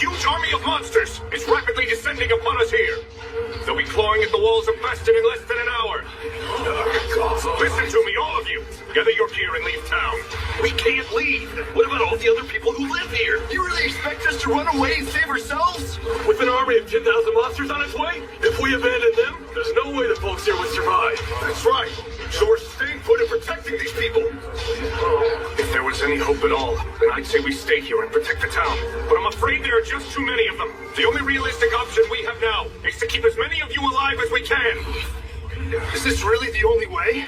huge army of monsters is rapidly descending upon us here. They'll be clawing at the walls of Bastion in less than an hour. Listen to me, all of you. Gather your gear and leave town. We can't leave. What about all the other people who live here? You really expect us to run away and save ourselves? With an army of 10,000 monsters on its way, if we abandon them, there's no way the folks here would survive. That's right. So we're staying put and protecting these people. If there was any hope at all, then I'd say we stay here and protect the town. But I'm afraid there are just too many of them. The only realistic option we have now is to keep as many of you alive as we can. Is this really the only way?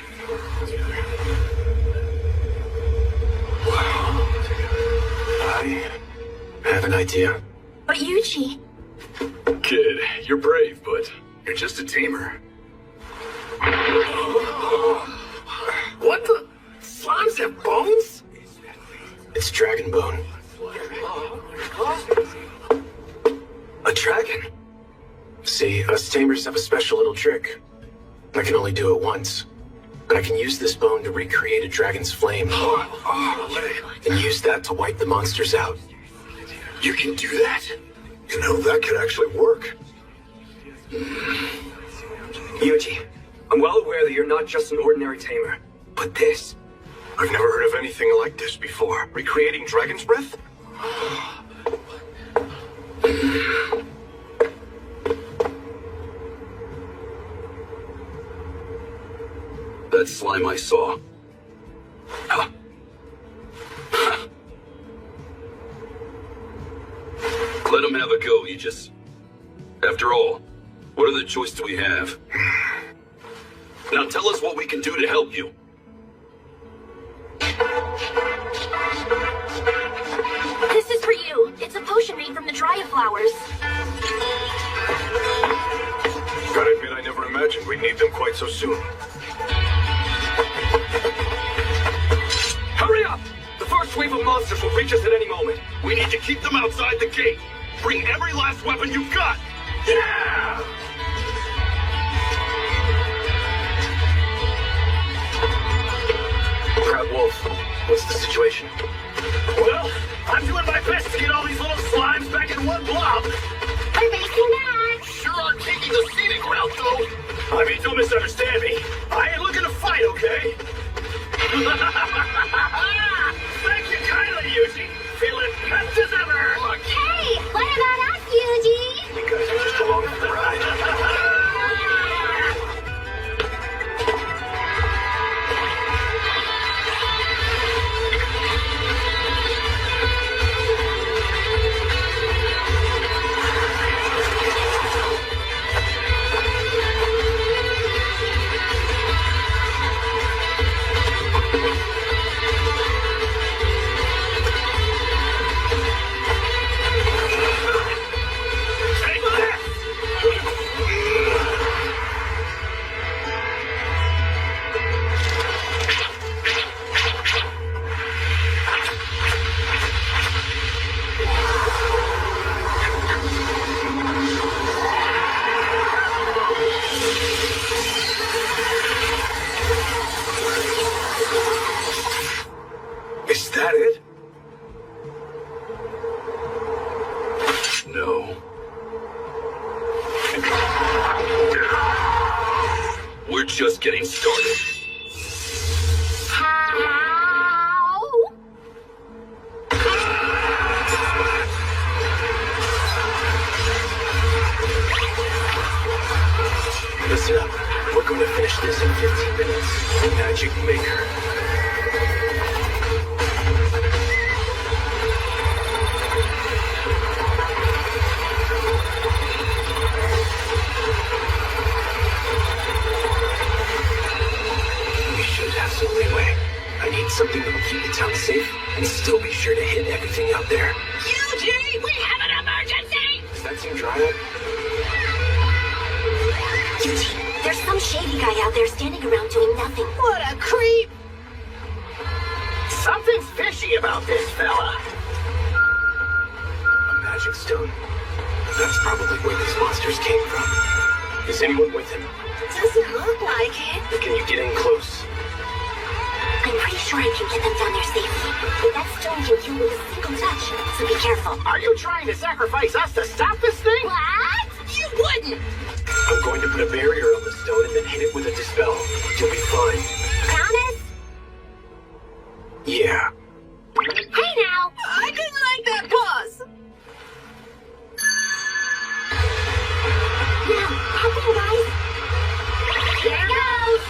I have an idea. But Yuji... Kid, you're brave, but You're just a tamer. What the? Slimes have bones? It's dragon bone. A dragon? See, us tamers have a special little trick. I can only do it once. But I can use this bone to recreate a dragon's flame. And use that to wipe the monsters out. You can do that? You know, that could actually work. Yuji, I'm well aware that you're not just an ordinary tamer. But this... I've never heard of anything like this before. Recreating dragon's breath? that slime I saw. Huh. Let him have a go, Aegis. After all, what other choice do we have? Now tell us what we can do to help you. This is for you. It's a potion made from the Dryad flowers. Gotta admit, I never imagined we'd need them quite so soon. Hurry up! The first wave of monsters will reach us at any moment. We need to keep them outside the gate. Bring every last weapon you've got. Yeah! Proud Wolf, what's the situation? Well, I'm doing my best to get all these little slimes back in one blob. We're racing back. Sure are taking the scenic route, though. I mean, don't misunderstand me. I ain't looking to fight, okay? Thank you kindly, Yuji. Feeling best as ever. Hey, what about us, Yuji? You guys are just along for the ride. Is that it? No. We're just getting started. How? Listen up. We're going to finish this in 15 minutes. Magic Maker. We should have some leeway. I need something that will keep the town safe and still be sure to hit everything out there. Yuji, we have an emergency! Does that seem Dryad? Yuji, there's some shady guy out there standing around doing nothing. What a creep! Something's fishy about this fella. A magic stone. That's probably where these monsters came from. Is anyone with him? Doesn't look like it. Can you get in close? I'm pretty sure I can get them down there safely. But that stone can kill with a single touch, so be careful. Are you trying to sacrifice us to stop this thing? What? You wouldn't! I'm going to put a barrier on the stone and then hit it with a dispel. You'll be fine. Promise? Yeah. Hey now! I didn't like that pause. Now, helping guys. Here goes!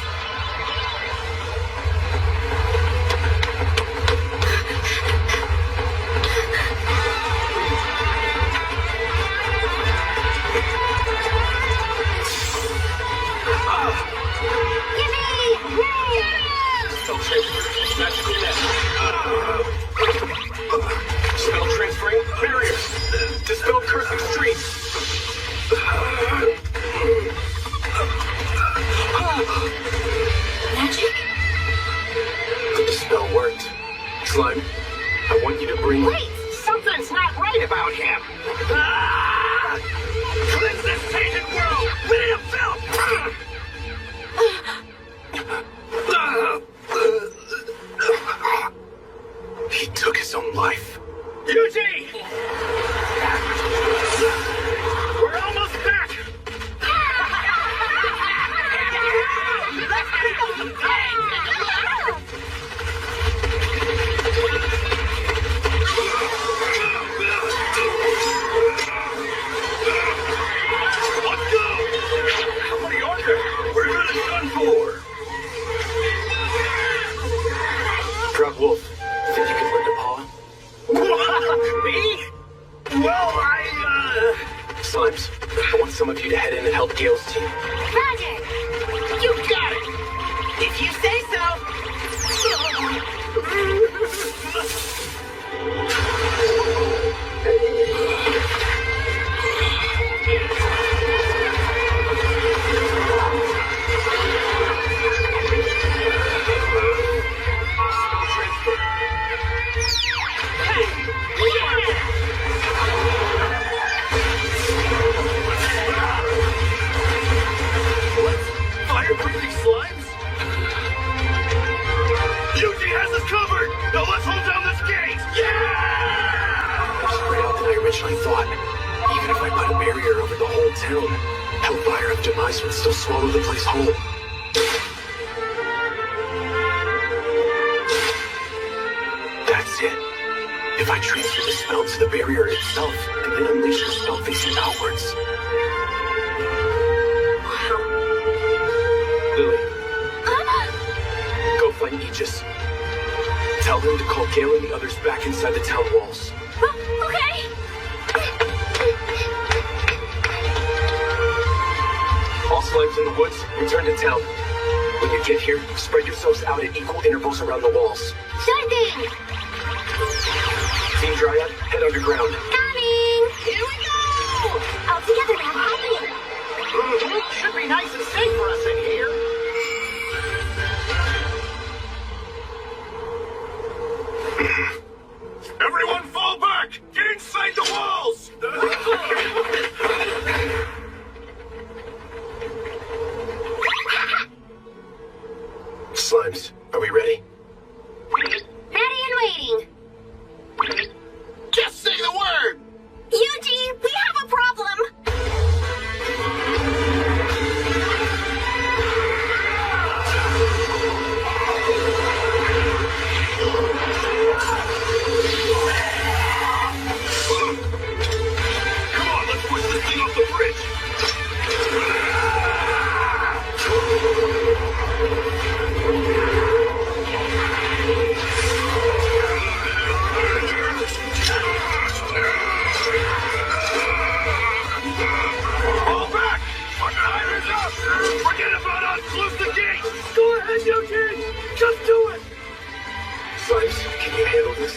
Magical net. Spell transferring barrier. Dispel cursing stream. Magic? The spell worked. Slime, I want you to bring... Wait! Something's not right about him. Ah! Cleanse this tainted world! Rid himself! He took his own life. Yuji! We're almost back! Let's go! Somebody order! We're not done for! Proud Wolf, think you can lend a paw? Me? Well, Slimes, I want some of you to head in and help Gale's team. Roger! You got it! If you say so. Fire-breathing slimes? Yuji has us covered! Now let's hold down this gate! Yeah! Spread out than I originally thought. Even if I put a barrier over the whole town, Hellfire of Demise would still swallow the place whole. That's it. If I transfer the spell to the barrier itself, and then unleash the spell facing outwards. Lily, go find Aegis. Tell them to call Gale and the others back inside the town walls. Okay! All slimes in the woods, return to town. When you get here, spread yourselves out at equal intervals around the walls. Sure thing! Team Dryad, head underground. Coming! Here we go. All together now, happening! Should be nice and safe for us in here. Everyone fall back! Get inside the walls! Slimes, are we ready? Ready and waiting! Just say the word! Yuji, we have a problem! Come on, let's push this thing off the bridge! Fall back! Our time is up! Forget about us! Close the gate! Go ahead, Yuji! Just do it! Slimes, can you handle this?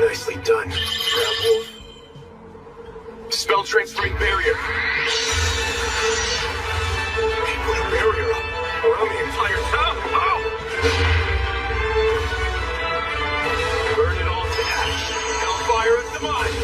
Nicely done, Proud Wolf. Spell transferring barrier. People barrier around the entire town. Oh! Burn it all to ash. Hellfire and demise.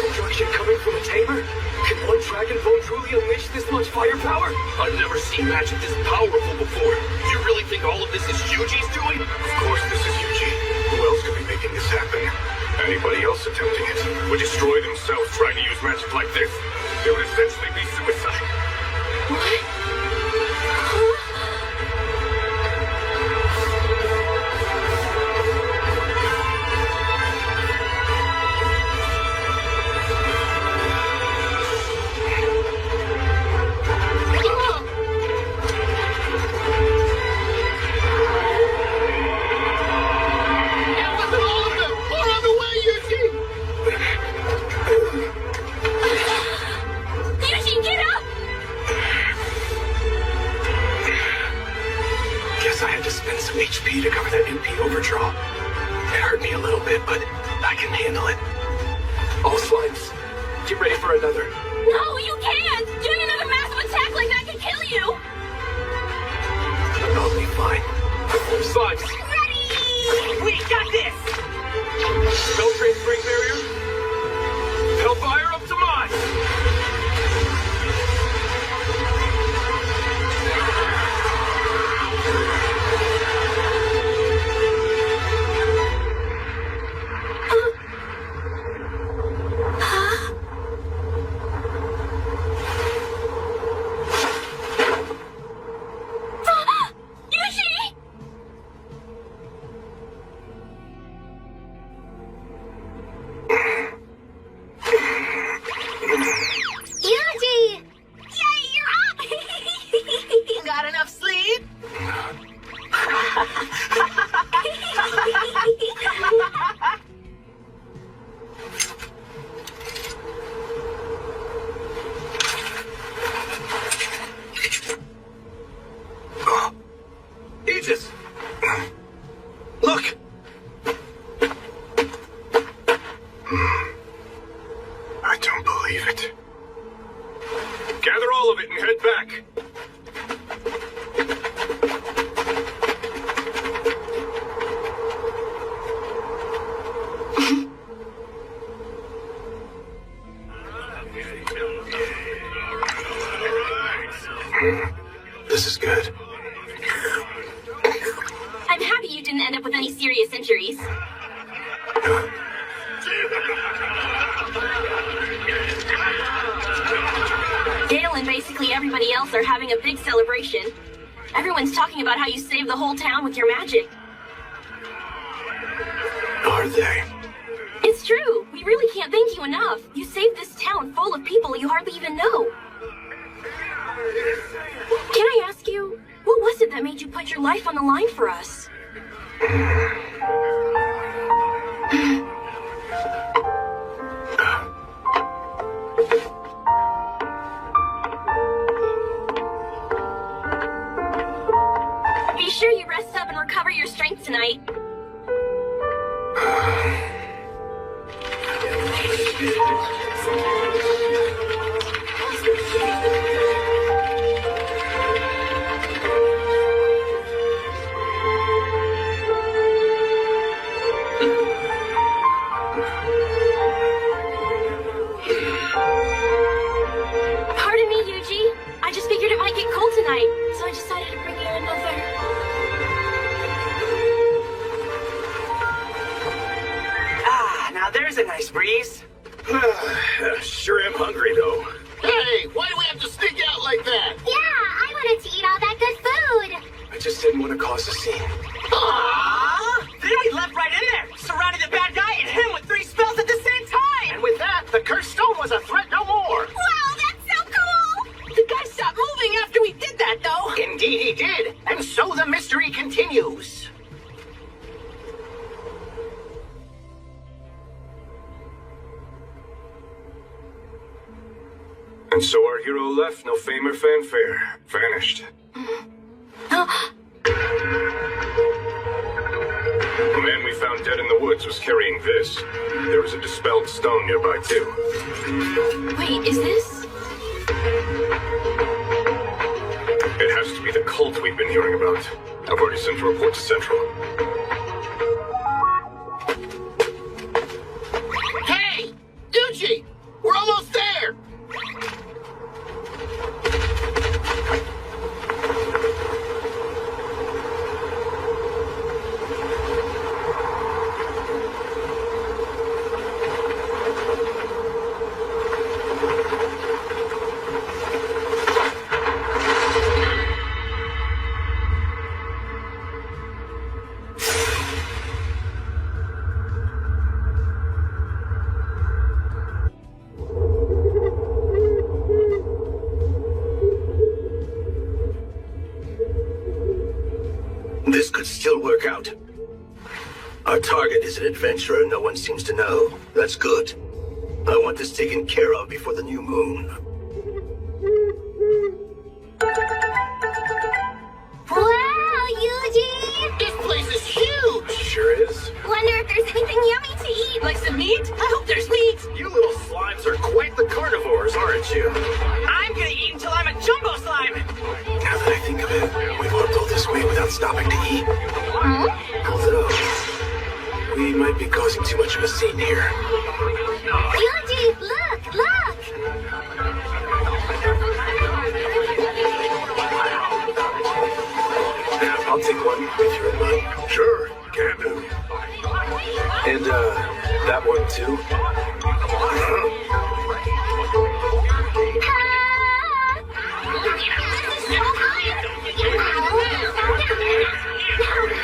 Destruction coming from a tamer? Can one Dragon Bone truly unleash this much firepower? I've never seen magic this powerful before. You really think all of this is Yuji's doing? Of course this is Yuji. Who else could be making this happen? Anybody else attempting it would destroy themselves trying to use magic like this. It would essentially be suicide. Yuji, get up! Guess I had to spend some HP to cover that MP overdraw. It hurt me a little bit, but I can handle it. All slimes, get ready for another. No, you can't! Doing another massive attack like that can kill you! I'll be fine. Slimes, Ready! We got this! Spell transferring barrier. Hellfire up to mine. Yuji! Yuji! Yay, you're up! Got enough sleep? Aegis! Look! I don't believe it. Gather all of it and head back. this is good. I'm happy you didn't end up with any serious injuries. Gale and basically everybody else are having a big celebration. Everyone's talking about how you saved the whole town with your magic. Are they? It's true. We really can't thank you enough. You saved this town full of people you hardly even know. Can I ask you, what was it that made you put your life on the line for us? Be sure you rest up and recover your strength tonight. Pardon me, Yuji. I just figured it might get cold tonight, so I decided to bring you another. Ah, now there's a nice breeze. Sure am hungry, though. Hey, why do we have to sneak out like that? Yeah, I wanted to eat all that good food. I just didn't want to cause a scene. Aww! Then we leapt right in there, surrounded the bad guy and him with 3 spells at the same time! And with that, the cursed stone was a threat no more. Wow, that's so cool! The guy stopped moving after we did that, though. Indeed he did. And so the mystery continues. And so our hero left, no fame or fanfare. Vanished. The man we found dead in the woods was carrying this. There was a dispelled stone nearby, too. Wait, is this? It has to be the cult we've been hearing about. I've already sent a report to Central. Hey! Yuji! We're almost there! This could still work out. Our target is an adventurer no one seems to know. That's good. I want this taken care of before the new moon. Wow, Yuji! This place is huge! Sure is. Wonder if there's anything yummy to eat. Like some meat? I hope there's meat. You little slimes are quite the carnivores, aren't you? I'm gonna eat until I'm a jumbo slime. Now that I think of it, we won't go this way without stopping to eat. Although, we might be causing too much of a scene here. Yuji, look, look! I'll take one if you're in mine. Sure, can do. And, that one too?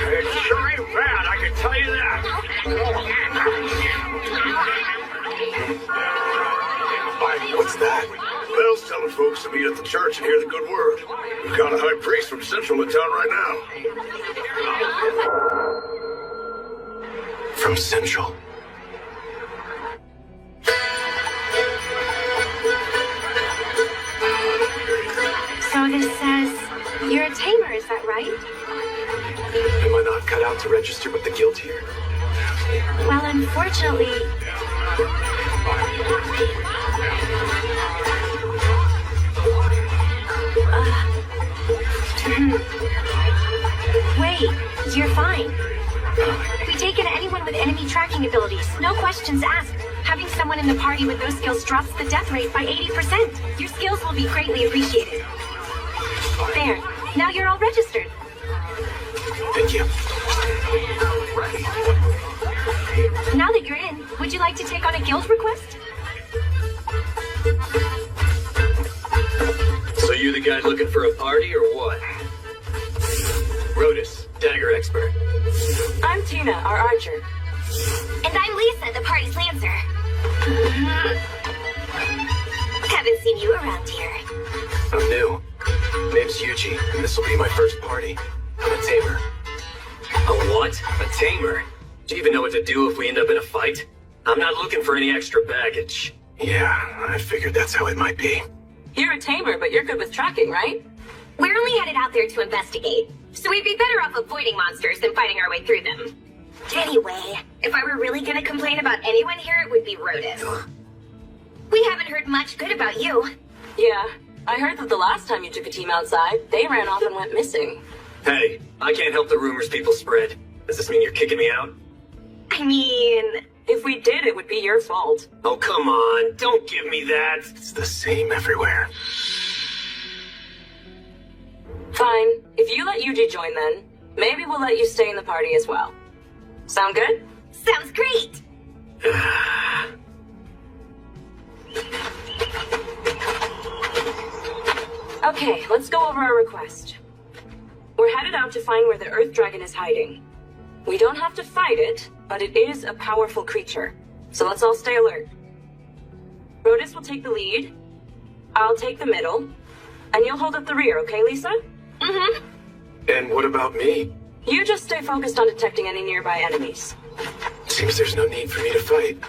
It sure ain't bad, I can tell you that. What's that? Bell's telling folks to meet at the church and hear the good word. We've got a high priest from Central in town right now. From Central. So this says you're a tamer, is that right? Am I not cut out to register with the guild here? Well, unfortunately... Wait, you're fine. We take in anyone with enemy tracking abilities. No questions asked. Having someone in the party with those skills drops the death rate by 80%. Your skills will be greatly appreciated. There. Now you're all registered. Thank you. Now that you're in, would you like to take on a guild request? So you the guy looking for a party or what? Rodus, dagger expert. I'm Tina, our archer. And I'm Lisa, the party's lancer. Haven't seen you around here. I'm new. Name's Yuji, and this will be my first party. I'm a tamer. A what? A tamer? Do you even know what to do if we end up in a fight? I'm not looking for any extra baggage. Yeah, I figured that's how it might be. You're a tamer, but you're good with tracking, right? We're only headed out there to investigate, so we'd be better off avoiding monsters than fighting our way through them. Anyway, if I were really gonna complain about anyone here, it would be Rodus. We haven't heard much good about you. Yeah. I heard that the last time you took a team outside, they ran off and went missing. Hey, I can't help the rumors people spread. Does this mean you're kicking me out? I mean... If we did, it would be your fault. Oh, come on. Don't give me that. It's the same everywhere. Fine. If you let Yuji join then, maybe we'll let you stay in the party as well. Sound good? Sounds great! Okay, let's go over our request. We're headed out to find where the Earth Dragon is hiding. We don't have to fight it, but it is a powerful creature. So let's all stay alert. Rodus will take the lead, I'll take the middle, and you'll hold up the rear, okay, Lisa? Mm-hmm. And what about me? You just stay focused on detecting any nearby enemies. Seems there's no need for me to fight.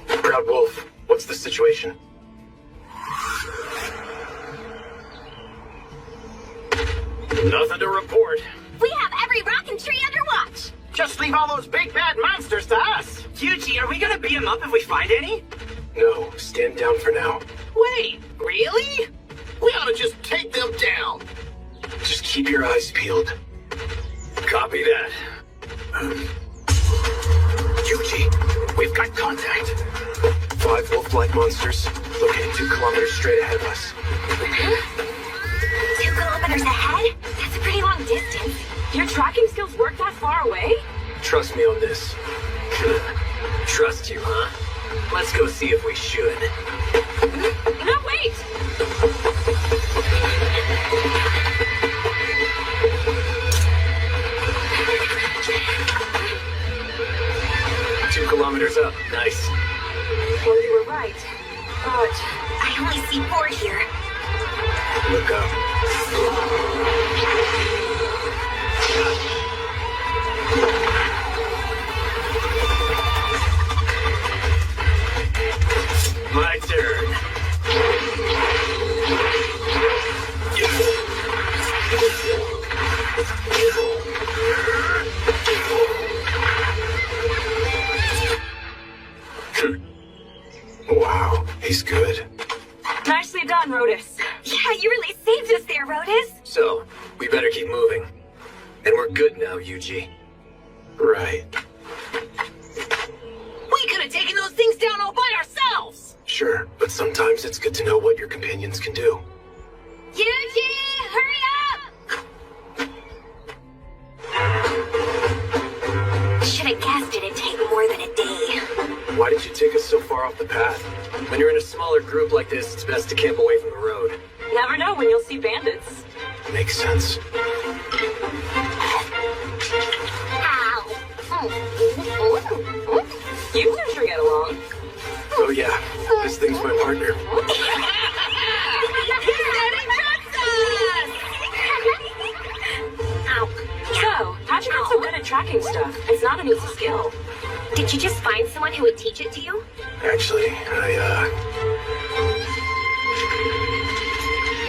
Proud Wolf, what's the situation? Nothing to report. We have every rock and tree under watch. Just leave all those big bad monsters to us. Yuji, are we gonna beat them up if we find any? No, stand down for now. Wait, really? We ought to just take them down. Just keep your eyes peeled. Copy that. Yuji, we've got contact. 5 wolf-like monsters, located 2 kilometers straight ahead of us. 2 kilometers ahead? That's a pretty long distance. Your tracking skills work that far away? Trust me on this. Trust you, huh? Let's go see if we should. No, wait! Two kilometers up. Nice. Well, you were right. But I only see 4 here. Look up. My turn. Wow, he's good. nicely done, Rotus. Yeah, you really saved us there, Rotus. So, we better keep moving. And we're good now, Yuji. Right. We could have taken those things down all by ourselves! Sure, but sometimes it's good to know what your companions can do. Yuji, hurry up! Should have guessed it'd take more than a day. Why did you take us so far off the path? When you're in a smaller group like this, it's best to camp away from the road. Never know when you'll see bandits. Makes sense. You two sure get along. Oh yeah, this thing's my partner. So, how'd you get so good at tracking stuff? It's not an easy skill. Did you just find someone who would teach it to you? Actually,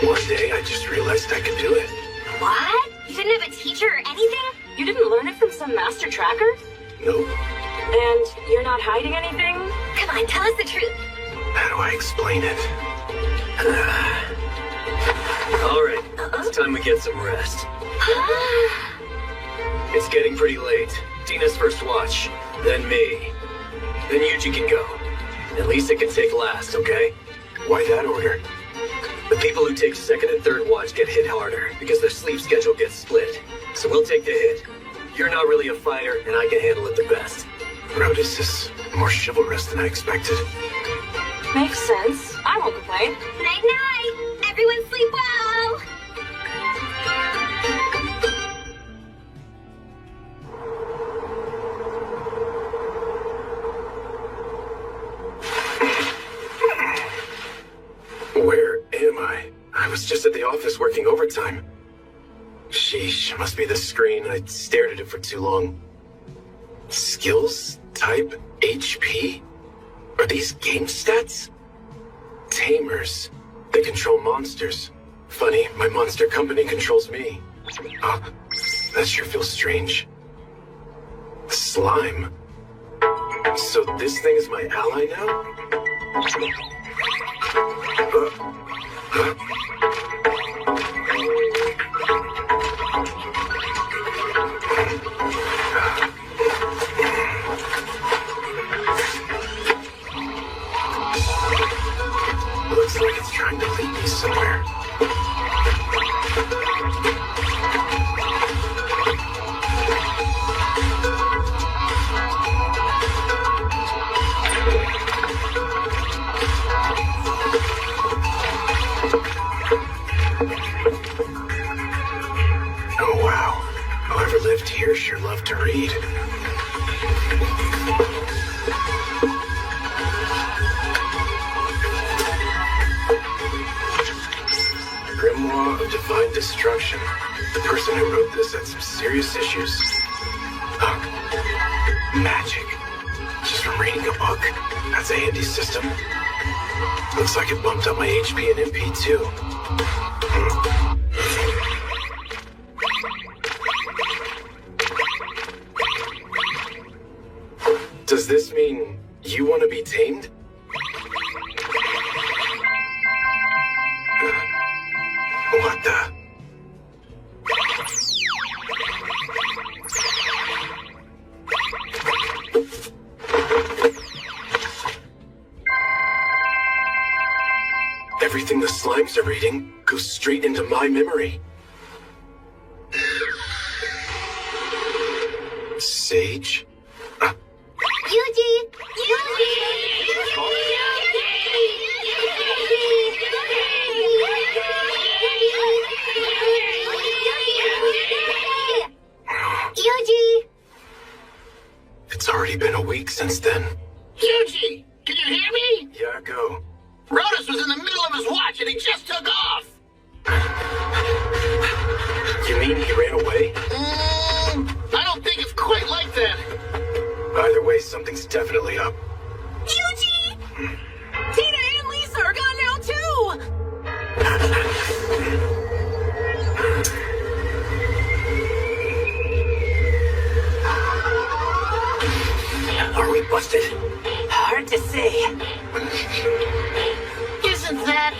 one day I just realized I could do it. What? You didn't have a teacher or anything? You didn't learn it from some master tracker? Nope. And you're not hiding anything? Come on, tell us the truth. How do I explain it? Alright, it's time we get some rest. It's getting pretty late. Dina's first watch, then me. Then Yuji can go. At least it can take last, okay? Why that order? The people who take second and third watch get hit harder because their sleep schedule gets split. So we'll take the hit. You're not really a fighter, and I can handle it the best. Rotus is more chivalrous than I expected. Makes sense. I won't complain. Night-night! Everyone sleep well! Where am I? I was just at the office working overtime. Sheesh, must be the screen. I stared at it for too long. Skills? Type? HP? Are these game stats? Tamers. They control monsters. Funny, my monster company controls me. Huh? That sure feels strange. Slime. So this thing is my ally now? Looks like it's trying to lead me somewhere. Oh wow, whoever lived here sure loved to read. Grimoire of Divine Destruction. The person who wrote this had some serious issues. Magic. Just from reading a book. That's a handy system. Looks like it bumped up my HP and MP too. You want to be tamed? What the? Everything the slimes are reading goes straight into my memory. Sage? Yuji! Yuji! It's already been a week since then. Yuji, can you hear me? Yeah, go. Rodus was in the middle of his watch and he just took off. You mean he ran away? I don't think it's quite like that. Either way, something's definitely up. Yuji! Tina and Lisa are gone now, too! Are we busted? Hard to say. Isn't that?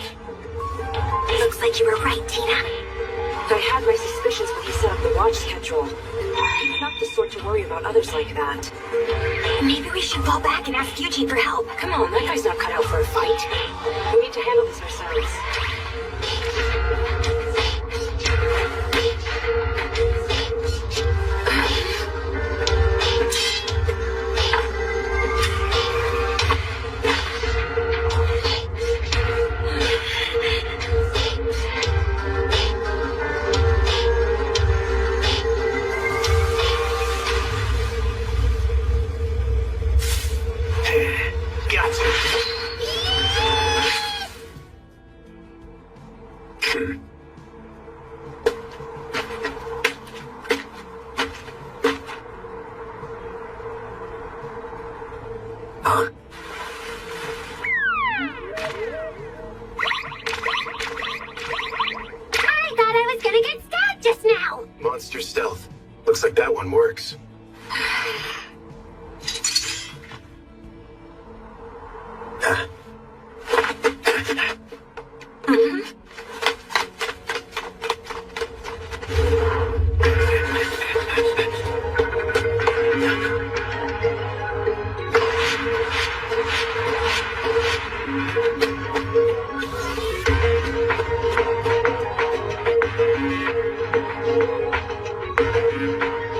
Looks like you were right, Tina. I had my suspicions when he set up the watch schedule. He's not the sort to worry about others like that. Maybe we should fall back and ask Eugene for help. Come on, that guy's not cut out for a fight. We need to handle this ourselves. I thought I was gonna get stabbed just now. Monster stealth. Looks like that one works.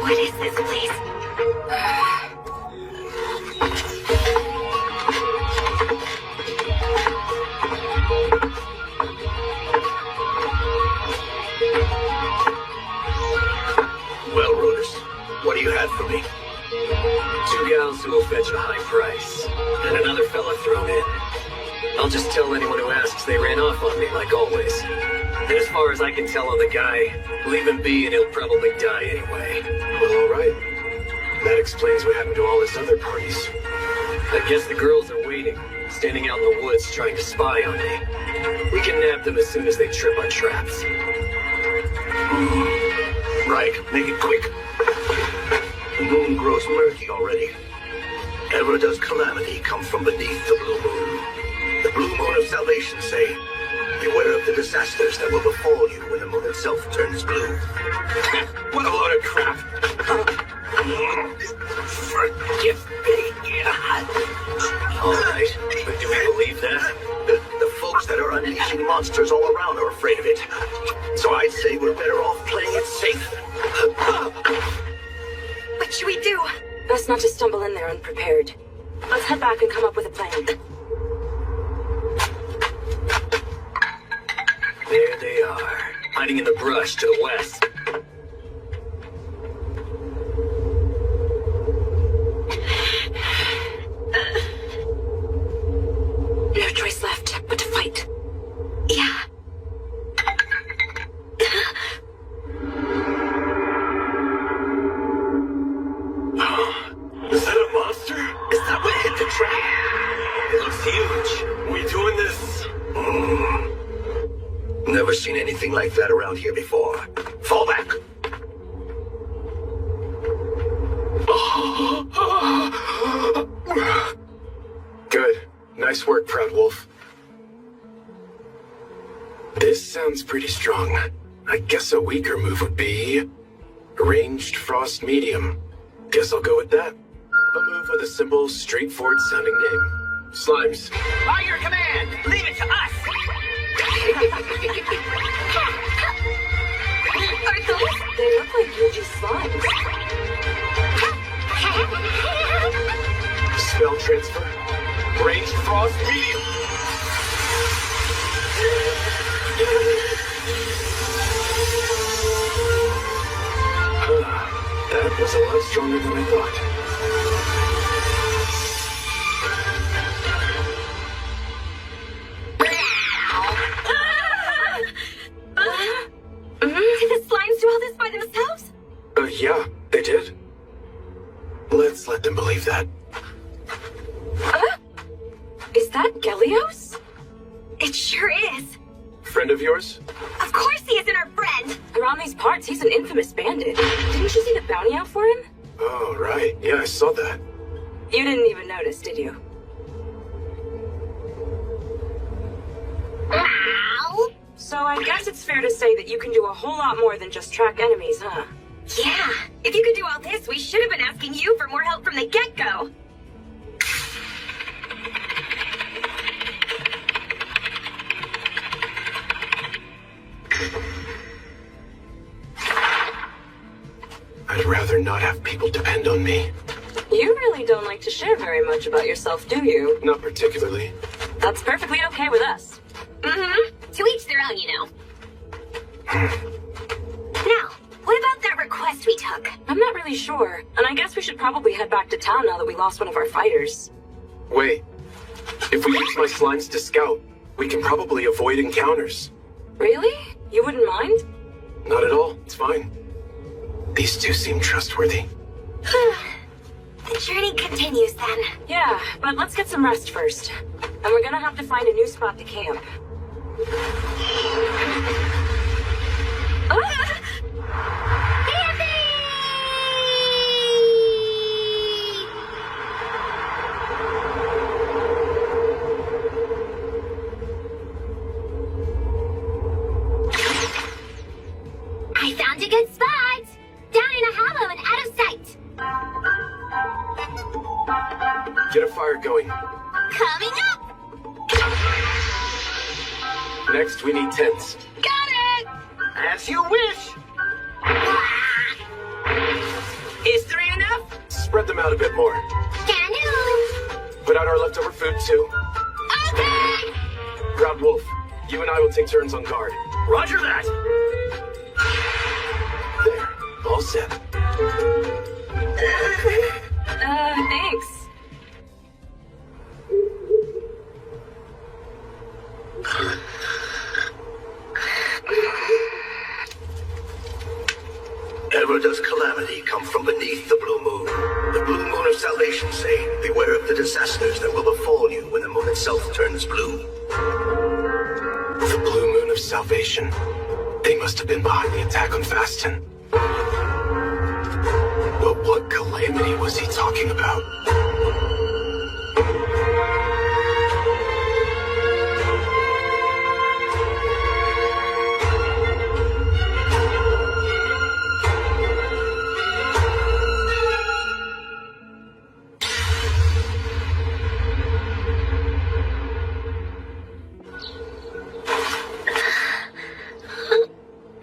What is this place? Well, Rodus, what do you have for me? 2 gals who will fetch a high price, and another fella thrown in. I'll just tell anyone who asks they ran off on me, like always. And as far as I can tell on the guy, leave him be and he'll probably die anyway. Well, alright. That explains what happened to all his other parties. I guess the girls are waiting, standing out in the woods trying to spy on me. We can nab them as soon as they trip our traps. Right, make it quick. The moon grows murky already. Ever does calamity come from beneath the blue moon. The blue moon of salvation, say. Beware of the disasters that will befall you when the moon itself turns blue. What a load of crap! Forgive me. Alright, but do we believe that? The folks that are unleashing monsters all around are afraid of it. So I'd say we're better off playing it safe. What should we do? Best not to stumble in there unprepared. Let's head back and come up with a plan. There they are, hiding in the brush to the west. No choice left but to fight. Yeah. Is that a monster? Is that what hit the trap? It looks huge. We doing this? Never seen anything like that around here before. Fall back. Nice work, Proud Wolf. This sounds pretty strong. I guess a weaker move would be... Ranged Frost Medium. Guess I'll go with that. A move with a simple, straightforward sounding name. Slimes. By your command, leave it to us. Are those? They look like Yuji's slimes. Spell transfer. Ranged Frost Medium. That was a lot stronger than I thought. Did the slimes do all this by themselves? Yeah, they did. Let's let them believe that. Is that Gelios? It sure is. Friend of yours? Of course he isn't our friend. Around these parts, he's an infamous bandit. Didn't you see the bounty out for him? Oh, right. Yeah, I saw that. You didn't even notice, did you? Ow. So I guess it's fair to say that you can do a whole lot more than just track enemies, huh? Yeah, if you could do all this, we should have been asking you for more help from the get-go. I'd rather not have people depend on me. You really don't like to share very much about yourself, do you? Not particularly. That's perfectly okay with us. Mm-hmm. To each their own, you know. Now, what about that request we took? I'm not really sure, and I guess we should probably head back to town now that we lost one of our fighters. Wait. If we use my slimes to scout, we can probably avoid encounters. Really? You wouldn't mind? Not at all. It's fine. These two seem trustworthy. The journey continues then. Yeah, but let's get some rest first. And we're gonna have to find a new spot to camp. I found a good spot! Down in a hollow and out of sight! Get a fire going. Coming up! Next, we need tents. Got it! As you wish. Is 3 enough? Spread them out a bit more. Can do! Put out our leftover food, too. Okay! Proud Wolf, you and I will take turns on guard. Roger that. There. All set. Thanks. Ever does calamity come from beneath the blue moon. The blue moon of salvation say, beware of the disasters that will befall you when the moon itself turns blue. The Blue Moon of Salvation. They must have been behind the attack on Faston. But what calamity was he talking about?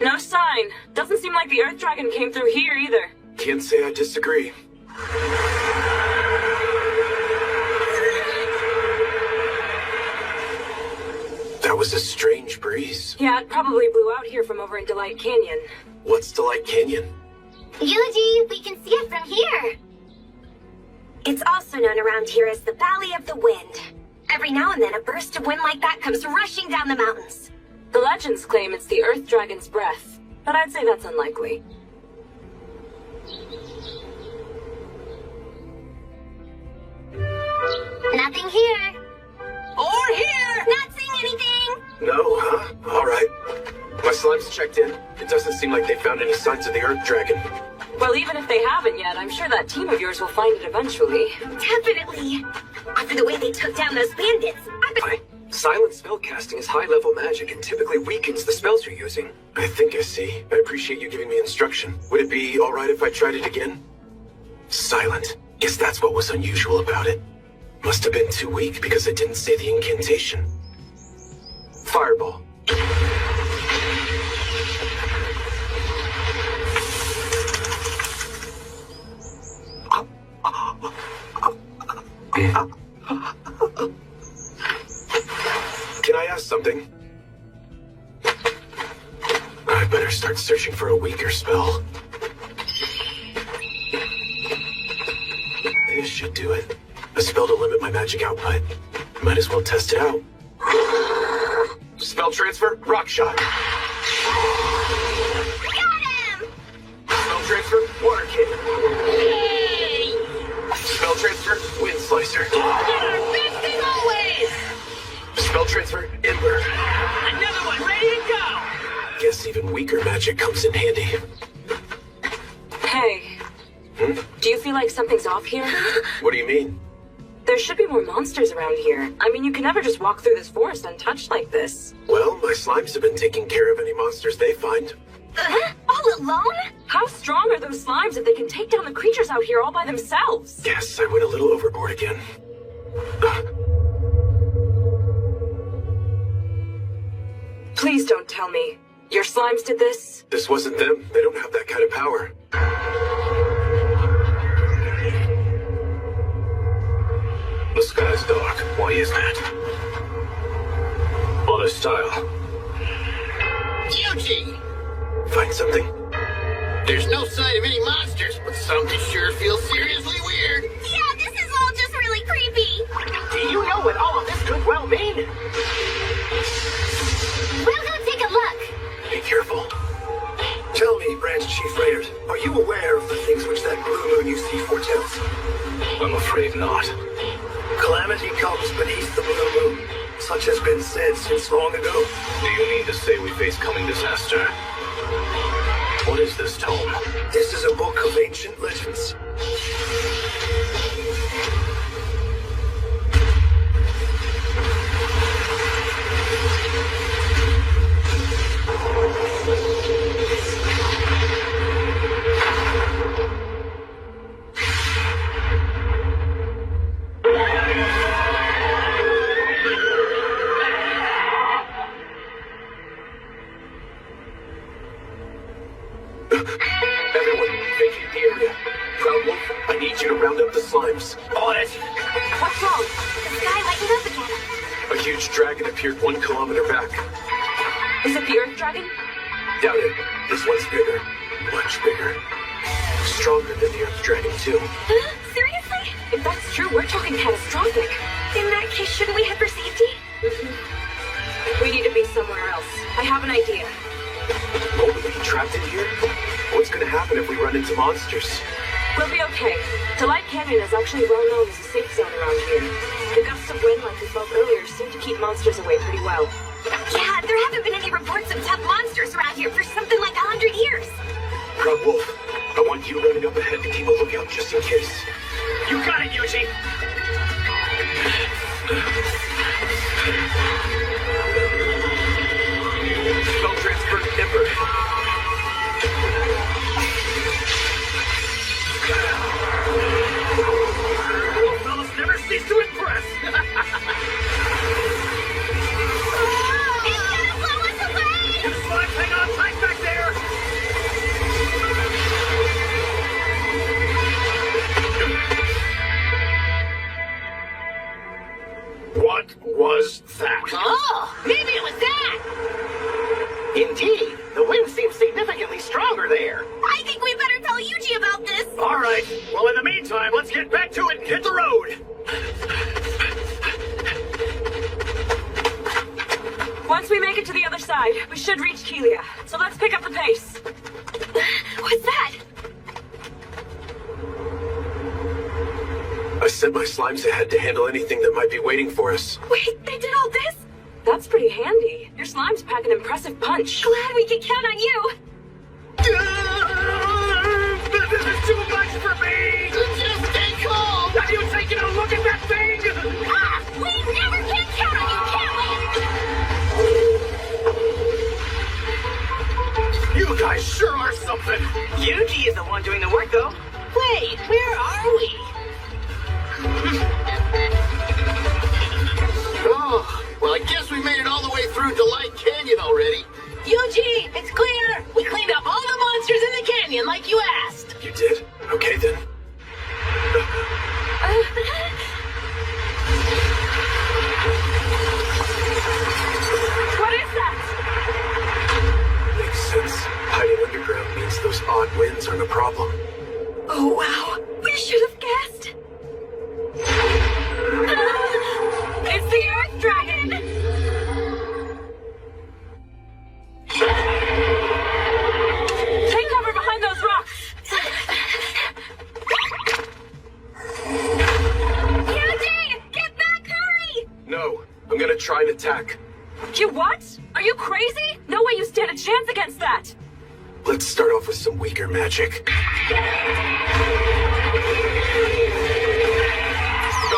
No sign. Doesn't seem like the Earth Dragon came through here either. Can't say I disagree. That was a strange breeze. Yeah, it probably blew out here from over in Delight Canyon. What's Delight Canyon? Yuji, we can see it from here. It's also known around here as the Valley of the Wind. Every now and then, a burst of wind like that comes rushing down the mountains. The legends claim it's the Earth Dragon's breath, but I'd say that's unlikely. Nothing here. Or here. Not seeing anything. No, huh? All right. My slimes checked in. It doesn't seem like they found any signs of the Earth Dragon. Well, even if they haven't yet, I'm sure that team of yours will find it eventually. Definitely. After the way they took down those bandits, happening? Silent spellcasting is high-level magic and typically weakens the spells you're using. I think I see. I appreciate you giving me instruction. Would it be alright if I tried it again? Silent. Guess that's what was unusual about it. Must have been too weak because I didn't say the incantation. Fireball. Can I ask something? I better start searching for a weaker spell. This should do it. A spell to limit my magic output. Might as well test it out. Spell transfer, rock shot. Got him! Spell transfer, water kid. Spell transfer, wind slicer. Best thing always! Spell transfer, ember. Another one ready to go! Guess even weaker magic comes in handy. Hey. Do you feel like something's off here? What do you mean? There should be more monsters around here. I mean, you can never just walk through this forest untouched like this. Well, my slimes have been taking care of any monsters they find. All alone? How strong are those slimes if they can take down the creatures out here all by themselves? Guess I went a little overboard again. Please don't tell me. Your slimes did this? This wasn't them. They don't have that kind of power. The sky's dark. Why is that? Other style. Yuji! Find something? There's no sign of any monsters, but something sure feels seriously weird. Yeah, this is all just really creepy. Do you know what all of this could well mean? We'll go take a look. Be careful. Tell me, Branch Chief Raiders, are you aware of the things which that blue moon you see foretells? I'm afraid not. Calamity comes beneath the blue moon. Such has been said since long ago. Do you mean to say we face coming disaster? What is this tome? This is a book of ancient legends. Everyone, vacate the area. Proud Wolf, I need you to round up the slimes. On it! What's wrong? The sky lightened up again. A huge dragon appeared 1 kilometer back. Is it the Earth Dragon? Doubt it. This one's bigger. Much bigger. Stronger than the Earth Dragon, too. Seriously? If that's true, we're talking catastrophic. In that case, shouldn't we head for safety? We need to be somewhere else. I have an idea. Won't we be trapped in here? What's gonna happen if we run into monsters? We'll be okay. Delight Canyon is actually well known as a safe zone around here. The gusts of wind, like we felt earlier, seem to keep monsters away pretty well. Yeah, there haven't been any reports of tough monsters around here for something like 100 years. Proud Wolf, I want you running up ahead to keep a lookout just in case. You got it, Yuji! Spell transfer, Ember. Little fellas never cease to impress! It's gonna blow us away! You slimes hang on tight back there! What was that? Oh, maybe it was that! Indeed, the wind seems significantly stronger there. I think we better tell Yuji about this. All right, well, in the meantime, let's get back to it and hit the road! Once we make it to the other side, we should reach Kelia. So let's pick up the pace. What's that? I sent my slimes ahead to handle anything that might be waiting for us. Wait, they did all this? That's pretty handy. Your slimes pack an impressive punch. Glad we can count on you. This is too much for me! Just stay calm! Have you taken a look at that thing? Ah, we never can count on You guys sure are something. Yuji is the one doing the work, though. Wait, where are we? Oh, well, I guess we made it all the way through Delight Canyon already. Yuji, it's clear. We cleaned up all the monsters in the canyon like you asked. You did? Okay then. What is that? Makes sense. Hiding underground means those odd winds aren't a problem. Oh, wow. We should have guessed. It's the Earth Dragon! Take cover behind those rocks! Yuji! Get back, hurry! No, I'm gonna try and attack. You what? Are you crazy? No way you stand a chance against that! Let's start off with some weaker magic. Spell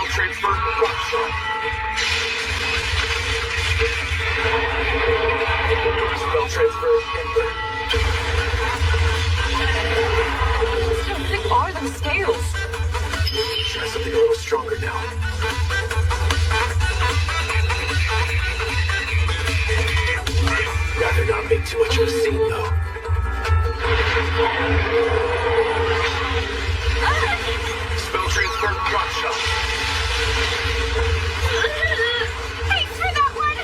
transfer, rock shot. Spell transfer, Ember. How thick are those scales? Try something a little stronger now. Rather not make too much of a scene, though. Spell transfer, rock shot. Thanks for that one!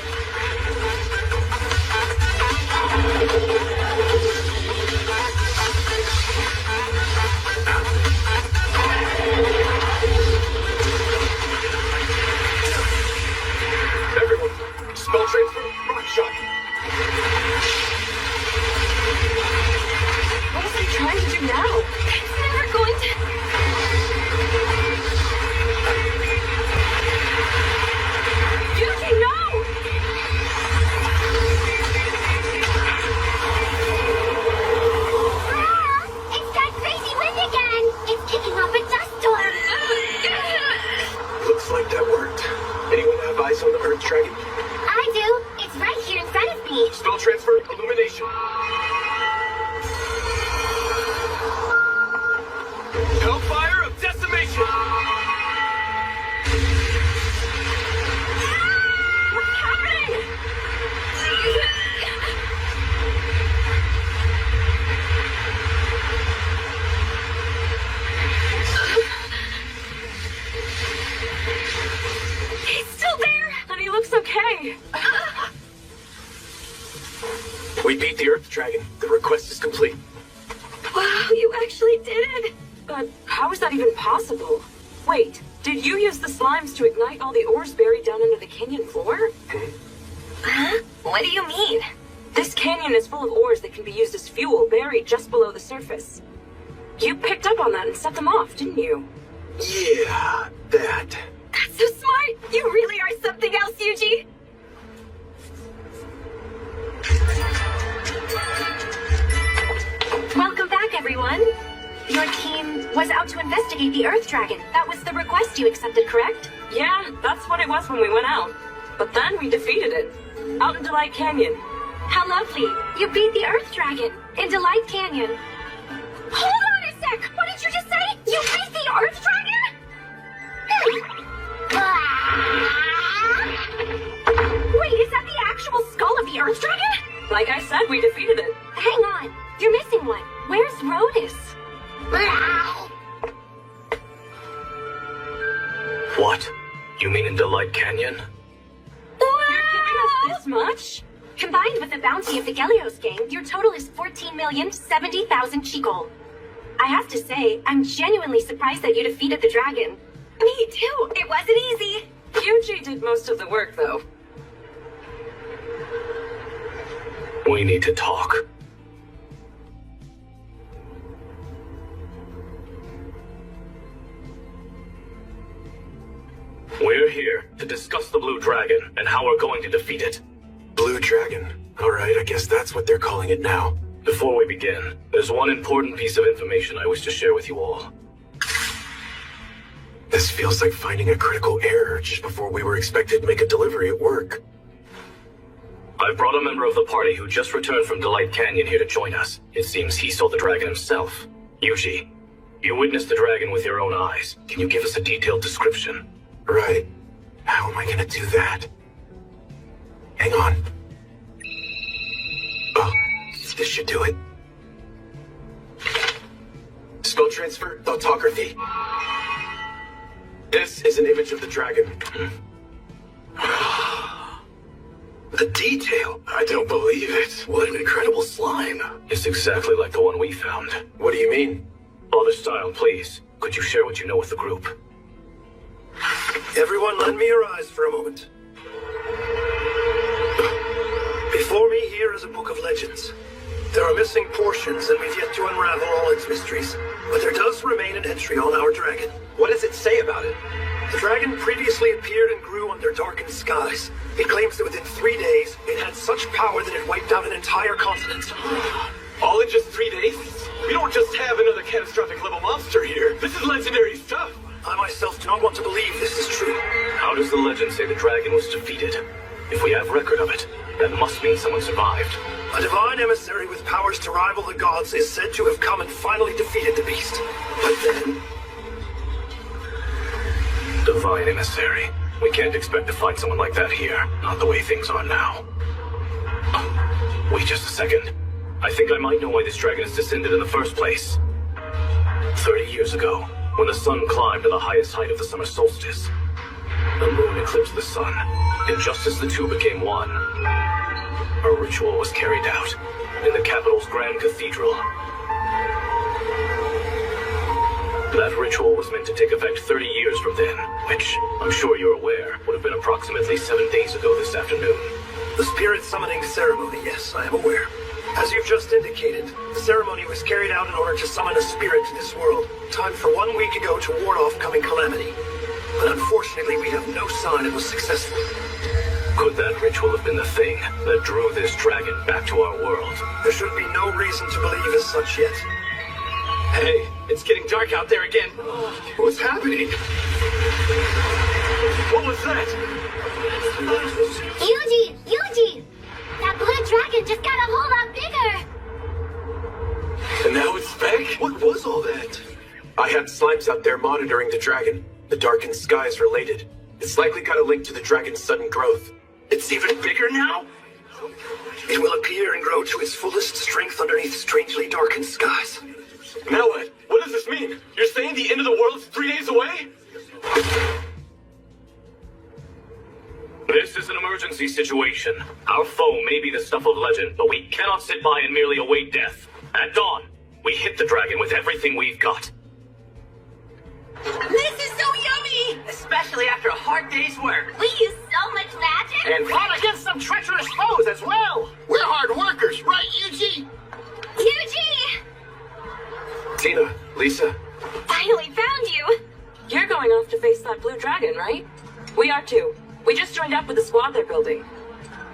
Everyone, spell transfer, rock shot. What is he trying to do now? It's never going to... Yuji, no! It's that crazy wind again! It's kicking up a dust storm! Looks like that worked. Anyone have eyes on the Earth Dragon? I do. It's right here in front of me. Spell transfer, illumination. Hellfire of decimation. What's happening? He's still there! And he looks okay. We beat the Earth Dragon. The request is complete. Wow, you actually did it! But how is that even possible? Wait, did you use the slimes to ignite all the ores buried down under the canyon floor? Huh? What do you mean? This canyon is full of ores that can be used as fuel buried just below the surface. You picked up on that and set them off, didn't you? Yeah, that. That's so smart! You really are something else, Yuji! Welcome back, everyone. Your team was out to investigate the Earth Dragon. That was the request you accepted, correct? Yeah, that's what it was when we went out. But then we defeated it. Out in Delight Canyon. How lovely. You beat the Earth Dragon in Delight Canyon. Hold on a sec! What did you just say? You beat the Earth Dragon? Wait, is that the actual skull of the Earth Dragon? Like I said, we defeated it. Hang on. You're missing one. Where's Rhodus? What? You mean in Delight Canyon? You're giving us this much? Combined with the bounty of the Gelios gang, your total is 14,070,000 Chigol. I have to say, I'm genuinely surprised that you defeated the dragon. Me too. It wasn't easy. Yuji did most of the work, though. We need to talk. We're here to discuss the Blue Dragon and how we're going to defeat it. Blue Dragon. Alright, I guess that's what they're calling it now. Before we begin, there's one important piece of information I wish to share with you all. This feels like finding a critical error just before we were expected to make a delivery at work. I've brought a member of the party who just returned from Delight Canyon here to join us. It seems he saw the dragon himself. Yuji, you witnessed the dragon with your own eyes. Can you give us a detailed description? Right. How am I gonna do that? Hang on. Oh, this should do it. Spell transfer, thoughtography. This is an image of the dragon. The detail. I don't believe it. What an incredible slime. It's exactly like the one we found. What do you mean? Father Style, please. Could you share what you know with the group? Everyone, lend me your eyes for a moment. Before me here is a book of legends. There are missing portions, and we've yet to unravel all its mysteries. But there does remain an entry on our dragon. What does it say about it? The dragon previously appeared and grew under darkened skies. It claims that within 3 days, it had such power that it wiped out an entire continent. All in just 3 days? We don't just have another catastrophic level monster here. This is legendary stuff. I myself do not want to believe this is true. How does the legend say the dragon was defeated? If we have record of it, that must mean someone survived. A divine emissary with powers to rival the gods is said to have come and finally defeated the beast. But then... Divine emissary. We can't expect to find someone like that here. Not the way things are now. Wait just a second. I think I might know why this dragon is descended in the first place. 30 years ago, when the sun climbed to the highest height of the summer solstice, the moon eclipsed the sun, and just as the two became one, a ritual was carried out in the capital's Grand Cathedral. That ritual was meant to take effect 30 years from then, which, I'm sure you're aware, would have been approximately 7 days ago this afternoon. The spirit summoning ceremony, yes, I am aware. As you've just indicated, the ceremony was carried out in order to summon a spirit to this world, timed for 1 week ago to ward off coming calamity. But unfortunately, we have no sign it was successful. Could that ritual have been the thing that drew this dragon back to our world? There should be no reason to believe as such yet. Hey, it's getting dark out there again. What's happening? What was that? Yuji! Yuji! That blue dragon just got a whole lot bigger! And now it's back? What was all that? I had slimes out there monitoring the dragon. The darkened sky is related. It's likely got a link to the dragon's sudden growth. It's even bigger now? It will appear and grow to its fullest strength underneath strangely darkened skies. Now what? What does this mean? You're saying the end of the world is 3 days away? This is an emergency situation. Our foe may be the stuff of legend, but we cannot sit by and merely await death. At dawn, we hit the dragon with everything we've got. This is so yummy! Especially after a hard day's work. We use so much magic! And fought against some treacherous foes as well! We're hard workers, right, Yuji? Yuji! Tina, Lisa, Finally found you! You're going off to face that blue dragon, right? We are too. We just joined up with the squad they're building.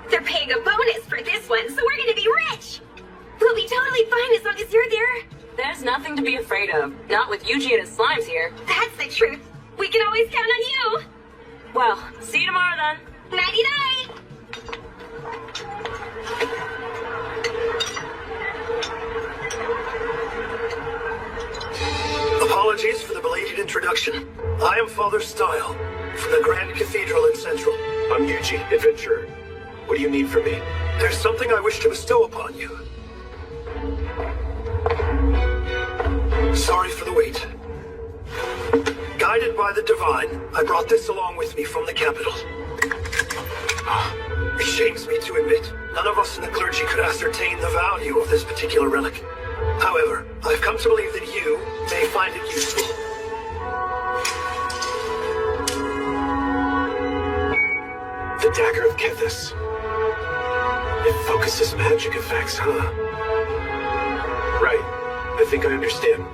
They're paying a bonus for this one, so we're gonna be rich! We'll be totally fine as long as you're there. There's nothing to be afraid of. Not with Yuji and his slimes here. That's the truth. We can always count on you. Well, see you tomorrow then. Nighty-night! Apologies for the belated introduction. I am Father Style, from the Grand Cathedral in Central. I'm Yuji, adventurer. What do you need from me? There's something I wish to bestow upon you. Sorry for the wait. Guided by the divine, I brought this along with me from the capital. It shames me to admit, none of us in the clergy could ascertain the value of this particular relic. However, I've come to believe that you may find it useful. The Dagger of Kethis. It focuses magic effects, huh? Right. I think I understand.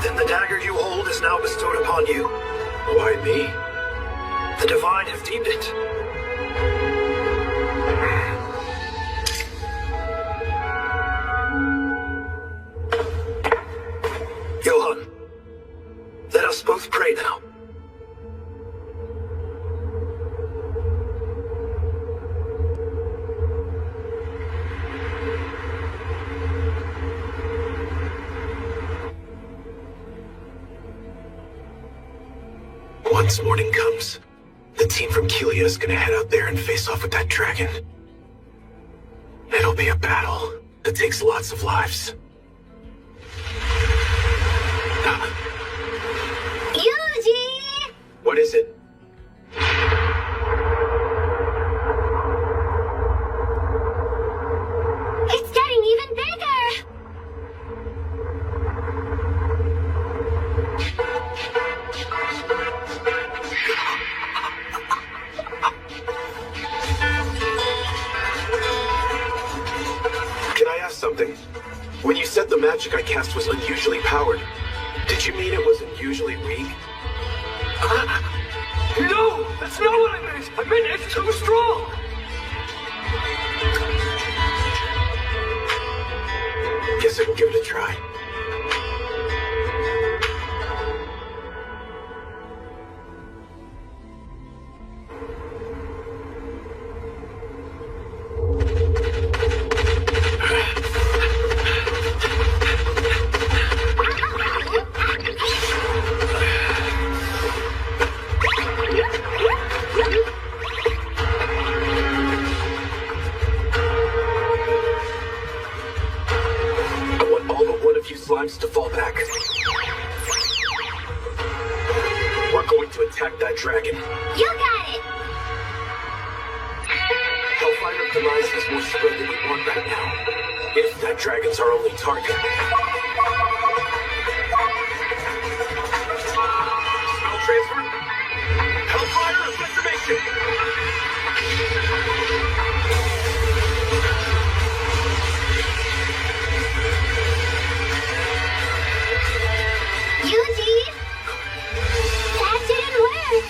Then the dagger you hold is now bestowed upon you. Why me? The divine have deemed it. Johann, let us both pray now. Once morning comes, the team from Kelia is gonna head out there and face off with that dragon. It'll be a battle that takes lots of lives. Yuji! What is it? It's getting even bigger! Can I ask something? When you said the magic I cast was unusually powered, did you mean it was unusually weak? No! That's not what I meant! I meant it's too strong! Guess I can give it a try. Slimes to fall back. We're going to attack that dragon. You got it! Hellfire Demise has more spread than we want right now. If that dragon's our only target. Spell transfer? Hellfire of Decimation! Yuji! That didn't work!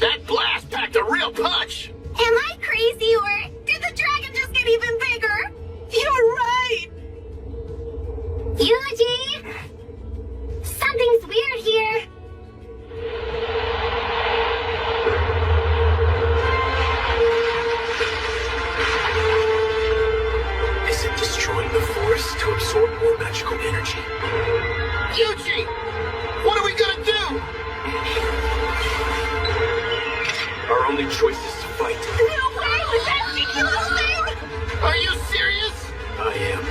That blast packed a real punch! Am I crazy or did the dragon just get even bigger? You're right! Yuji! Something's weird here. Is it destroying the forest to absorb more magical energy? Yuji! What are we gonna do? Our only choice is to fight. No way with that ridiculous thing! Are you serious? I am.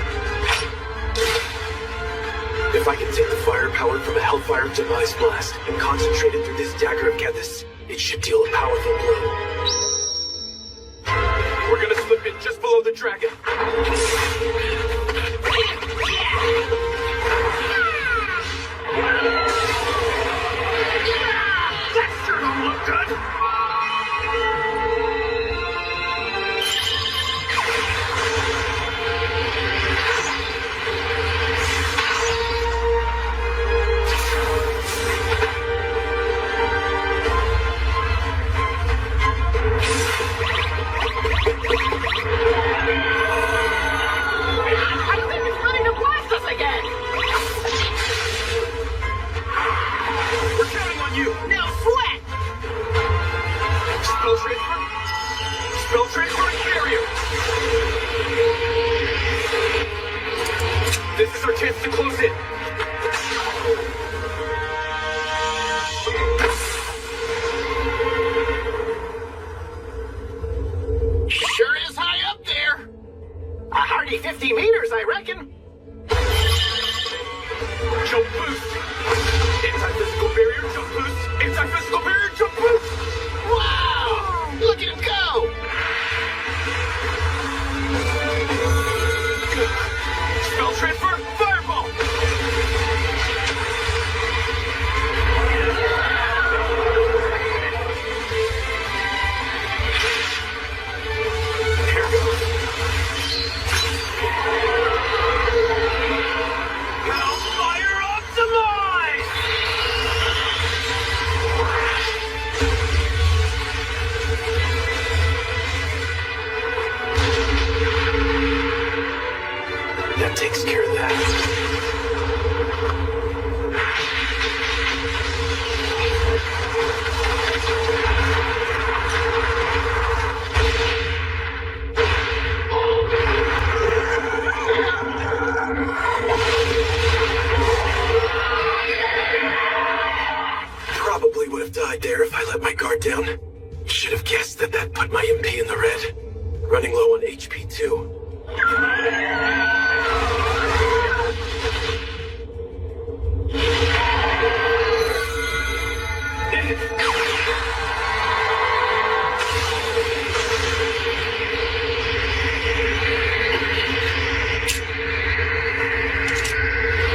If I can take the firepower from a Hellfire Demise blast and concentrate it through this dagger of Gethys, it should deal a powerful blow. We're gonna slip in just below the dragon. That sure don't look good! I think it's running to blast us again! We're counting on you! No sweat! Spell transfer? Spell transfer and barrier! This is our chance to close in. Sure is high up there. A hearty 50 meters, I reckon. Jump boost! Anti-physical barrier jump boost! Anti-physical barrier jump boost! Wow! Look at him go! Spell transfer, fireball! would have died there if I let my guard down. Should have guessed that put my MP in the red. Running low on HP too.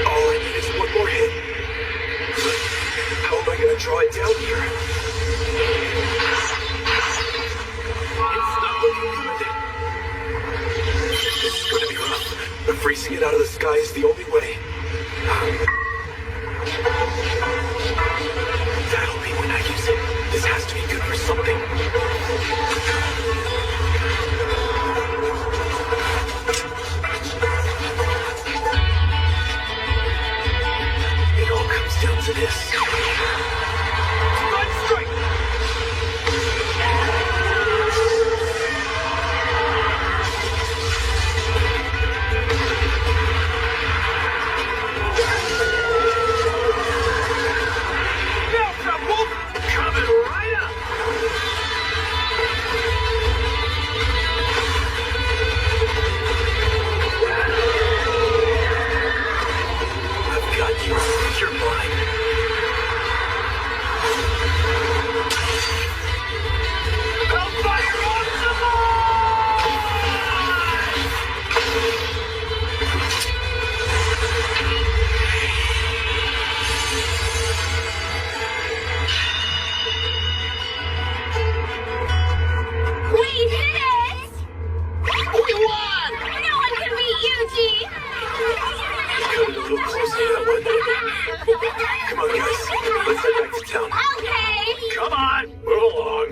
All I need is one more hit. How am I gonna draw it down here? It's not looking good. This is gonna be rough, but freezing it out of the sky is the only way. That'll be when I use it. This has to be good for something. It all comes down to this. Blood strike! Delta Wolf coming right up! I've got you. You're mine. Hellfire on the We did it! We won! No one can beat Yuji! Coming a little close to that one. Come on, guys. Let's head back to town. Okay! Come on, move along.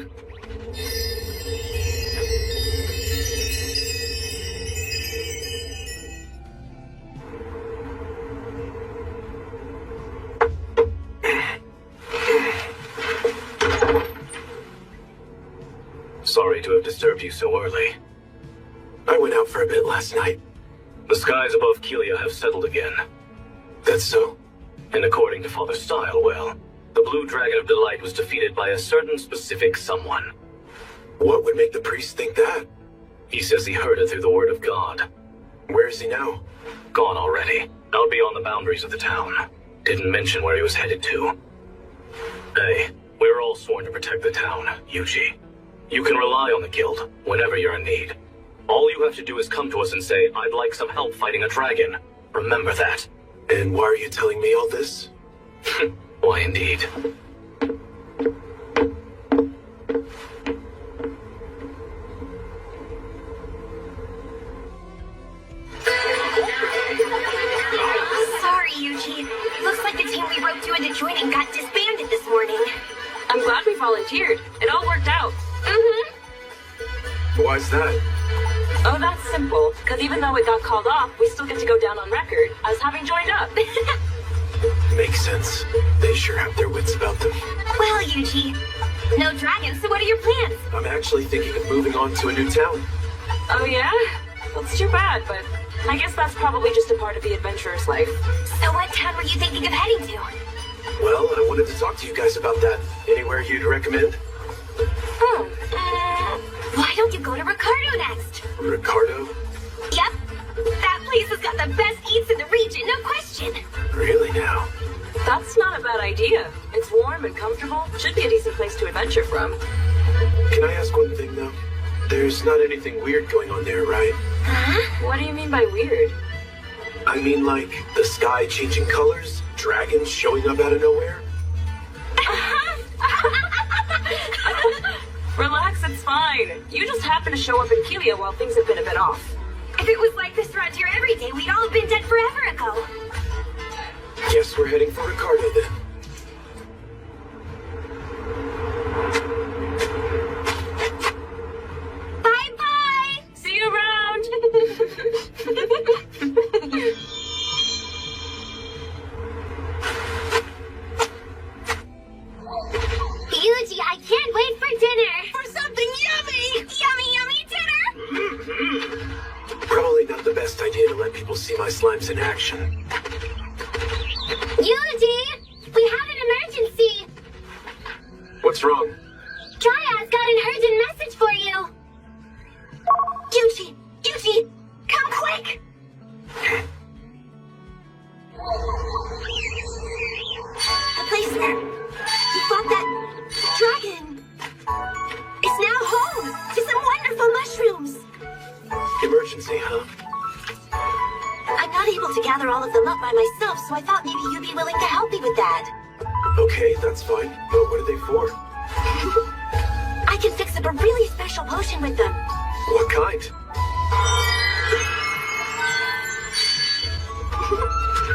Sorry to have disturbed you so early. I went out for a bit last night. The skies above Kelia have settled again. That's so? And according to Father Style, well, the Blue Dragon of Delight was defeated by a certain specific someone. What would make the priest think that? He says he heard it through the word of God. Where is he now? Gone already. Out beyond the boundaries of the town. Didn't mention where he was headed to. Hey, we were all sworn to protect the town, Yuji. You can rely on the guild whenever you're in need. All you have to do is come to us and say, I'd like some help fighting a dragon. Remember that. And why are you telling me all this? Why indeed. Sorry, Yuji. Looks like the team we roped you into joining got disbanded this morning. I'm glad we volunteered. It all worked out. Mm-hmm. Why's that? Oh, that's simple. Because even though it got called off, we still get to go down on record as having joined up. Makes sense. They sure have their wits about them. Well, Yuji, no dragons, so what are your plans? I'm actually thinking of moving on to a new town. Oh, yeah? Well, it's too bad, but I guess that's probably just a part of the adventurer's life. So what town were you thinking of heading to? Well, I wanted to talk to you guys about that. Anywhere you'd recommend? Why don't you go to Ricardo next? Ricardo? Yep. That place has got the best eats in the region, no question. Really now? That's not a bad idea. It's warm and comfortable. Should be a decent place to adventure from. Can I ask one thing, though? There's not anything weird going on there, right? Huh? What do you mean by weird? I mean, like, the sky changing colors? Dragons showing up out of nowhere? Relax, it's fine. You just happen to show up in Kelia while things have been a bit off. If it was like this around here every day, we'd all have been dead forever ago. Guess we're heading for Ricardo, then. Bye-bye! See you around! Yuji, I can't wait for dinner! For something yummy! Yummy, yummy dinner! Probably not the best idea to let people see my slimes in action. Yuji! We have an emergency! What's wrong? Dryad's got an urgent message for you. Yuji, come quick! The place where you fought that dragon is now home to some wonderful mushrooms. Emergency, huh? I'm not able to gather all of them up by myself, so I thought maybe you'd be willing to help me with that. Okay, that's fine. But what are they for? I can fix up a really special potion with them. What kind?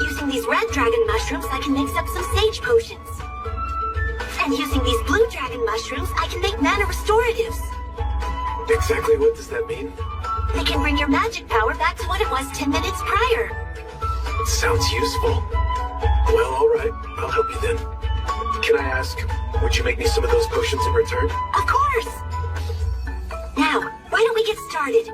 Using these red dragon mushrooms, I can mix up some sage potions. And using these blue dragon mushrooms, I can make mana restoratives. Exactly what does that mean? They can bring your magic power back to what it was 10 minutes prior. Sounds useful. Well, alright. I'll help you then. Can I ask, would you make me some of those potions in return? Of course! Now, why don't we get started?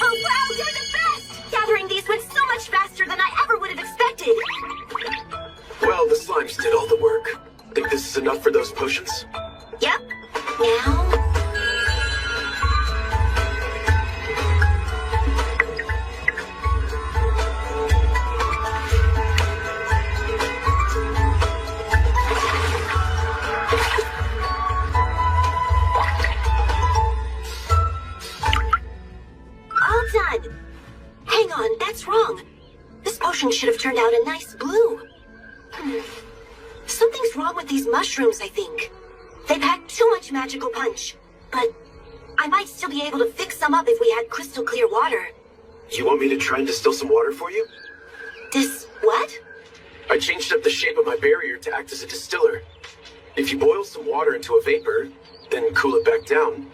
Oh wow, you're the best! Gathering these went so much faster than I ever would have expected. Well, the slimes did all the work. Think this is enough for those potions? Yep. Now... all done. Hang on, that's wrong. This potion should have turned out a nice blue. Something's wrong with these mushrooms, I think. They pack too much magical punch. But I might still be able to fix some up if we had crystal clear water. You want me to try and distill some water for you? What? I changed up the shape of my barrier to act as a distiller. If you boil some water into a vapor, then cool it back down,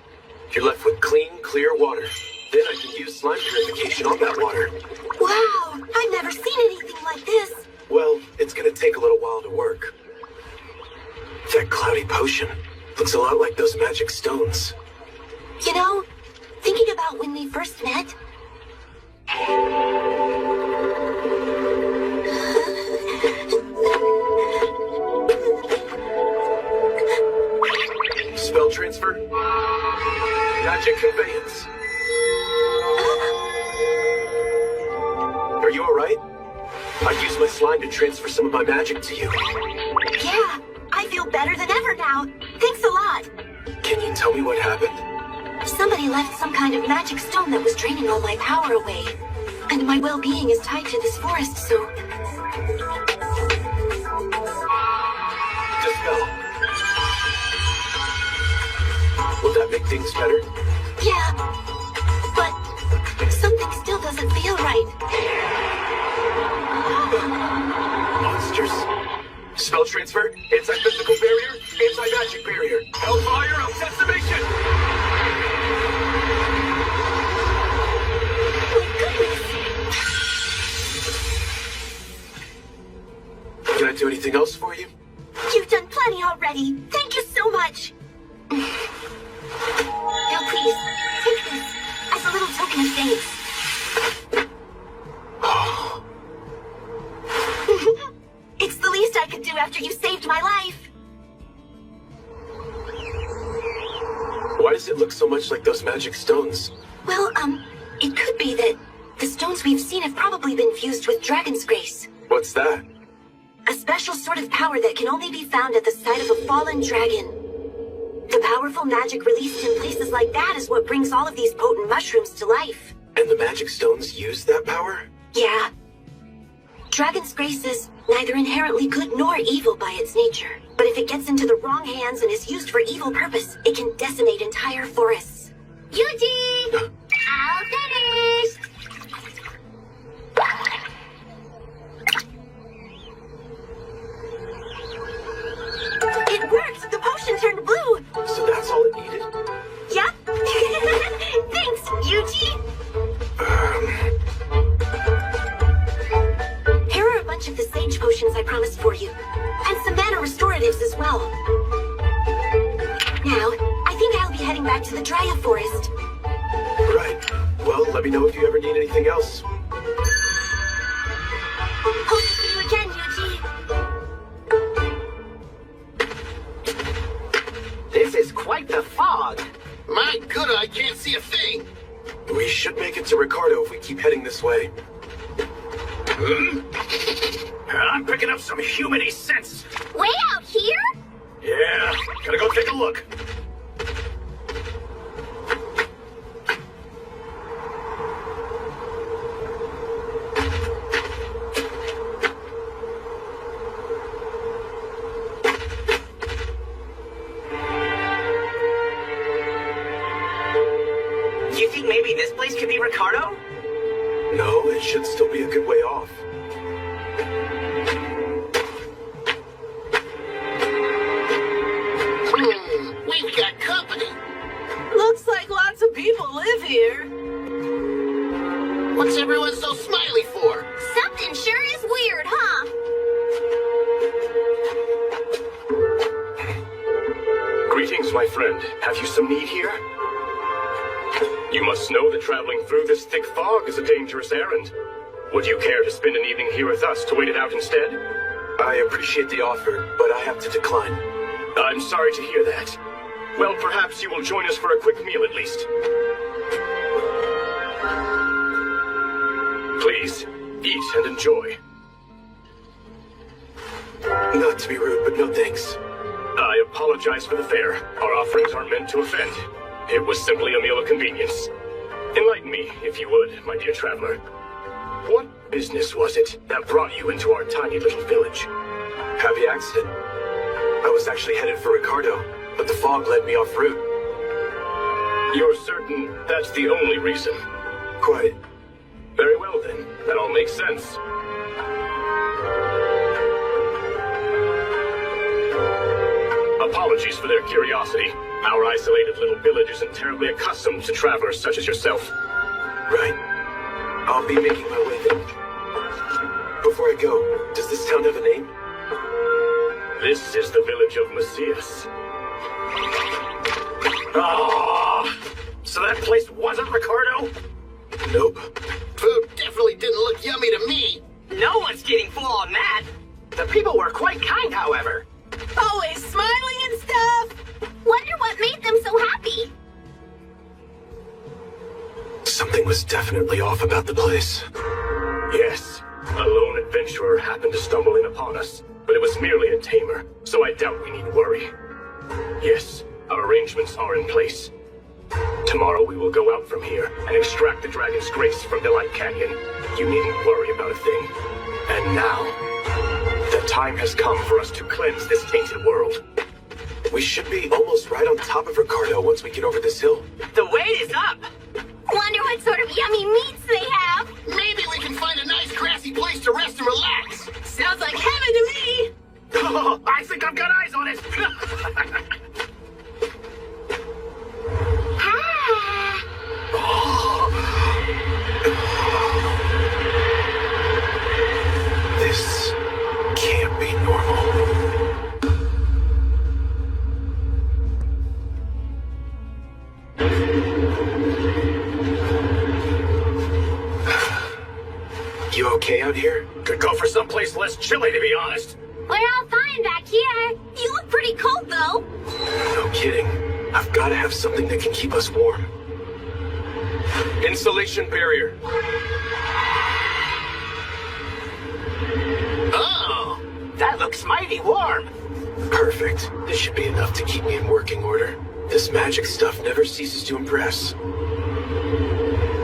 you're left with clean, clear water. Then I can use slime purification on that water. Wow, I've never seen anything like this. Well, it's gonna take a little while to work. That cloudy potion looks a lot like those magic stones. You know, thinking about when we first met... Spell transfer? Magic conveyance. Are you alright? I used my slime to transfer some of my magic to you. Yeah, I feel better than ever now. Thanks a lot. Can you tell me what happened? Somebody left some kind of magic stone that was draining all my power away. And my well-being is tied to this forest, so... Dispel. Will that make things better? Yeah, but something still doesn't feel right. Monsters. Spell transfer, anti-physical barrier, anti-magic barrier. Hellfire, obsessimation! Can I do anything else for you? You've done plenty already. Thank you so much. Now please, take this as a little token of thanks. It's the least I could do after you saved my life. Why does it look so much like those magic stones? Well, it could be that the stones we've seen have probably been fused with Dragon's Grace. What's that? A special sort of power that can only be found at the site of a fallen dragon. The powerful magic released in places like that is what brings all of these potent mushrooms to life. And the magic stones use that power? Yeah. Dragon's Grace is neither inherently good nor evil by its nature. But if it gets into the wrong hands and is used for evil purpose, it can decimate entire forests. Yuji! All finished! It worked! The potion turned blue! So that's all it needed? Yep. Thanks, Yuji! Here are a bunch of the sage potions I promised for you. And some mana restoratives as well. Now, I think I'll be heading back to the Dryad Forest. Right. Well, let me know if you ever need anything else. can't see a thing. We should make it to Ricardo if we keep heading this way. I'm picking up some humany sense. Way out here? Yeah, gotta go take a look. You think maybe this place could be Ricardo? No, it should still be a good way off. We've got company. Looks like lots of people live here. What's everyone so smiley for? Something sure is weird, huh? Greetings, my friend. Have you some need here? You must know that traveling through this thick fog is a dangerous errand. Would you care to spend an evening here with us to wait it out instead? I appreciate the offer, but I have to decline. I'm sorry to hear that. Well, perhaps you will join us for a quick meal at least. Please, eat and enjoy. Not to be rude, but no thanks. I apologize for the fare. Our offerings aren't meant to offend. It was simply a meal of convenience. Enlighten me, if you would, my dear traveler. What business was it that brought you into our tiny little village? Happy accident. I was actually headed for Ricardo, but the fog led me off route. You're certain that's the only reason? Quite. Very well then. That all makes sense. Apologies for their curiosity. Our isolated little village isn't terribly accustomed to travelers such as yourself. Right. I'll be making my way there. Before I go, does this town have a name? This is the village of Macias. Ah, so that place wasn't Ricardo? Nope. Food definitely didn't look yummy to me. No one's getting full on that. The people were quite kind, however. Always smiling and stuff. Wonder what made them so happy. Something was definitely off about the place. Yes. A lone adventurer happened to stumble in upon us, but it was merely a tamer, so I doubt we need worry. Yes, our arrangements are in place. Tomorrow we will go out from here and extract the Dragon's Grace from Delight Canyon. You needn't worry about a thing. And now, the time has come for us to cleanse this tainted world. We should be almost right on top of Ricardo once we get over this hill. The wait is up. Wonder what sort of yummy meats they have. Maybe we can find a nice grassy place to rest and relax. Sounds like heaven to me. I think I've got eyes on it. This can't be normal. You okay out here? Could go for someplace less chilly, to be honest. We're all fine back here. You look pretty cold, though. No kidding. I've got to have something that can keep us warm. Insulation barrier. Oh, that looks mighty warm. Perfect. This should be enough to keep me in working order. This magic stuff never ceases to impress.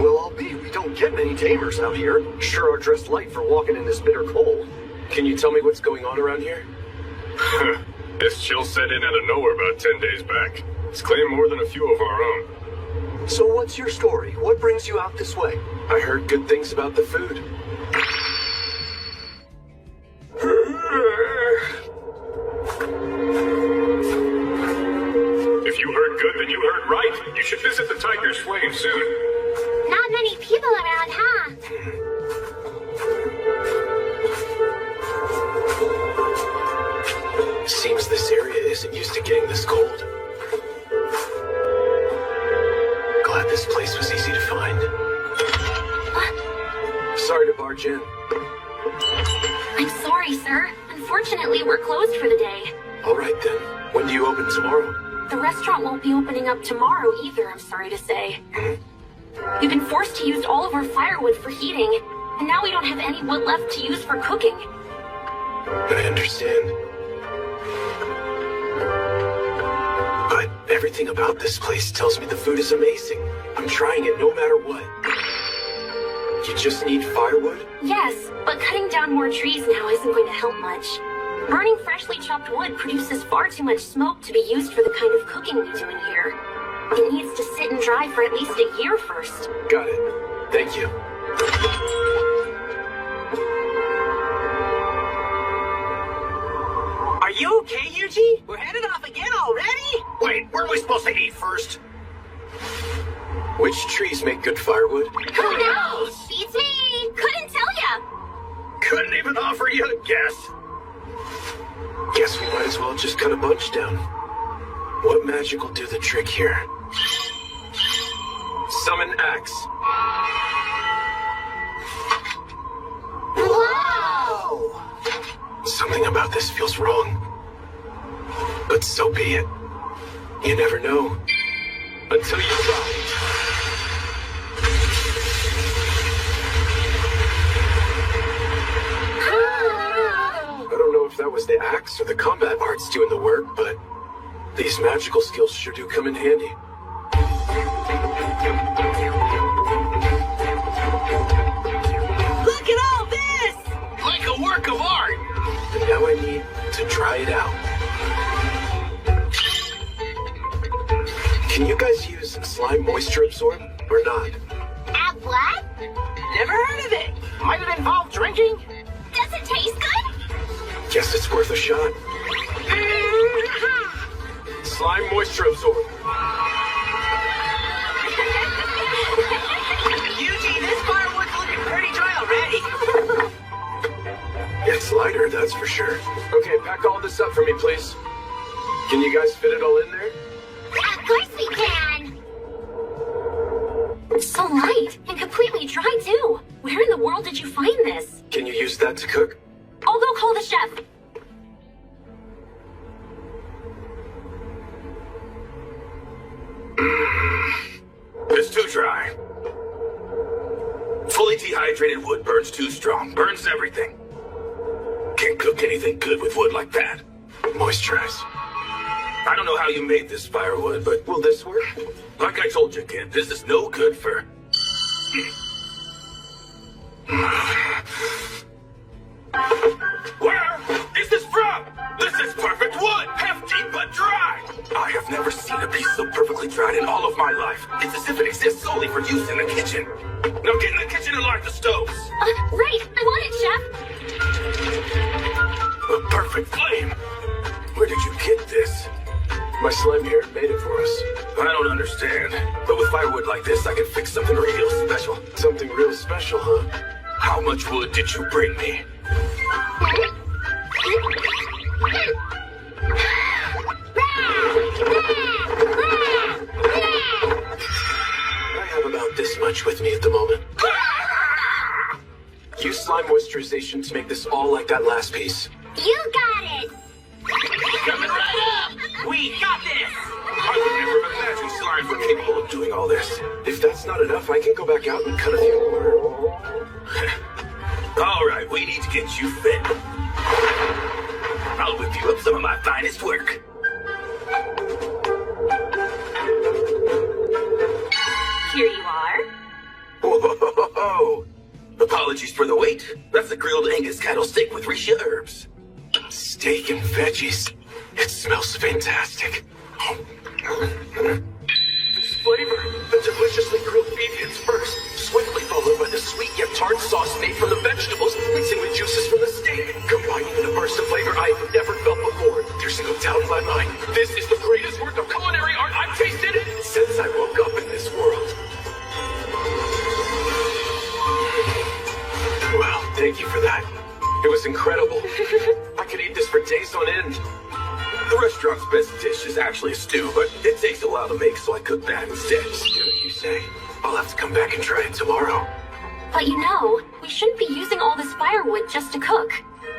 Well, albeit we don't get many tamers out here, sure are dressed light for walking in this bitter cold. Can you tell me what's going on around here? This chill set in out of nowhere about 10 days back. It's claimed more than a few of our own. So what's your story? What brings you out this way? I heard good things about the food. If you heard good, then you heard right. You should visit the Tiger's Flame soon. Not many people around, huh? Seems this area isn't used to getting this cold. Glad this place was easy to find. Sorry to barge in. I'm sorry, sir. Unfortunately, we're closed for the day. All right then. When do you open tomorrow? The restaurant won't be opening up tomorrow either, I'm sorry to say. We've been forced to use all of our firewood for heating, and now we don't have any wood left to use for cooking. I understand. But everything about this place tells me the food is amazing. I'm trying it no matter what. You just need firewood? Yes, but cutting down more trees now isn't going to help much. Burning freshly chopped wood produces far too much smoke to be used for the kind of cooking we do in here. It needs to sit and dry for at least a year first. Got it. Thank you. Are you okay, Yuji? We're headed off again already? Wait, where are we supposed to eat first? Which trees make good firewood? Who knows? Beats me! Couldn't tell ya! Couldn't even offer you a guess. Guess we might as well just cut a bunch down. What magic will do the trick here? Summon axe. Whoa! Something about this feels wrong. But so be it. You never know. Until you try. I don't know if that was the axe or the combat arts doing the work, but these magical skills sure do come in handy. Look at all this! Like a work of art. And now I need to try it out. Can you guys use slime moisture absorb or not? What? Never heard of it. Might it involve drinking? Does it taste good? Guess it's worth a shot. Slime moisture absorb. Yuji, this firewood's looking pretty dry already. It's lighter, that's for sure. Okay, pack all this up for me, please. Can you guys fit it all in there? Of course we can! It's so light and completely dry, too. Where in the world did you find this? Can you use that to cook? I'll go call the chef. It's too dry. Fully dehydrated wood burns too strong. Burns everything. Can't cook anything good with wood like that. Moisturize. I don't know how you made this firewood, but Will this work? like I told you, kid, this is no good for... Where is this from? This is perfect wood! Hefty but dry! I have never seen a piece so perfectly dried in all of my life. It's as if it exists solely for use in the kitchen. Now get in the kitchen and light the stoves. Right, I want it, chef. A perfect flame. Where did you get this? My slime here made it for us. I don't understand. But with firewood like this, I can fix something real special. Something real special, huh? How much wood did you bring me? I have about this much with me at the moment. Use slime moisturization to make this all like that last piece. You got it. Coming right up! We got this! I would never have imagined slimes were capable of doing all this. If that's not enough, I can go back out and cut a few more. All right, we need to get you fit. I'll whip you up some of my finest work. Here you are. Whoa! Apologies for the wait. That's a grilled Angus cattle steak with Risha herbs. Steak and veggies. It smells fantastic. This flavor, the deliciously grilled beef hits first, swiftly followed by the sweet yet tart sauce made from the vegetables, mixing with juices from the steak, combining in a burst of flavor I've never felt before. There's no doubt in my mind. This is the greatest work of culinary art I've tasted since I woke up in this world. Wow, thank you for that. It was incredible. I could eat this for days on end. The restaurant's best dish is actually a stew, but it takes a while to make, so I cook that instead. Stew, you say? I'll have to come back and try it tomorrow. But you know, we shouldn't be using all this firewood just to cook.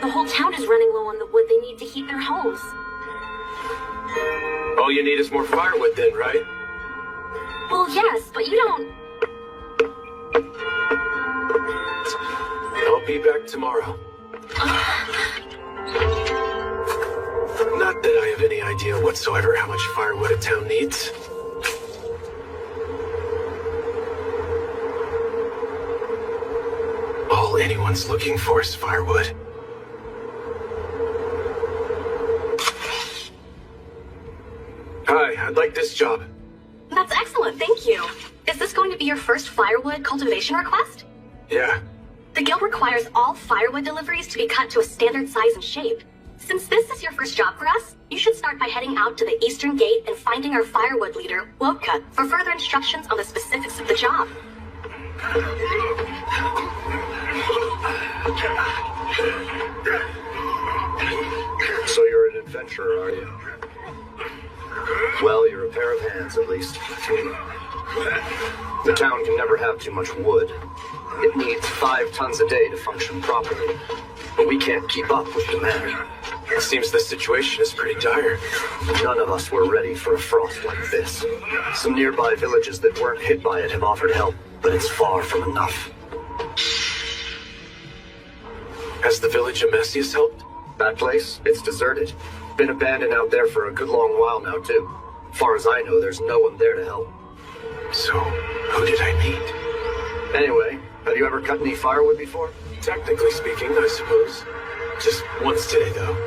The whole town is running low on the wood they need to heat their homes. All you need is more firewood then, right? Well, yes, but you don't... I'll be back tomorrow. Not that I have any idea whatsoever how much firewood a town needs. All anyone's looking for is firewood. Hi, I'd like this job. That's excellent, thank you. Is this going to be your first firewood cultivation request? Yeah. The guild requires all firewood deliveries to be cut to a standard size and shape. Since this is your first job for us, you should start by heading out to the eastern gate and finding our firewood leader, Wodka, for further instructions on the specifics of the job. So you're an adventurer, are you? Well, you're a pair of hands, at least. The town can never have too much wood. It needs 5 tons a day to function properly. But we can't keep up with demand. It seems the situation is pretty dire. None of us were ready for a frost like this. Some nearby villages that weren't hit by it have offered help, but it's far from enough. Has the village of Messias helped? That place? It's deserted. Been abandoned out there for a good long while now, too. Far as I know, there's no one there to help. So, who did I meet? Anyway, have you ever cut any firewood before? Technically speaking, I suppose. Just once today, though.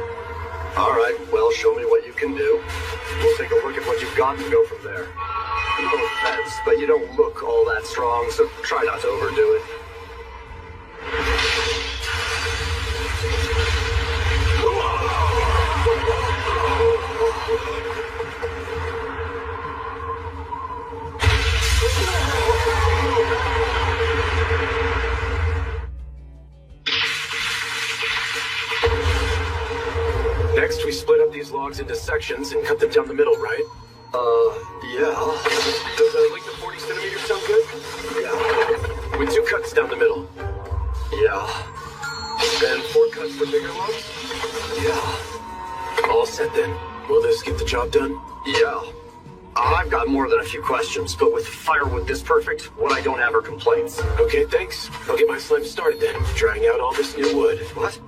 All right, well, show me what you can do. We'll take a look at what you've got and go from there. No offense, but you don't look all that strong, so try not to overdo it. Next, we split up these logs into sections and cut them down the middle, right? Yeah. Does like the 40 centimeters sound good? Yeah. With 2 cuts down the middle. Yeah. And 4 cuts for bigger logs? Yeah. All set then. Will this get the job done? Yeah. I've got more than a few questions, but with firewood this perfect, what I don't have are complaints. Okay, thanks. I'll get my slime started then, drying out all this new wood. What?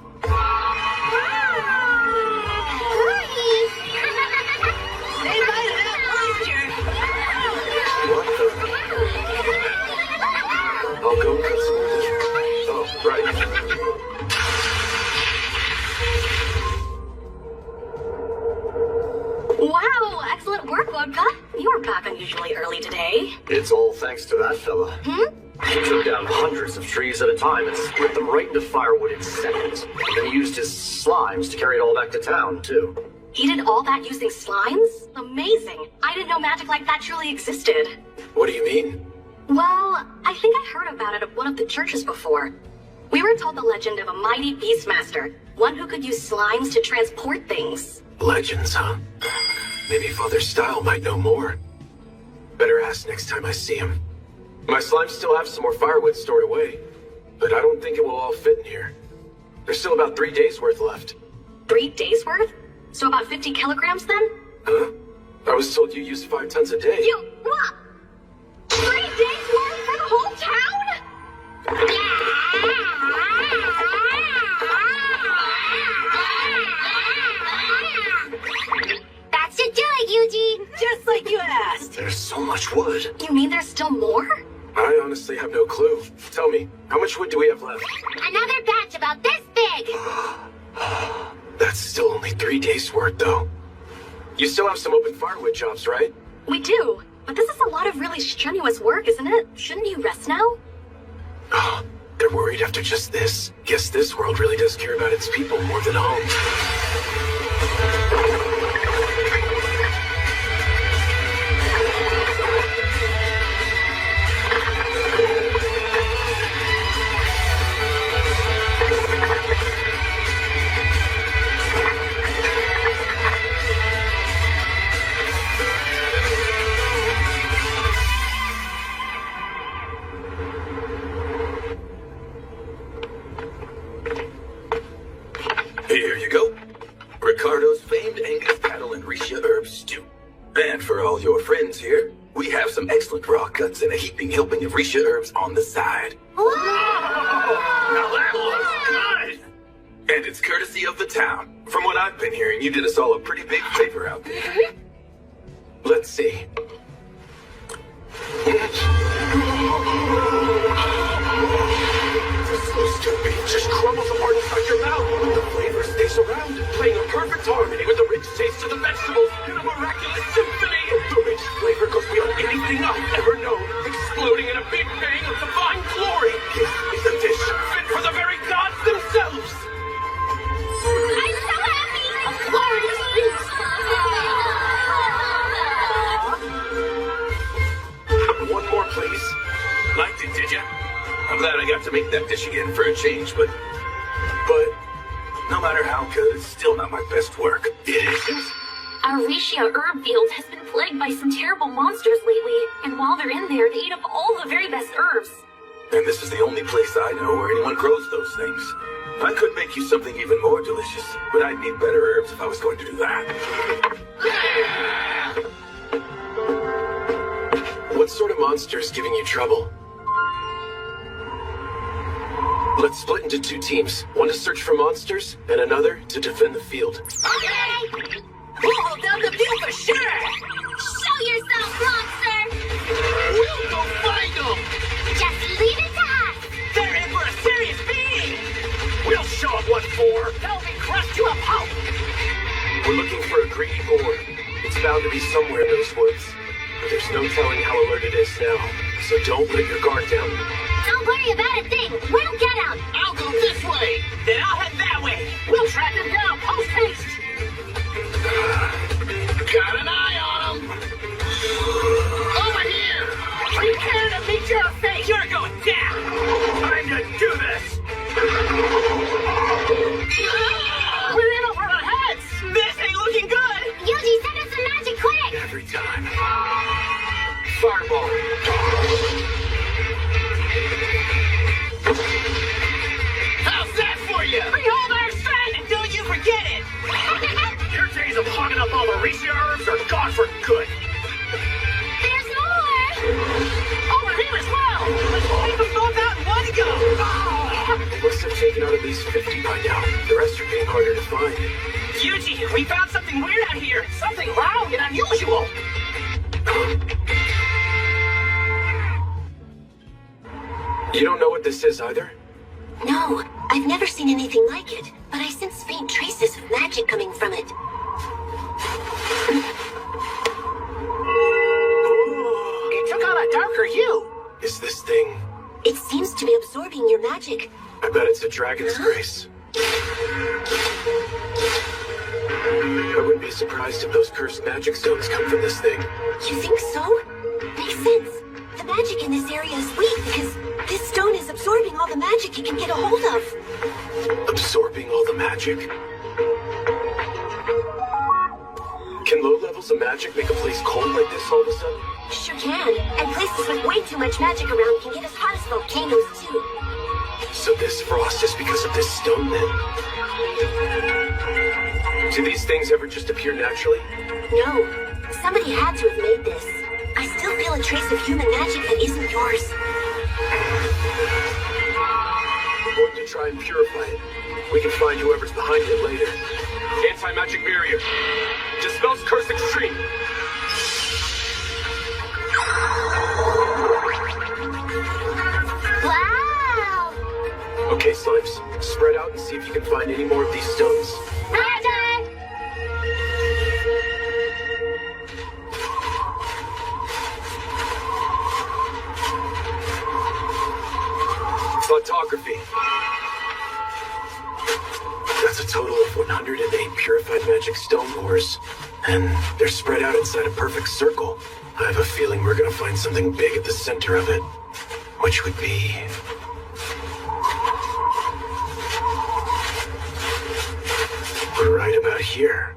What the? I'll go cut some wood. Oh, right. Wow, excellent work, Wodka. You were back unusually early today. It's all thanks to that fella. He took down hundreds of trees at a time and split them right into firewood in seconds. And then he used his slimes to carry it all back to town, too. He did all that using slimes? Amazing. I didn't know magic like that truly existed. What do you mean? Well, I think I heard about it at one of the churches before. We were told the legend of a mighty beastmaster, one who could use slimes to transport things. Legends, huh? Maybe Father Style might know more. Better ask next time I see him. My slimes still have some more firewood stored away, but I don't think it will all fit in here. There's still about 3 days worth left. 3 days worth? So about 50 kilograms then? Huh? I was told you use 5 tons a day. You, what? 3 days worth for the whole town? That should do it, Yuji. Just like you asked. There's so much wood. You mean there's still more? I honestly have no clue. Tell me, how much wood do we have left? Another batch about this big. That's still only 3 days worth, though. You still have some open firewood jobs, right? We do, but this is a lot of really strenuous work, isn't it? Shouldn't you rest now? Oh, they're worried after just this. Guess this world really does care about its people more than home. Here you go. Ricardo's famed And for all your friends here, we have some excellent raw cuts and a heaping helping of Risha herbs on the side. Now that was good! And it's courtesy of the town. From what I've been hearing, you did us all a pretty big favor out there. Let's see. This is so stupid. It just crumbles apart inside your mouth. But the flavor stays around, playing a perfect harmony with the rich taste of the vegetables in a miraculous symphony. The rich flavor goes beyond anything I've ever known, exploding in a big bang of divine glory. This is a dish fit for the very gods themselves. I'm so happy! A glorious feast! One more, please. Liked it, did ya? I'm glad I got to make that dish again for a change, but no matter how good, it's still not my best work. It isn't? Our Risha herb field has been plagued by some terrible monsters lately, and while they're in there, they eat up all the very best herbs. And this is the only place I know where anyone grows those things. I could make you something even more delicious, but I'd need better herbs if I was going to do that. What sort of monster is giving you trouble? Let's split into two teams. One to search for monsters, and another to defend the field. Okay! We'll hold down the view for sure! Show yourself, monster! We'll go find them! Just leave it to us! They're in for a serious beating! We'll show them what for! They'll be crushed to a pulp! We're looking for a greedy boar. It's bound to be somewhere in those woods. But there's no telling how alert it is now. So don't let your guard down. Don't worry about a thing! We'll get him! I'll go this way! Then I'll head that way! We'll track them down post-haste! Got an eye on him! Over here! Prepare to meet your fate! You're going down! Time to do this! We're in over our heads! This ain't looking good! Yuji, send us some magic quick! Every time. Fireball. How's that for you? Behold our strength, and don't you forget it! Your days of hogging up all the Risha herbs are gone for good! There's more! Over here as well! Let's take them both out in one go! They must have taken out at least 50 by now. The rest are getting harder to find. Yuji, we found something weird out here! Something loud and unusual! You don't know what this is either? No, I've never seen anything like it, but I sense faint traces of magic coming from it. It took on a darker hue! Is this thing... It seems to be absorbing your magic. I bet it's a dragon's grace. I wouldn't be surprised if those cursed magic stones come from this thing. You think so? Makes sense. The magic in this area is weak because this stone is absorbing all the magic it can get a hold of. Absorbing all the magic? Can low levels of magic make a place cold like this all of a sudden? Sure can. And places with way too much magic around can get as hot as volcanoes too. So this frost is because of this stone then? Do these things ever just appear naturally? No. Somebody had to have made this. I still feel a trace of human magic that isn't yours. We're going to try and purify it. We can find whoever's behind it later. Anti-magic barrier. Dispels curse extreme. Wow! Okay, Slimes. Spread out and see if you can find any more of these stones. Roger! Photography. That's a total of 108 purified magic stone ores. And they're spread out inside a perfect circle. I have a feeling we're gonna find something big at the center of it. Which would be... right about here.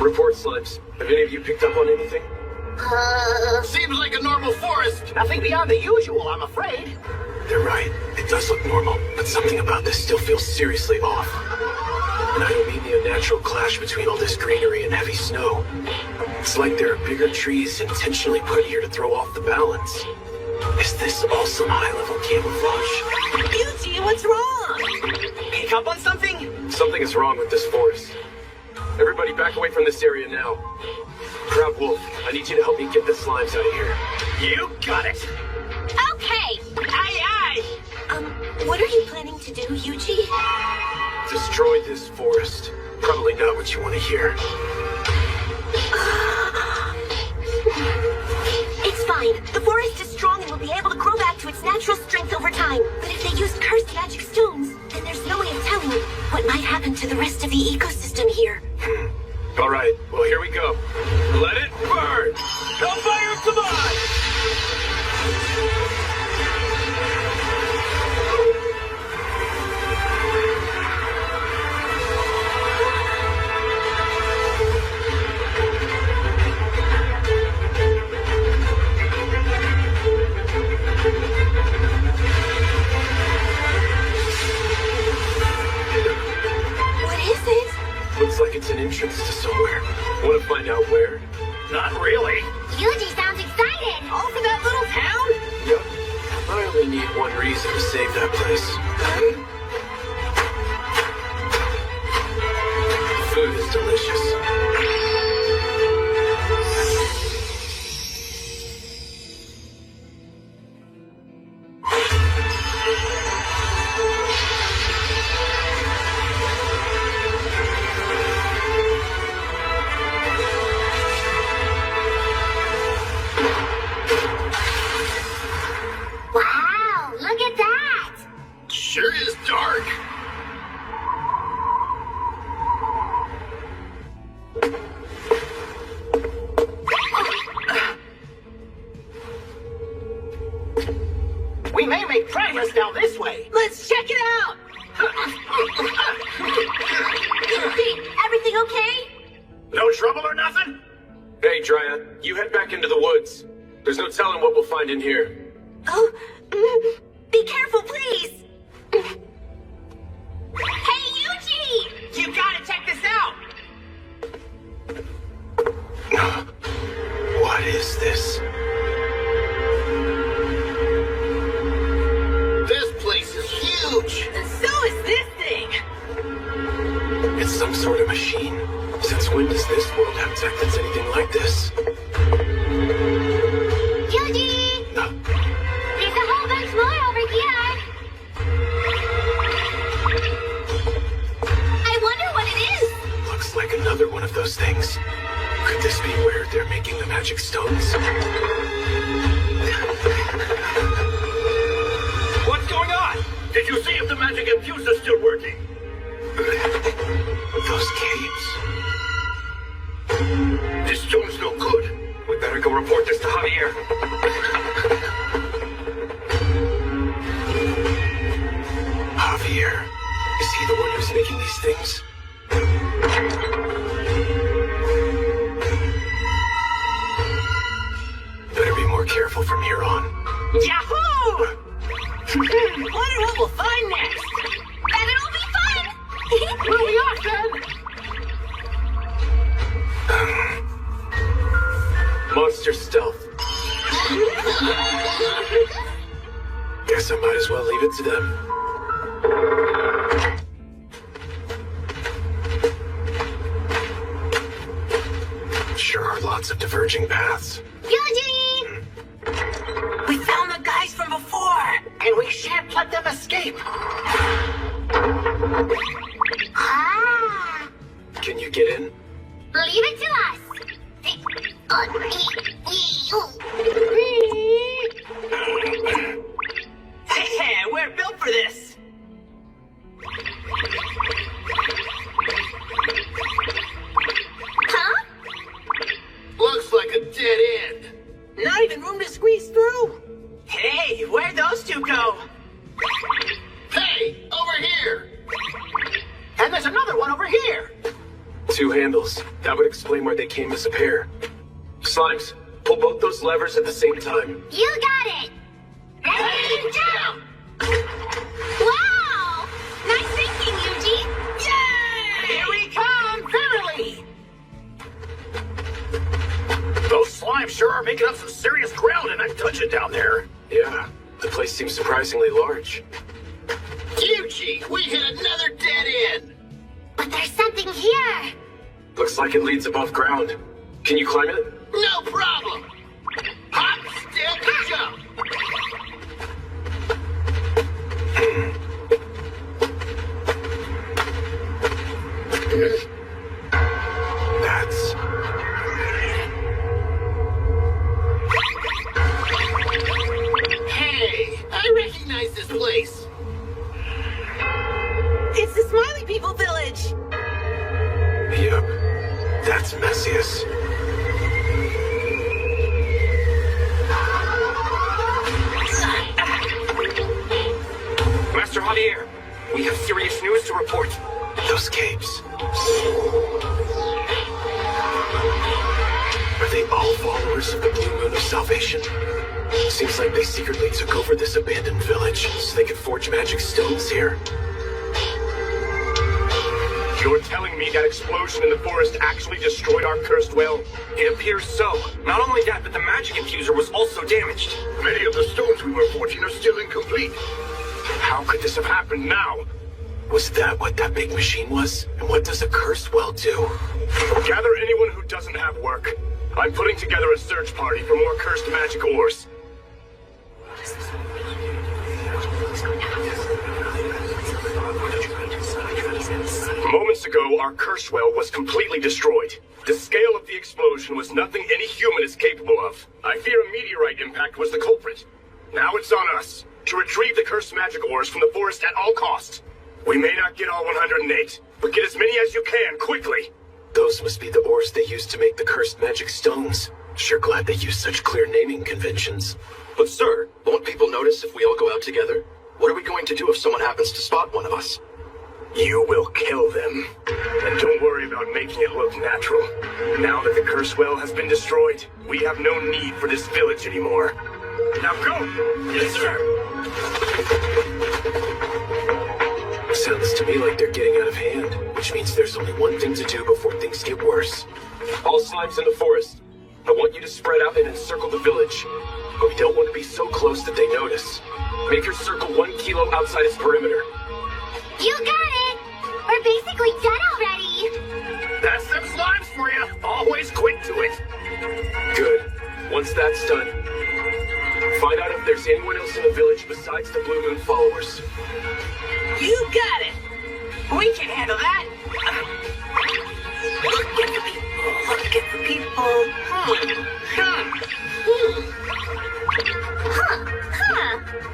Report, Slimes. Have any of you picked up on anything? Seems like a normal forest. Nothing beyond the usual, I'm afraid. They're right. It does look normal, but something about this still feels seriously off. And I don't mean the unnatural clash between all this greenery and heavy snow. It's like there are bigger trees intentionally put here to throw off the balance. Is this all some high-level camouflage? Yuji, what's wrong? Pick up on something? Something is wrong with this forest. Everybody back away from this area now. Crab Wolf, I need you to help me get the slimes out of here. You got it. Okay. Aye, What are you planning to do, Yuji? Destroy this forest. Probably not what you want to hear. It's fine. The forest is strong and will be able to grow back to its natural strength over time. But if they use cursed magic stones, then there's no way of telling what might happen to the rest of the ecosystem here. All right, well, here we go. Let it burn! Hellfire of Tamai! What is it? Looks like it's an entrance to somewhere. Want to find out where? Not really. Yuji sounds excited. All for that little town? Yep. I only need one reason to save that place. The food is delicious. Wow, look at that. Sure is dark. We may make progress down this way. Let's check it out. Yuji, everything okay? No trouble or nothing? Hey, Dryad, you head back into the woods. There's no telling what we'll find in here. Oh, be careful, please. Hey, Yuji! You gotta check this out. What is this? This place is huge. And so is this thing. It's some sort of machine. Since when does this world have tech that's anything like this? Yuji! No. There's a whole bunch more over here. I wonder what it is. Looks like another one of those things. Could this be where they're making the magic stones? What's going on? Did you see if the magic infuser's still working? Those caves. This stone's no good. We better go report this to Javier. Javier. Is he the one who's making these things? Better be more careful from here on. Yahoo! Wonder what we'll find next. Bet it'll be fun. Moving on, then. Monster stealth. Guess I might as well leave it to them. Sure are lots of diverging paths. Yuji! We found the guys from before, and we shan't let them escape. Ah! Can you get in? Leave it to us. Hey, we're built for this. Huh? Looks like a dead end. Not even room to squeeze through. Hey, where'd those two go? Hey, over here. And there's another one over here. Two handles. That would explain why they came as a pair. Slimes, pull both those levers at the same time. You got it! Ready, go! Wow! Nice thinking, Yuji! Yay! Here we come, thoroughly! Those slimes sure are making up some serious ground in that dungeon down there. Yeah, the place seems surprisingly large. Yuji, we hit another dead end! But there's something here! Looks like it leads above ground. Can you climb it? No problem! Hop, step, jump! That's... Hey, I recognize this place. It's the Smiley People Village! Yep. That's Messius. Master Javier, we have serious news to report. Those caves. Are they all followers of the Blue Moon of Salvation? Seems like they secretly took over this abandoned village so they could forge magic stones here. You're telling me that explosion in the forest actually destroyed our cursed well? It appears so. Not only that, but the magic infuser was also damaged. Many of the stones we were forging are still incomplete. How could this have happened now? Was that what that big machine was? And what does a cursed well do? Gather anyone who doesn't have work. I'm putting together a search party for more cursed magic ores. Moments ago, our curse well was completely destroyed. The scale of the explosion was nothing any human is capable of. I fear a meteorite impact was the culprit. Now it's on us to retrieve the cursed magic ores from the forest at all costs. We may not get all 108, but get as many as you can, quickly. Those must be the ores they used to make the cursed magic stones. Sure glad they use such clear naming conventions. But sir, won't people notice if we all go out together? What are we going to do if someone happens to spot one of us? You will kill them. And don't worry about making it look natural. Now that the curse well has been destroyed, we have no need for this village anymore. Now go! Yes, sir! Sounds to me like they're getting out of hand, which means there's only one thing to do before things get worse. All slimes in the forest. I want you to spread out and encircle the village. But we don't want to be so close that they notice. Make your circle 1 kilo outside its perimeter. You got it! We're basically done already! That's them slimes for you. Always quick to it. Good. Once that's done, find out if there's anyone else in the village besides the Blue Moon followers. You got it! We can handle that! Look at the people! Look at the people!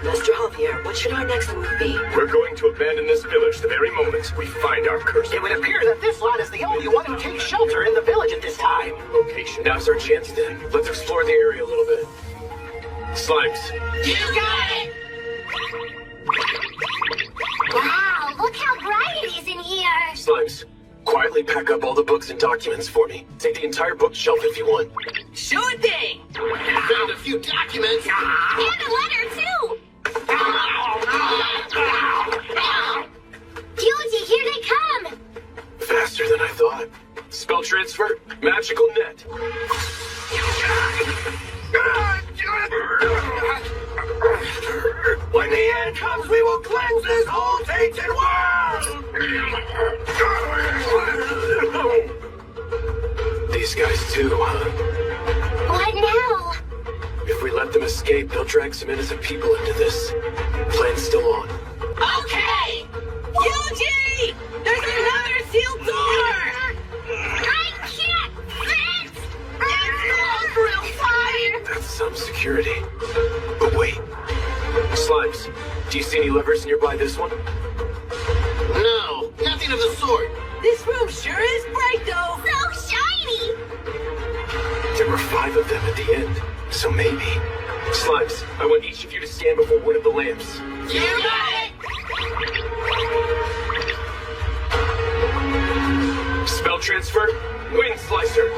Master Javier, what should our next move be? We're going to abandon this village the very moment we find our curse. It would appear that this lot is the only one who takes shelter in the village at this time. Location. Now's our chance then. Let's explore the area a little bit. Slimes. You got it! Wow, look how bright it is in here! Slimes, quietly pack up all the books and documents for me. Take the entire bookshelf if you want. Sure thing! Found a few documents. And a letter, too! Yuji, here they come! Faster than I thought. Spell transfer, magical net. When the end comes, we will cleanse this whole tainted world! These guys too, huh? What now? If we let them escape, they'll drag some innocent people into this. Plan's still on. Okay! Yuji! There's another sealed door! I can't fit! It's real tight! That's some security. But wait. Slimes, do you see any levers nearby this one? No, nothing of the sort. This room sure is bright, though. So shiny! There were 5 of them at the end, so maybe. Slimes, I want each of you to stand before one of the lamps. You got it! Spell transfer, Wind Slicer.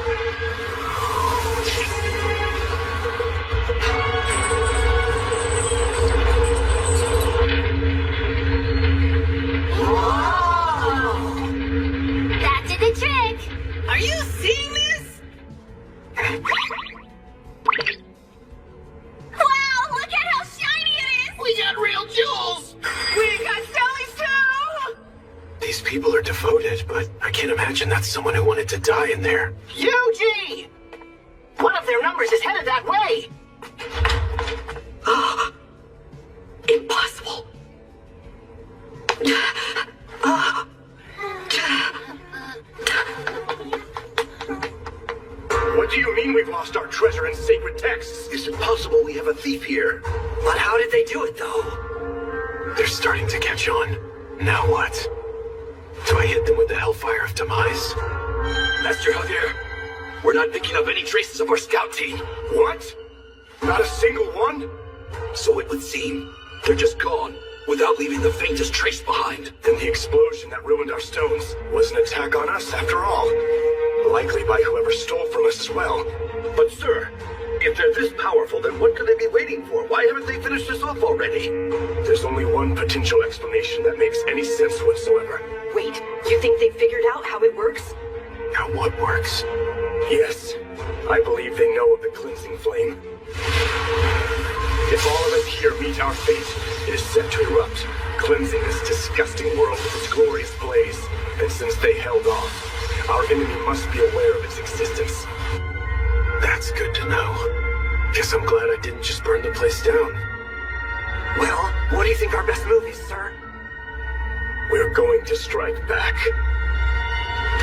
you seeing this? Wow, look at how shiny it is! We got real jewels! We got Stellies too! These people are devoted, but I can't imagine that's someone who wanted to die in there. Yuji! One of their numbers is headed that way! Impossible. What do you mean we've lost our treasure and sacred texts? Is it possible we have a thief here? But how did they do it, though? They're starting to catch on. Now what? Do I hit them with the Hellfire of Demise? Master Javier, we're not picking up any traces of our scout team. What? Not a single one? So it would seem. They're just gone, without leaving the faintest trace behind. Then the explosion that ruined our stones was an attack on us after all. Likely by whoever stole from us as well. But sir, if they're this powerful, then what could they be waiting for? Why haven't they finished this off already? There's only one potential explanation that makes any sense whatsoever. Wait, you think they figured out how it works? How what works? Yes, I believe they know of the cleansing flame. If all of us here meet our fate, it is set to erupt, cleansing this disgusting world with its glorious blaze. And since they held off, our enemy must be aware of its existence. That's good to know. Guess I'm glad I didn't just burn the place down. Well, what do you think our best move is, sir? We're going to strike back.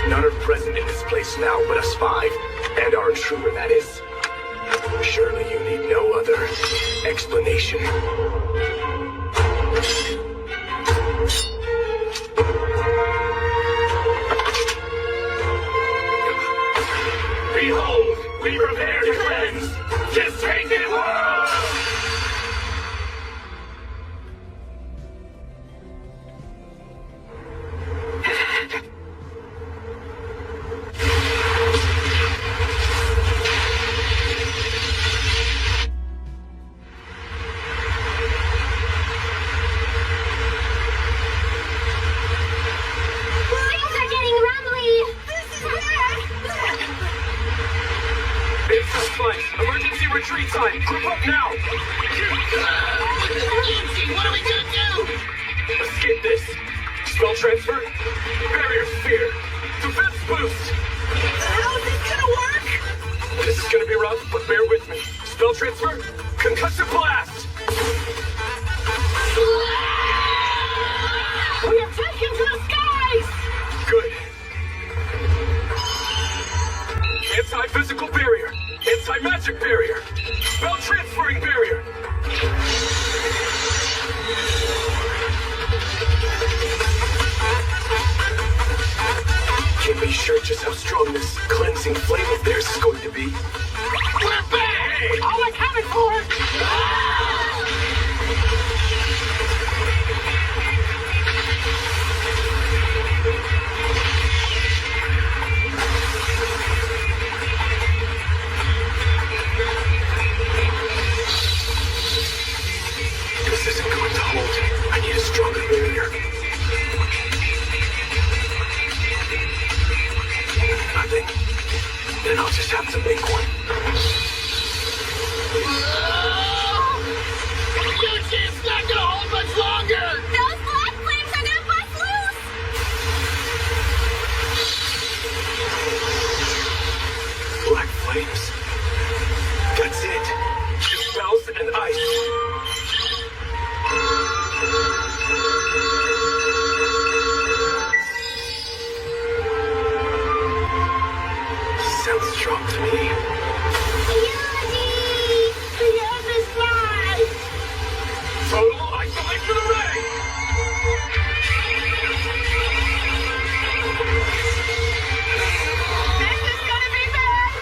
None are present in this place now but us five, and our intruder, that is. Surely you need no other explanation. Behold, we prepare to cleanse this tainted world! Things are getting rumbly! This is bad! It's suspect! Emergency retreat time! Group up now! Yuji, what are we gonna do? Escape this! Spell transfer? Barrier sphere! Defense boost! How is this gonna work? This is gonna be rough, but bear with me. Spell transfer? Concussive blast! We are taken to the skies! Good. Anti-physical barrier! Anti-magic barrier! Spell transferring barrier! Can't be sure just how strong this cleansing flame of theirs is going to be. We're back! Hey! All I counted for! This isn't going to hold. I need a stronger barrier. Nothing. Then I'll just have to make one. Yuji, it's not gonna hold much longer! Those black flames are gonna bust loose! Black flames. That's it. Just spells and ice. Sounds strong to me. Yuji! The end is nigh! Total isolation array! This is gonna be bad!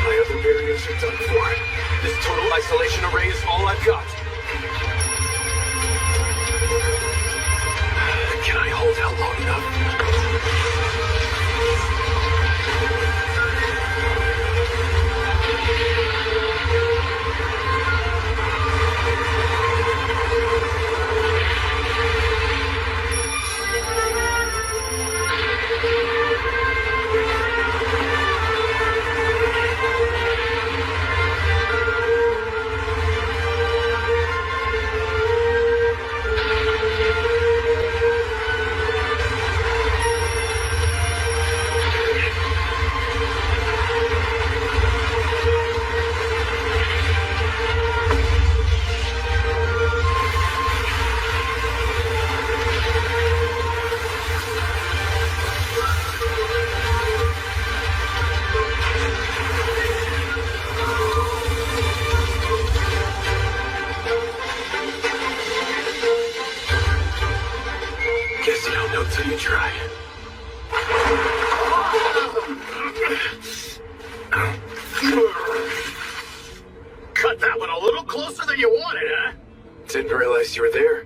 My other barriers are done for. This total isolation array is all I've got. Can I hold out long enough? Didn't realize you were there.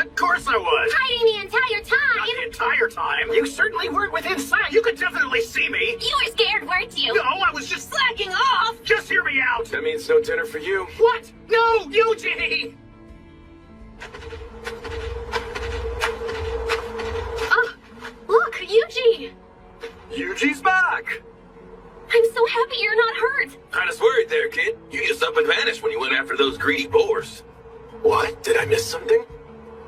Of course I was. Hiding the entire Not time. the entire time. You certainly weren't within sight. You could definitely see me. You were scared, weren't you? No, I was just slacking off. Just hear me out. That means no dinner for you. What? No, Yuji! Oh, look, Yuji! Yuji's back! I'm so happy you're not hurt. Kinda worried there, kid. You just up and vanished when you went after those greedy boars. What? Did I miss something?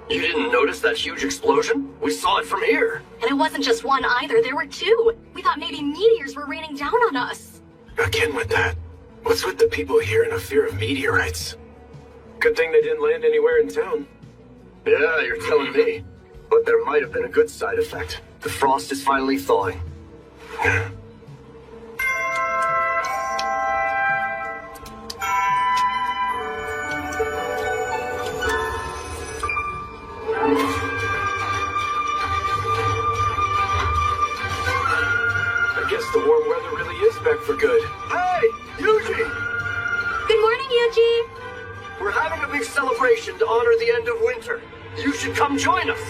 You didn't notice that huge explosion? We saw it from here. And it wasn't just one either, there were two. We thought maybe meteors were raining down on us. Again with that. What's with the people here and a fear of meteorites? Good thing they didn't land anywhere in town. Yeah, you're telling me. But there might have been a good side effect. The frost is finally thawing. I guess the warm weather really is back for good. Hey, Yuji! Good morning, Yuji. We're having a big celebration to honor the end of winter. You should come join us.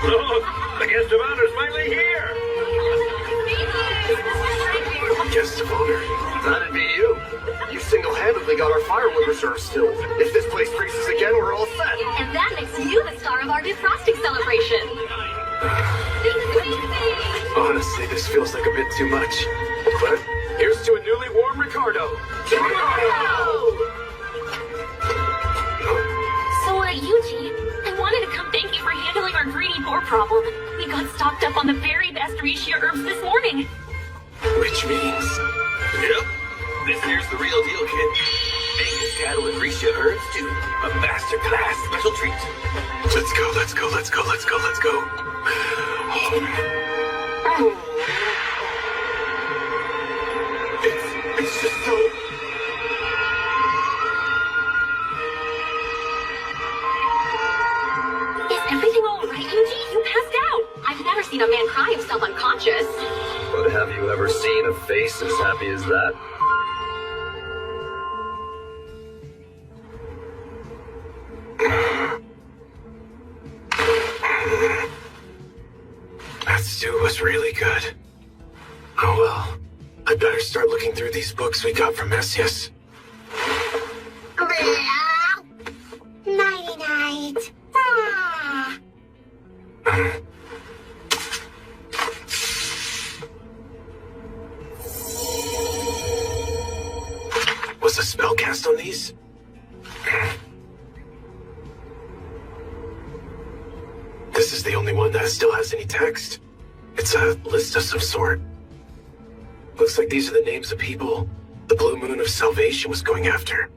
Look, the guest of honor's finally here. Guest of honor. That'd be you. You single-handedly got our firewood reserve still. If this place freezes again, we're all set. And that makes you the star of our defrosting celebration. Honestly, this feels like a bit too much. But here's to a newly warm Ricardo. So, Yuji, I wanted to come thank you for handling our greedy boar problem. We got stocked up on the very best Risha herbs this morning. Which means... Yep. This here's the real deal, kid. Angus cattle and Risha herbs, too. A masterclass special treat. Let's go, let's go, let's go, let's go, let's go. It's just so... Is everything all right, Yuji? You passed out. I've never seen a man cry himself unconscious. But have you ever seen a face as happy as that? That stew was really good. Oh well. I better start looking through these books we got from Messias. Nighty-night. Ah. Was a spell cast on these? This is the only one that still has any text. It's a list of some sort. Looks like these are the names of people the Blue Moon of Salvation was going after.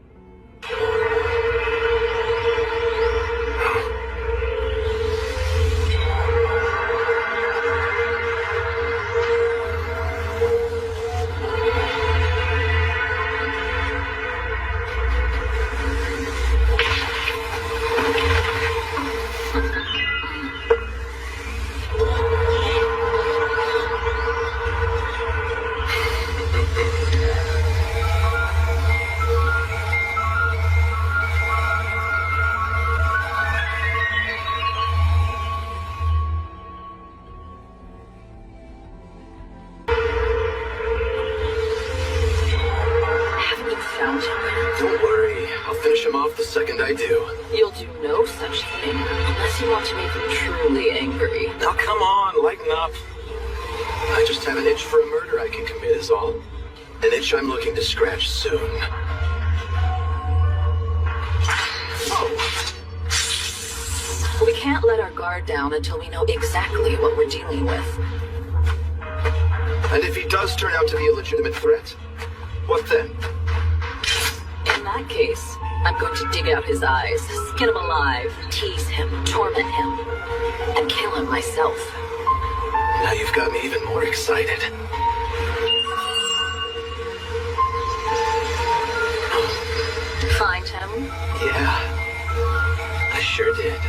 Don't worry, I'll finish him off the second I do. You'll do no such thing unless you want to make him truly angry. Now come on, lighten up. I just have an itch for a murder I can commit is all. An itch I'm looking to scratch soon. We can't let our guard down until we know exactly what we're dealing with. And if he does turn out to be a legitimate threat, what then? In that case, I'm going to dig out his eyes, skin him alive, tease him, torment him, and kill him myself. Now you've got me even more excited. Find him? Yeah, I sure did.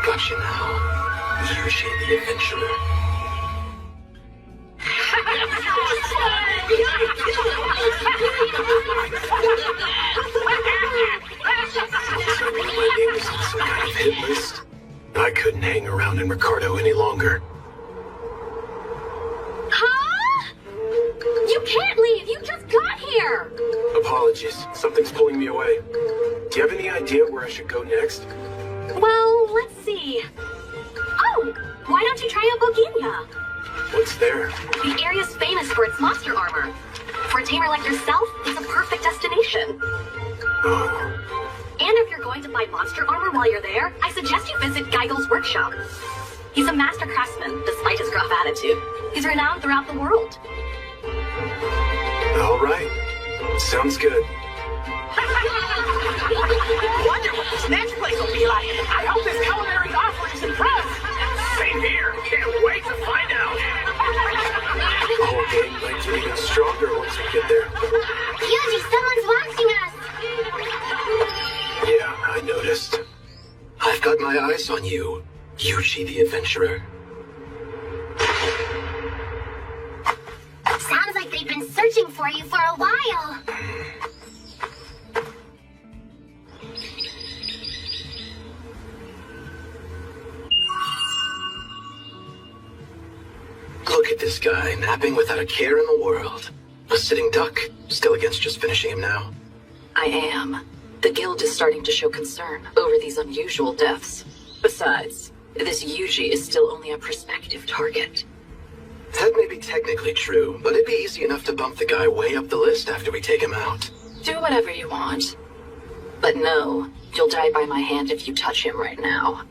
Gotcha now. Yuji the Adventurer. My name was on some kind of hit list. I couldn't hang around in Ricardo any longer. Huh? You can't leave. You just got here. Apologies. Something's pulling me away. Do you have any idea where I should go next? Well, let's see. Oh, why don't you try out Boginia? What's there? The area's famous for its monster armor. For a tamer like yourself, it's a perfect destination. Oh. And if you're going to buy monster armor while you're there, I suggest you visit Geigel's workshop. He's a master craftsman, despite his gruff attitude. He's renowned throughout the world. All right. Sounds good. Wonder what this next place will be like. I hope this culinary offerings impress. Same here. Can't wait to find out. The whole game might get even stronger once we get there. Yuji, someone's watching us. Yeah, I noticed. I've got my eyes on you, Yuji the Adventurer. Sounds like they've been searching for you for a while. Look at this guy, napping without a care in the world. A sitting duck, still against just finishing him now. I am. The guild is starting to show concern over these unusual deaths. Besides, this Yuji is still only a prospective target. That may be technically true, but it'd be easy enough to bump the guy way up the list after we take him out. Do whatever you want. But no, you'll die by my hand if you touch him right now.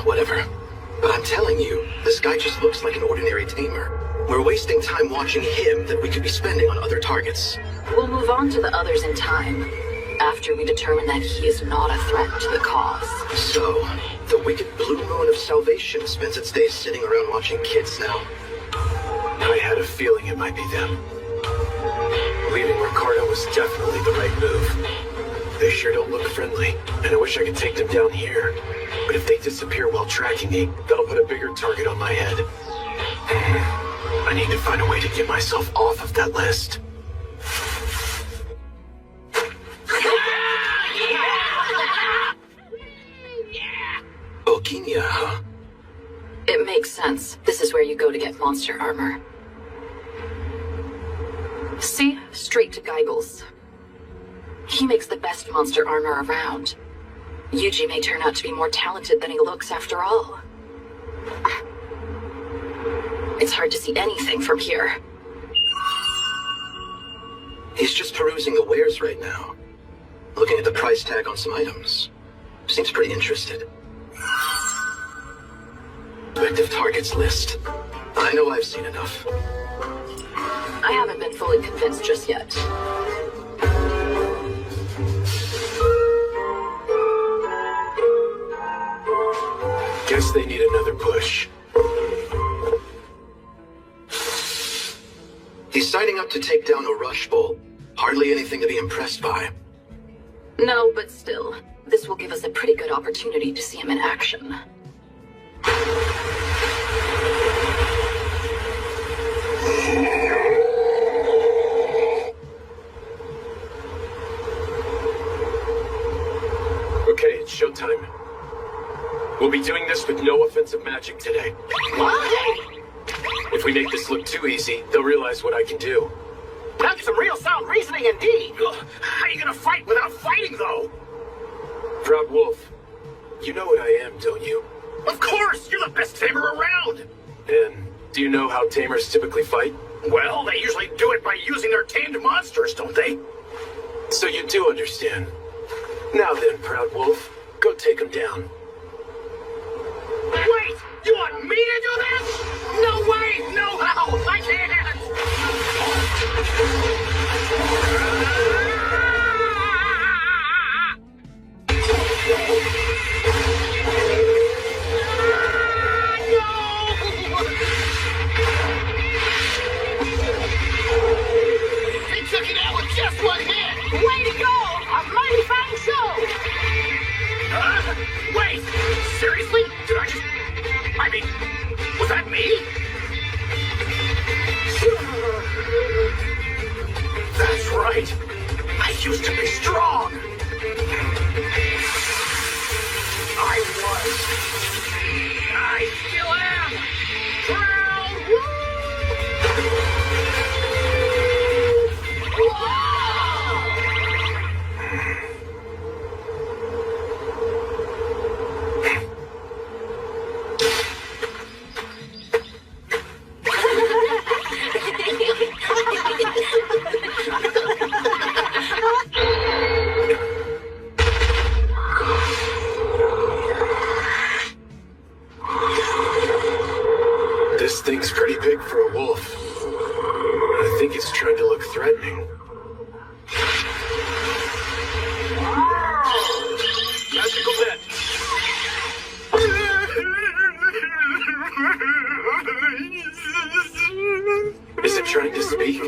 Whatever. But I'm telling you, this guy just looks like an ordinary tamer. We're wasting time watching him that we could be spending on other targets. We'll move on to the others in time, after we determine that he is not a threat to the cause. So, the wicked Blue Moon of Salvation spends its days sitting around watching kids now. I had a feeling it might be them. Leaving Ricardo was definitely the right move. They sure don't look friendly, and I wish I could take them down here. But if they disappear while tracking me, that'll put a bigger target on my head. I need to find a way to get myself off of that list. Boginia, huh? It makes sense. This is where you go to get monster armor. See? Straight to Geigel's. He makes the best monster armor around. Yuji may turn out to be more talented than he looks after all. It's hard to see anything from here. He's just perusing the wares right now. Looking at the price tag on some items. Seems pretty interested. Active targets list. I know I've seen enough. I haven't been fully convinced just yet. Guess they need another push. He's signing up to take down a Rush Bolt. Hardly anything to be impressed by. No, but still, this will give us a pretty good opportunity to see him in action. Okay, it's showtime. We'll be doing this with no offensive magic today. What? If we make this look too easy, they'll realize what I can do. That's some real sound reasoning indeed. How are you gonna fight without fighting, though? Proud Wolf, you know what I am, don't you? Of course, you're the best tamer around. And do you know how tamers typically fight? Well, they usually do it by using their tamed monsters, don't they? So you do understand. Now then, Proud Wolf, go take him down. Wait! You want me to do this? No way! No right. I used to be strong. I still am. Proud. This thing's pretty big for a wolf. I think it's trying to look threatening. Magical net. Is it trying to speak?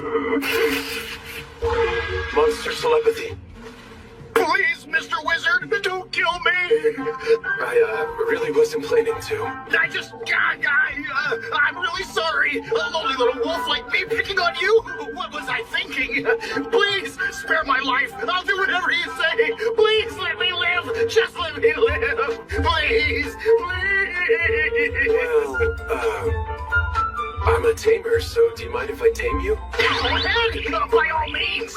Monster telepathy. Please, Mr. Wizard, don't kill me. I really wasn't planning to. I'm really sorry. A lonely little wolf like me picking on you. What was I thinking? Please, spare my life. I'll do whatever you say. Please let me live. Just let me live. Please, please. Well, I'm a tamer, so do you mind if I tame you? Go ahead, by all means.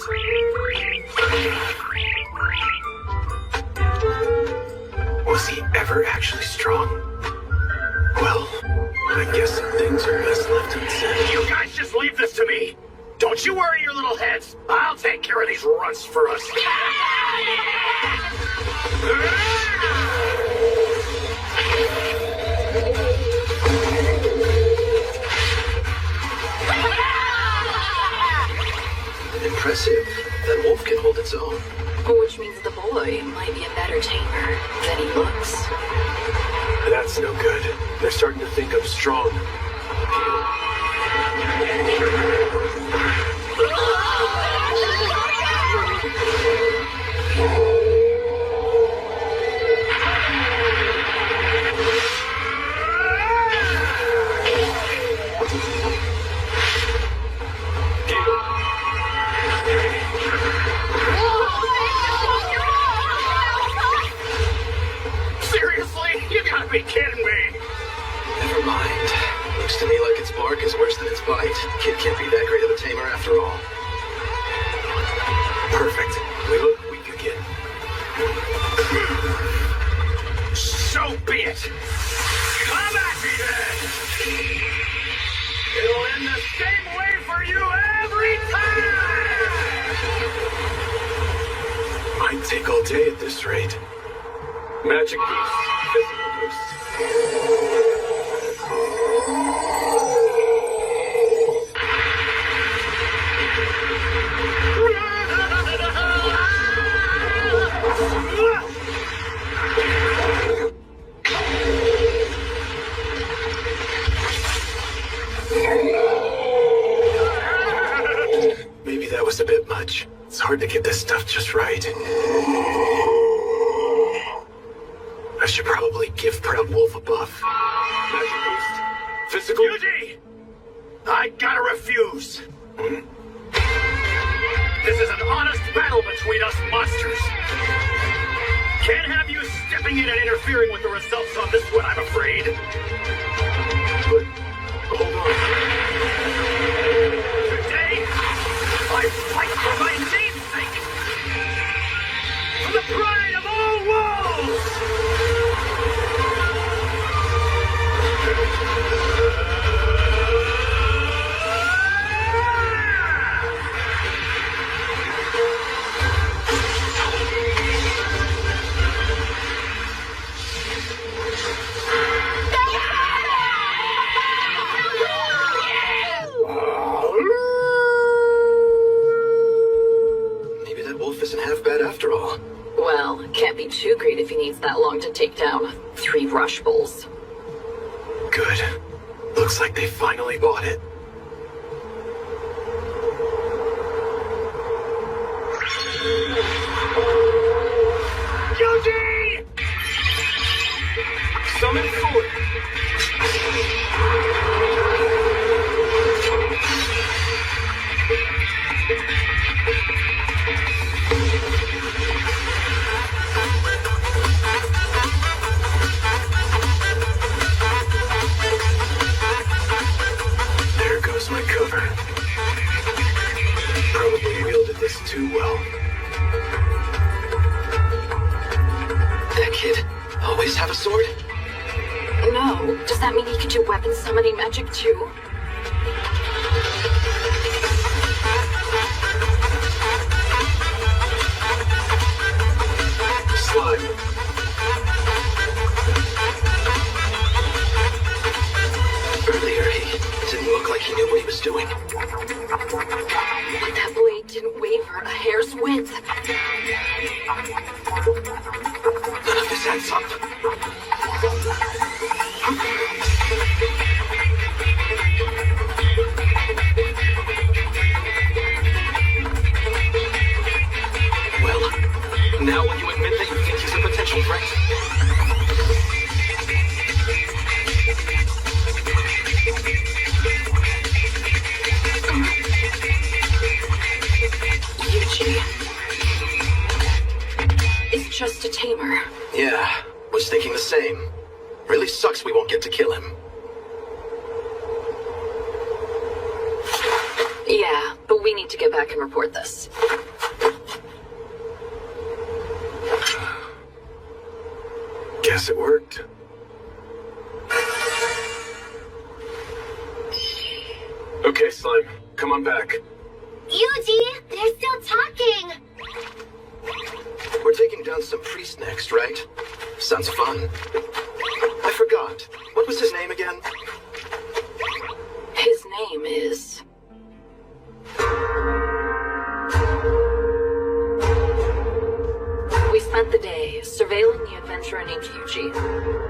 Was he ever actually strong? Well, I guess some things are best left unsaid. You guys just leave this to me. Don't you worry your little heads. I'll take care of these runts for us. Impressive. That wolf can hold its own. Which means the boy might be a better tamer than he looks. That's no good. They're starting to think I'm strong. Seriously? You gotta be kidding me. Never mind. Looks to me like its bark is worse than its bite. Kid can't be that great of a tamer after all. Perfect. We look weak again. So be it. Come at me then. It'll end the same way for you every time. Might take all day at this rate. Magic boost. Physical boost. Maybe that was a bit much. It's hard to get this stuff just right. I should probably give Proud Wolf a buff. Magic boost. Physical. Yuji! I gotta refuse. This is an honest battle between us monsters. Can't have you stepping in and interfering with the results on this one, I'm afraid. But hold on. Today, I fight for my namesake. For the pride of all wolves. Maybe that wolf isn't half bad after all. Well, can't be too great if he needs that long to take down 3 rush bulls. Good. Looks like they finally bought it. Yuji! Summon sword. always have a sword? No. Does that mean he can do weapon summoning magic too? Slime. Earlier, he didn't look like he knew what he was doing. But that blade didn't waver a hair's width. None of this adds up. Well, now will you admit that you think he's a potential threat? Yuji is just a tamer. Yeah, was thinking the same. Really sucks we won't get to kill him. Yeah, but we need to get back and report this. Guess it worked. Okay, Slime, come on back. Yuji, they're still talking. We're taking down some priest next, right? Sounds fun. I forgot. What was his name again? His name is... We spent the day surveilling the adventurer named Yuji,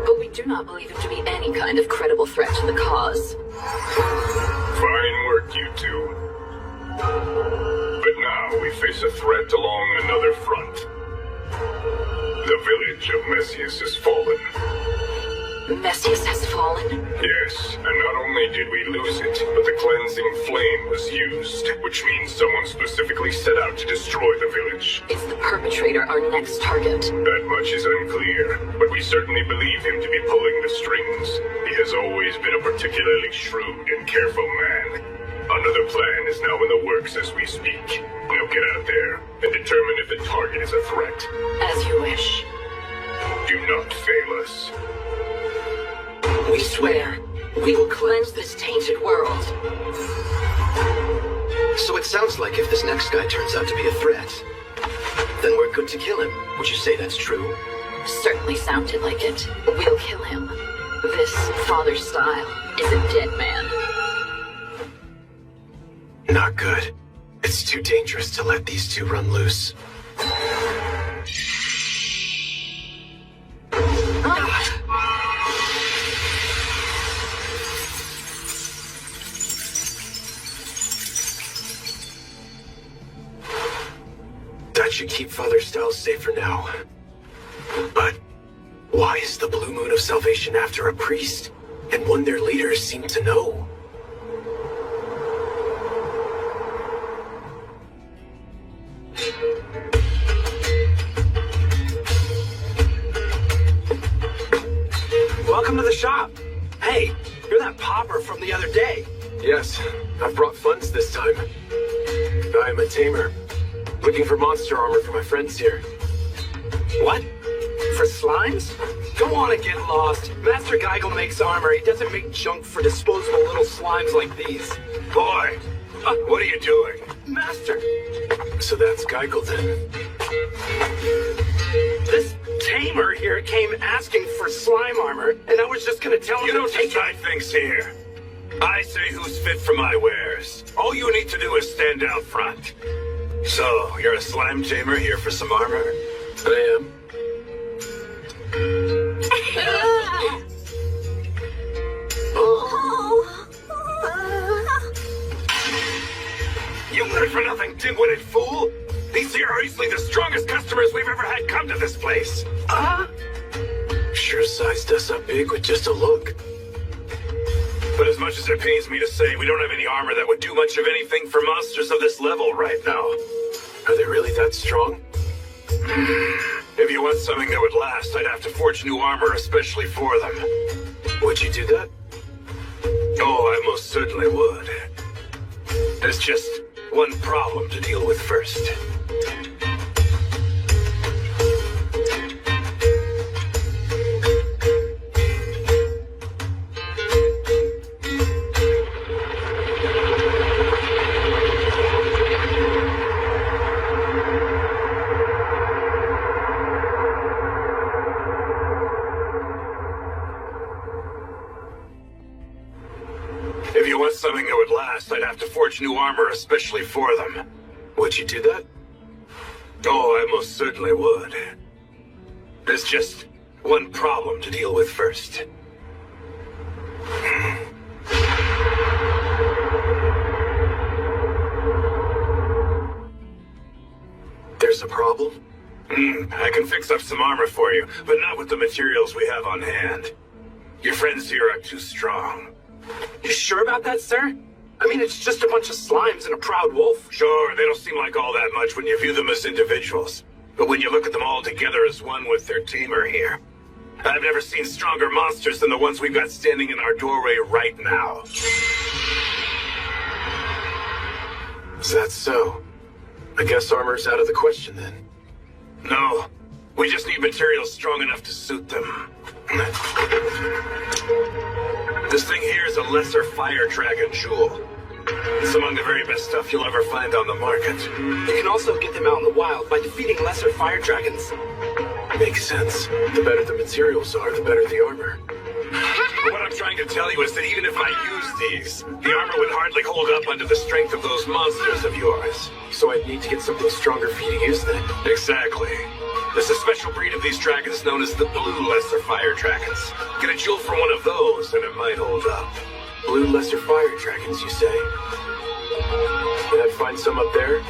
but we do not believe him to be any kind of credible threat to the cause. Fine work, you two. But now we face a threat along another front. The village of Messias has fallen. Messias has fallen? Yes, and not only did we lose it, but the cleansing flame was used, which means someone specifically set out to destroy the village. Is the perpetrator our next target? That much is unclear, but we certainly believe him to be pulling the strings. He has always been a particularly shrewd and careful man. Another plan is now in the works as we speak. Now get out there and determine if the target is a threat. As you wish. Do not fail us. We swear, we will cleanse this tainted world. So it sounds like if this next guy turns out to be a threat, then we're good to kill him. Would you say that's true? Certainly sounded like it. We'll kill him. This father style is a dead man. Not good. It's too dangerous to let these two run loose. That should keep Father Styles safe for now. But why is the Blue Moon of Salvation after a priest? And one their leaders seem to know. Welcome to the shop. Hey, you're that pauper from the other day. Yes, I've brought funds this time. I am a tamer, looking for monster armor for my friends here. What? For slimes? Go on and get lost. Master Geigel makes armor. He doesn't make junk for disposable little slimes like these. Boy, what are you doing? Master! So that's Geigel then. This tamer here came asking for slime armor, and I was just gonna tell him You to don't take decide things here. I say who's fit for my wares. All you need to do is stand out front. So, you're a slime tamer here for some armor? I am. You good for nothing, dim-witted fool! These here are easily the strongest customers we've ever had come to this place. Sure sized us up big with just a look. But as much as it pains me to say, we don't have any armor that would do much of anything for monsters of this level right now. Are they really that strong? If you want something that would last, I'd have to forge new armor especially for them. Would you do that? Oh, I most certainly would. There's just one problem to deal with first. something that would last, I'd have to forge new armor especially for them. Would you do that? Oh, I most certainly would. There's just one problem to deal with first. There's a problem? I can fix up some armor for you, but not with the materials we have on hand. Your friends here are too strong. You sure about that, sir? I mean, it's just a bunch of slimes and a proud wolf. Sure, they don't seem like all that much when you view them as individuals. But when you look at them all together as one with their tamer here, I've never seen stronger monsters than the ones we've got standing in our doorway right now. Is that so? I guess armor's out of the question then. No, we just need materials strong enough to suit them. This thing here is a lesser fire dragon jewel. It's among the very best stuff you'll ever find on the market. You can also get them out in the wild by defeating lesser fire dragons. Makes sense. The better the materials are, the better the armor. What I'm trying to tell you is that even if I use these, the armor would hardly hold up under the strength of those monsters of yours. So I'd need to get something stronger for you to use then. Exactly. There's a special breed of these dragons known as the Blue Lesser Fire Dragons. Get a jewel from one of those and it might hold up. Blue Lesser Fire Dragons, you say? Did I find some up there?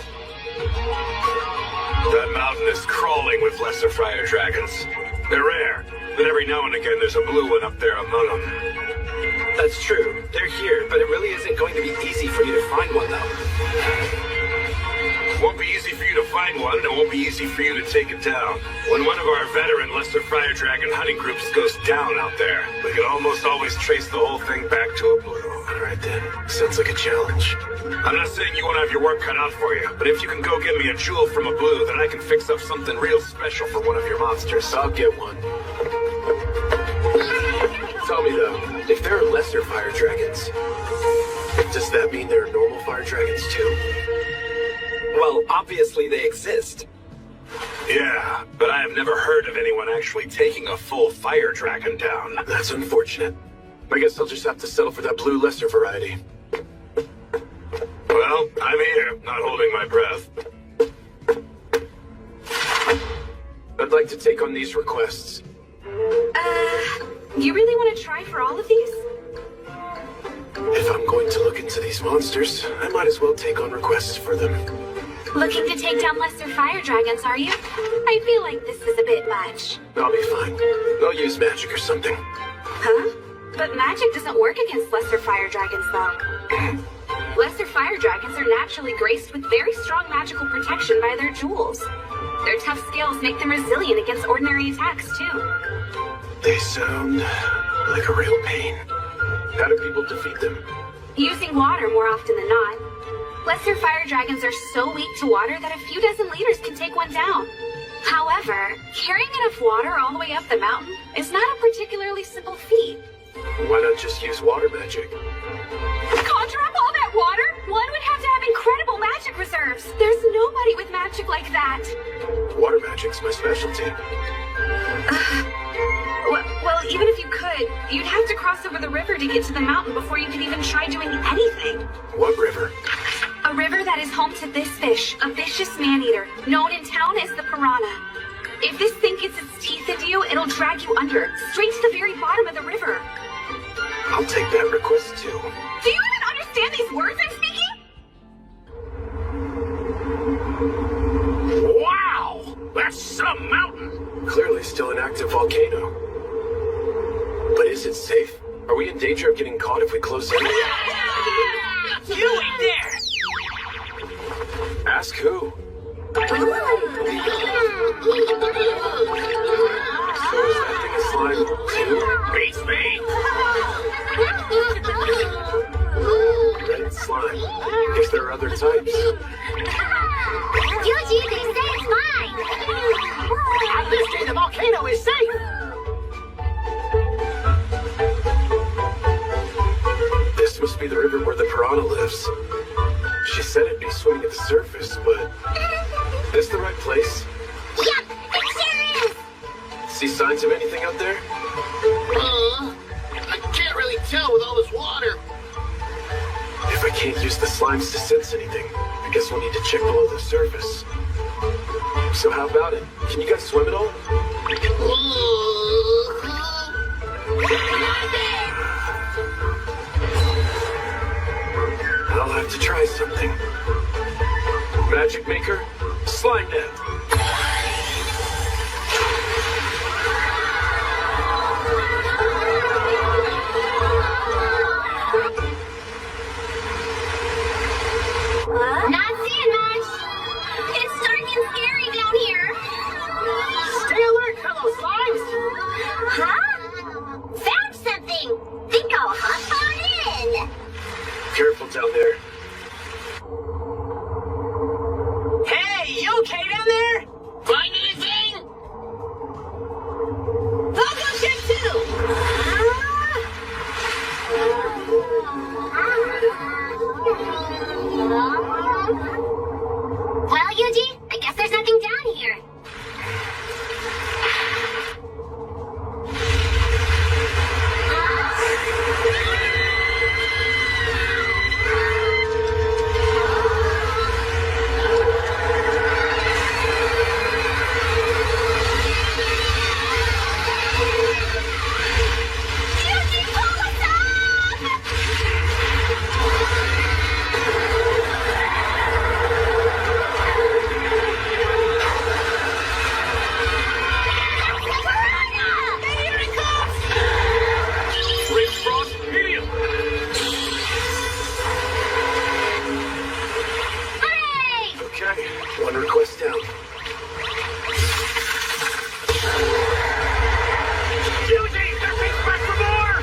That mountain is crawling with Lesser Fire Dragons. They're rare, but every now and again there's a blue one up there among them. That's true. They're here, but it really isn't going to be easy for you to find one, though. Won't be easy for you to find one, and it won't be easy for you to take it down. When one of our veteran Lesser Fire Dragon hunting groups goes down out there, we can almost always trace the whole thing back to a blue. Alright then. Sounds like a challenge. I'm not saying you won't have your work cut out for you, but if you can go get me a jewel from a blue, then I can fix up something real special for one of your monsters. I'll get one. Tell me though, if there are lesser fire dragons, does that mean there are normal fire dragons too? Well, obviously they exist. Yeah, but I have never heard of anyone actually taking a full fire dragon down. That's unfortunate. I guess I'll just have to settle for that blue lesser variety. Well, I'm here, not holding my breath. I'd like to take on these requests. You really want to try for all of these? If I'm going to look into these monsters, I might as well take on requests for them. Looking to take down lesser fire dragons, are you? I feel like this is a bit much. I'll be fine. I'll use magic or something. Huh? But magic doesn't work against lesser fire dragons, though. Lesser fire dragons are naturally graced with very strong magical protection by their jewels. Their tough scales make them resilient against ordinary attacks, too. They sound like a real pain. How do people defeat them? Using water more often than not. Lesser fire dragons are so weak to water that a few dozen liters can take one down. However, carrying enough water all the way up the mountain is not a particularly simple feat. Why not just use water magic? Conjure up all that water? One would have to have incredible magic reserves. There's nobody with magic like that. Water magic's my specialty. Well, even if you could, you'd have to cross over the river to get to the mountain before you could even try doing anything. What river? A river that is home to this fish, a vicious man-eater, known in town as the piranha. If this thing gets its teeth into you, it'll drag you under, straight to the very bottom of the river. I'll take that request too. Do you even understand these words I'm speaking? Wow! That's some mountain! Clearly still an active volcano. But is it safe? Are we in danger of getting caught if we close in? You in there! Ask who? So is that thing a slime too? Beats me! Red slime. If there are other types. Yuji, they say it's fine. At this day, the volcano is safe! This must be the river where the piranha lives. She said it'd be swimming at the surface, but... Is this the right place? Yep, it sure is. See signs of anything out there? I can't really tell with all this water. can't use the slimes to sense anything. I guess we'll need to check below the surface. So how about it? Can you guys swim at all? I'll have to try something. Magic Maker, slime net. Not seeing much. It's dark and scary down here. Stay alert, fellow slimes! Huh? Found something. Think I'll hop on in. Careful down there. Hey, you okay down there? Find anything? I'll go check too! Well, Yuji, I guess there's nothing down here. Yuji, pull us up! Here it comes! Ring Frost, medium! Hooray! Okay, one request down. Yuji, they're picking back for more!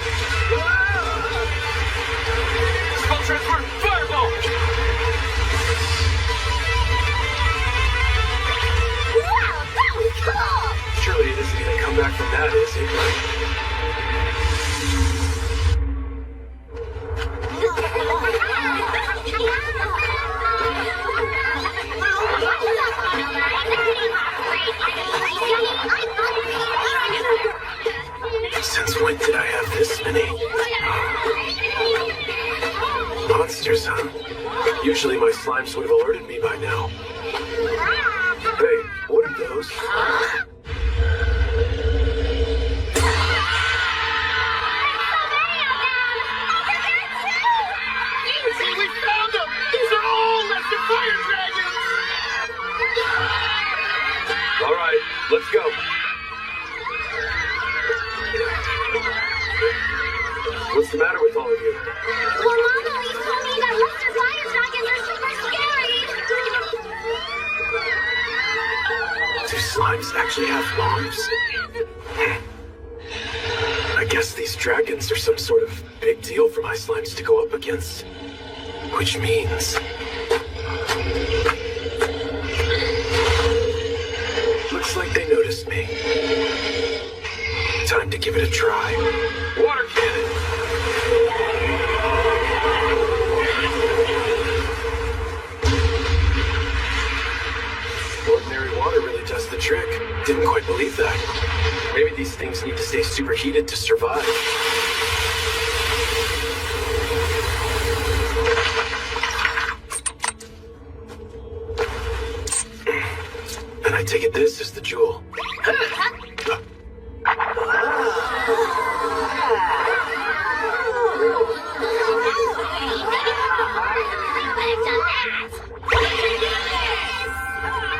Spell transfer, fireball! Wow, that was cool! Surely it isn't gonna come back from that, is it? Since when did I have this many? Monsters, huh? Usually my slimes would have alerted me by now. Hey, what are those? Yuji, we found them! These are all Lesser Fire Dragons! All right, let's go. What's the matter with all of you? Well, Mom always told me that Lesser Fire Dragons are super scary. Do slimes actually have moms? I guess these dragons are some sort of big deal for my slimes to go up against. Which means... Looks like they noticed me. Time to give it a try. Water cannon! Ordinary water really does the trick. Didn't quite believe that. Maybe these things need to stay superheated to survive. And I take it this is the jewel.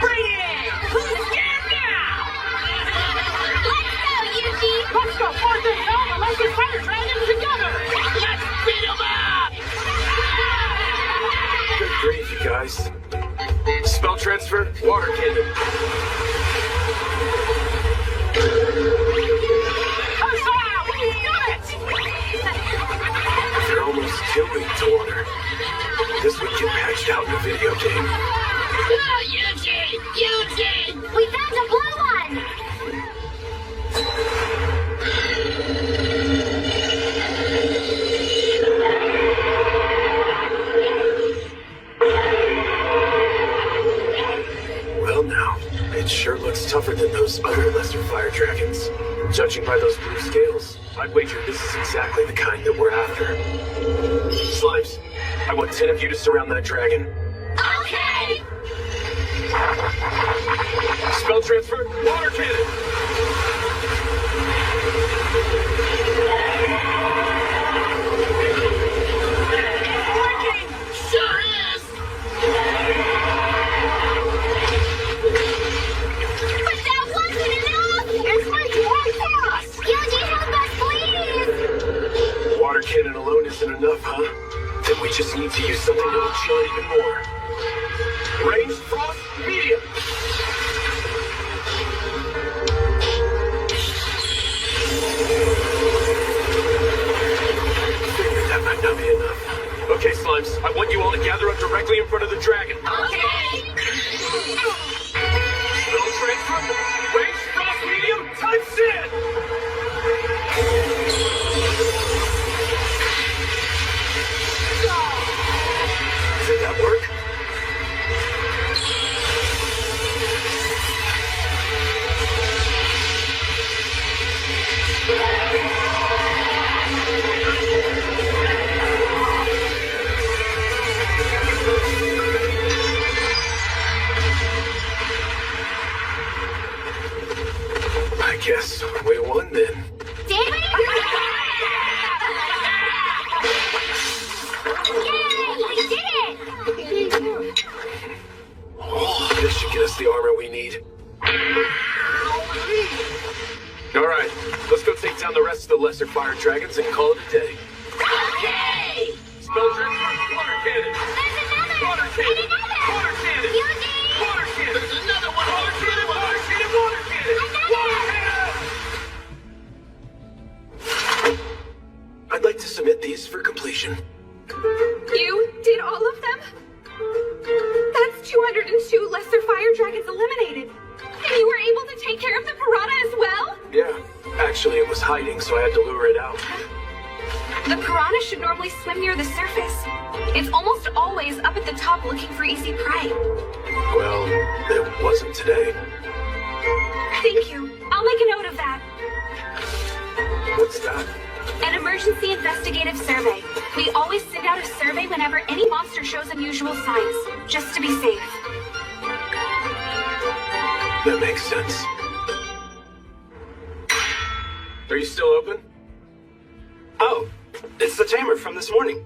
Bring it! Who's scared now? Let's go, Yuji! Let's go forth and help the Lesser Fire Dragons together! Let's beat 'em up! Good grief, you guys. Spell transfer, water cannon. Huzzah! We did it! They're almost too weak to water. This would get patched out in a video game. Oh, Yuji! Yuji! We found a blue one! Well now, it sure looks tougher than those other lesser fire dragons. Judging by those blue scales, I'd wager this is exactly the kind that we're after. Slimes, I want 10 of you to surround that dragon. Okay! Spell transfer, water cannon! Working! Sure is! But that wasn't enough! It's making work for us! Yuji, help us, please! Water cannon alone isn't enough, huh? Then we just need to use something that'll chill it even more. Range frost medium! Figured that might not be enough. Okay, Slimes, I want you all to gather up directly in front of the dragon. Okay! Spell transfer, range frost medium, type Sin! Did that work? I guess we won then. Did we? Yay! We did it! Oh, this should get us the armor we need. Alright, let's go take down the rest of the lesser fire dragons and call it a day. Okay! Spell transfer, water cannon! There's another! Water cannon! And another! Water cannon! Yuji! Water cannon! There's another one! Water cannon! Water cannon! Water cannon! Water cannon! I'd like to submit these for completion. You did all of them? That's 202 lesser fire dragons eliminated. And you were able to take care of the piranha as well? Yeah, actually it was hiding, so I had to lure it out. The piranha should normally swim near the surface. It's almost always up at the top looking for easy prey. Well, it wasn't today. Thank you. I'll make a note of that. What's that? An emergency investigative survey. We always send out a survey whenever any monster shows unusual signs, just to be safe. That makes sense. Are you still open? Oh, it's the tamer from this morning.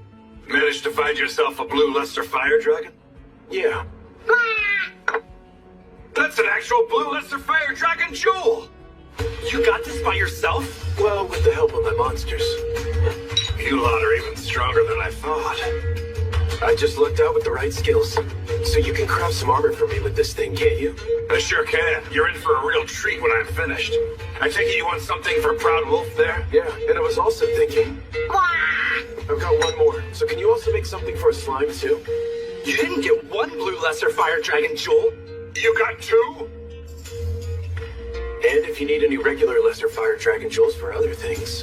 Managed to find yourself a blue Luster fire dragon? Yeah. That's an actual blue Luster fire dragon jewel! You got this by yourself? Well, with the help of my monsters. You lot are even stronger than I thought. I just lucked out with the right skills. So you can craft some armor for me with this thing, can't you? I sure can. You're in for a real treat when I'm finished. I take it you want something for Proud Wolf there? Yeah, and I was also thinking... I've got one more. So can you also make something for a slime, too? You didn't get one blue lesser fire dragon jewel. You got two? And if you need any regular lesser fire dragon jewels for other things.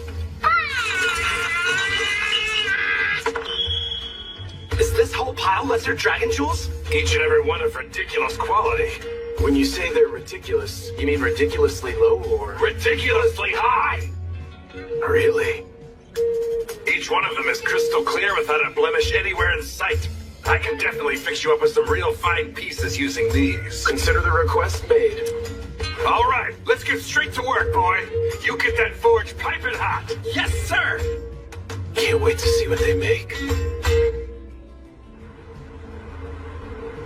Is this whole pile lesser dragon jewels? Each and every one of ridiculous quality. When you say they're ridiculous, you mean ridiculously low or... Ridiculously high! Really? Each one of them is crystal clear without a blemish anywhere in sight. I can definitely fix you up with some real fine pieces using these. Consider the request made. All right, let's get straight to work, boy. You get that forge piping hot. Yes, sir! Can't wait to see what they make.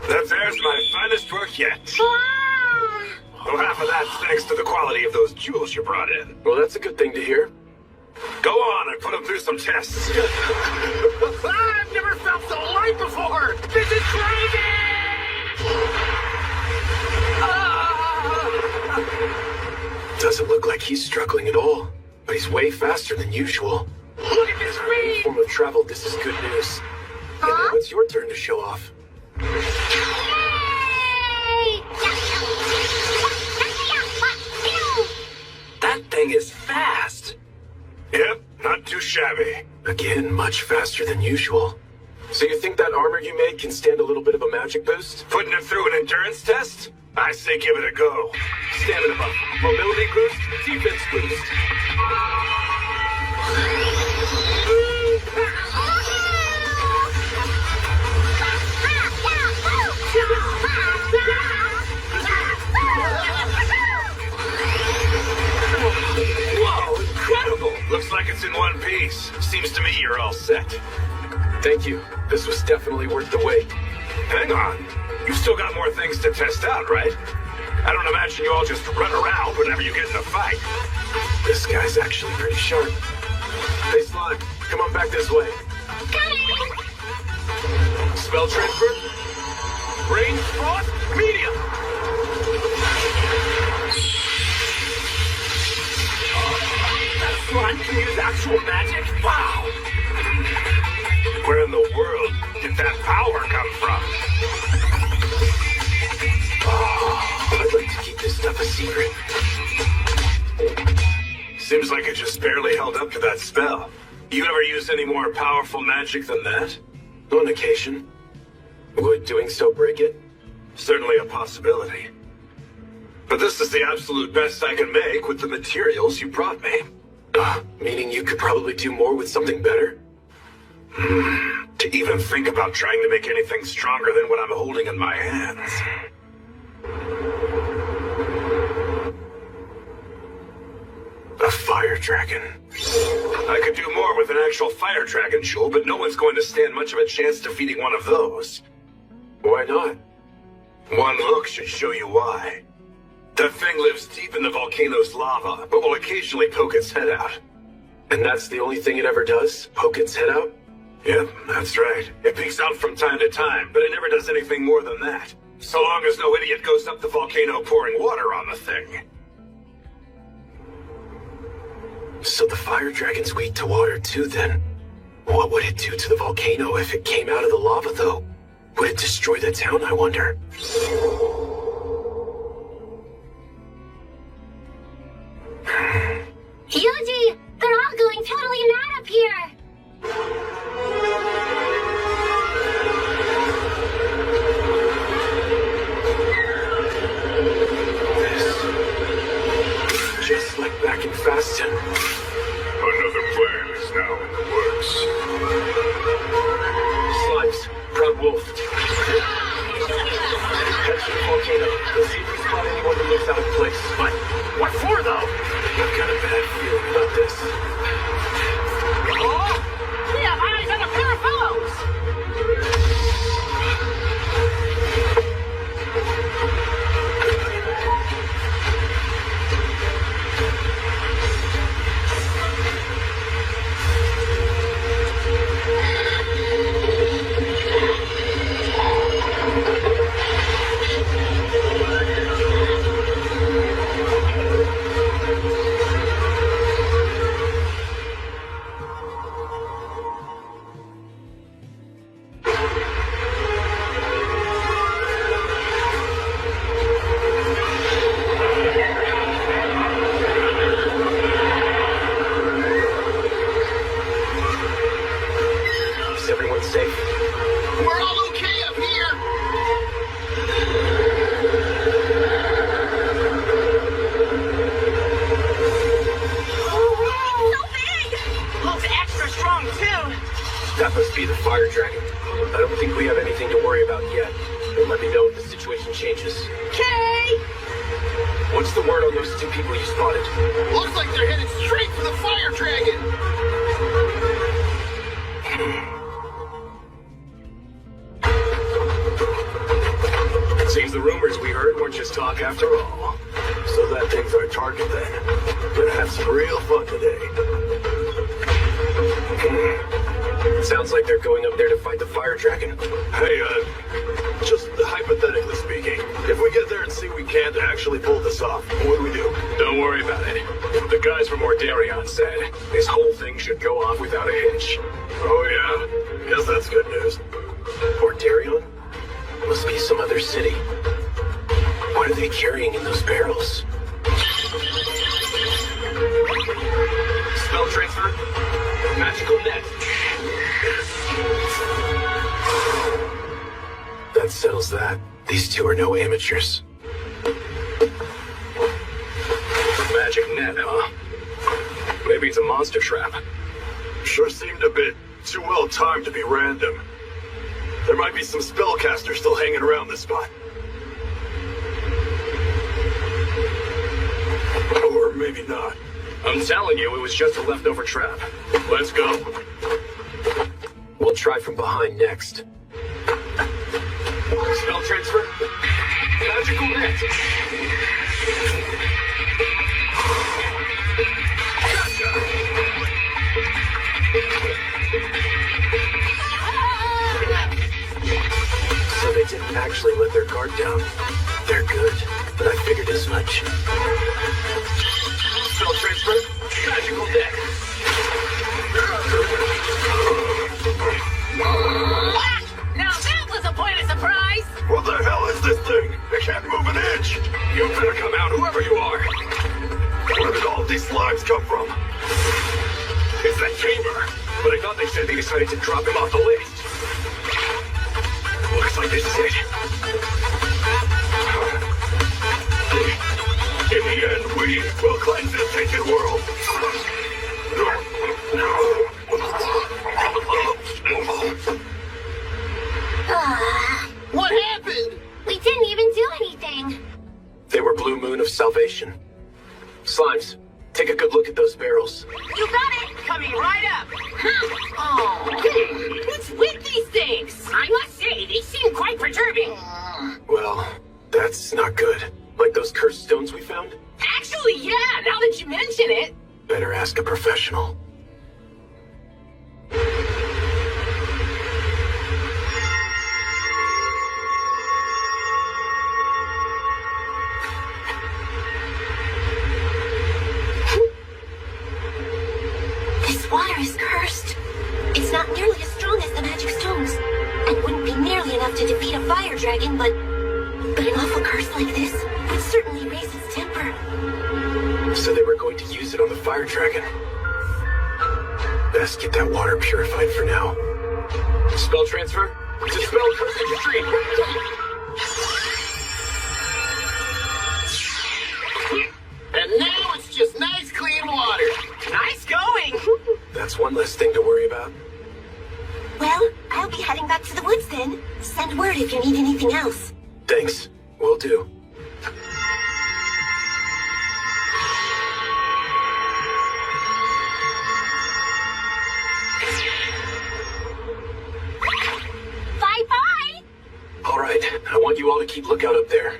There's my finest work yet. Well, half of that's thanks to the quality of those jewels you brought in. Well, that's a good thing to hear. Go on and put them through some tests. I've never felt so light before! This is crazy! Doesn't look like he's struggling at all, but he's way faster than usual. Look at this In speed! form of travel, this is good news. And now it's your turn to show off. That thing is fast. Yep, not too shabby. Again, much faster than usual. So you think that armor you made can stand a little bit of a magic boost? Putting it through an endurance test? I say give it a go. Stamina buff, mobility boost, defense boost. It's in one piece. Seems to me you're all set. Thank you. This was definitely worth the wait. Hang on. You've still got more things to test out, right? I don't imagine you all just run around whenever you get in a fight. This guy's actually pretty sharp. Hey, Slime, come on back this way. Coming! Spell transfer? Range, frost, medium! That slime can use actual magic? Wow! Where in the world did that power come from? I'd like to keep this stuff a secret. Seems like it just barely held up to that spell. You ever use any more powerful magic than that? On occasion. Would doing so break it? Certainly a possibility. But this is the absolute best I can make with the materials you brought me. Meaning you could probably do more with something better? To even think about trying to make anything stronger than what I'm holding in my hands. A fire dragon. I could do more with an actual fire dragon jewel, but no one's going to stand much of a chance defeating one of those. Why not? One look should show you why. That thing lives deep in the volcano's lava, but will occasionally poke its head out. And that's the only thing it ever does? Poke its head out? Yep, that's right. It peeks out from time to time, but it never does anything more than that. So long as no idiot goes up the volcano pouring water on the thing. So the fire dragon's weak to water too, then? What would it do to the volcano if it came out of the lava, though? Would it destroy the town, I wonder? Yuji, they're all going totally mad up here. Just like back in Faston. Another plan is now in the works. Slimes, Proud Wolf. Head to the volcano. Let's see if we spot anyone who looks out of place. What for, though? I've got a bad feeling about this. Oh! We have eyes on a pair of fellows! Is everyone safe? We're all okay up here! So big! Looks extra strong, too! That must be the fire dragon. I don't think we have anything to worry about yet. But let me know if the situation changes. Okay! What's the word on those two people you spotted? Looks like they're headed straight for the fire dragon! Seems the rumors we heard weren't just talk after all. So that thing's our target then. Gonna have some real fun today. Sounds like they're going up there to fight the fire dragon. Hey, just hypothetically speaking, if we get there and see we can't actually pull this off, what do we do? Don't worry about it. The guys from Ordarion said this whole thing should go off without a hitch. Oh yeah? Guess that's good news. Ordarion? Must be some other city. What are they carrying in those barrels? Spell transfer? Magical net. That settles that. These two are no amateurs. Magic net, huh? Maybe it's a monster trap. Sure seemed a bit too well timed to be random. There might be some spellcasters still hanging around this spot. Or maybe not. I'm telling you, it was just a leftover trap. Let's go. We'll try from behind next. Spell transfer. Magical net. So they didn't actually let their guard down. They're good, but I figured as much. Spell transfer. Magical net. Now that was a point of surprise! What the hell is this thing? It can't move an inch! You better come out, whoever you are. Where did all these slimes come from? It's that chamber. But I thought they said they decided to drop him off the list. Looks like this is it. In the end, we will cleanse this tainted world. What happened? We didn't even do anything. They were Blue Moon of Salvation. Slimes, take a good look at those barrels. You got it! Coming right up! Oh, what's with these things? I must say, they seem quite perturbing. Well, that's not good. Like those cursed stones we found? Actually, yeah, now that you mention it. Better ask a professional. This water is cursed. It's not nearly as strong as the magic stones, and wouldn't be nearly enough to defeat a fire dragon, but an awful curse like this would certainly raise its temper. So they were going to use it on the fire dragon. Best get that water purified for now. Spell transfer. Dispel cursed stream. And now it's just nice, clean water. Nice going. That's one less thing to worry about. Well, I'll be heading back to the woods then. Send word if you need anything else. Thanks. Will do. Bye-bye. All right, I want you all to keep lookout up there.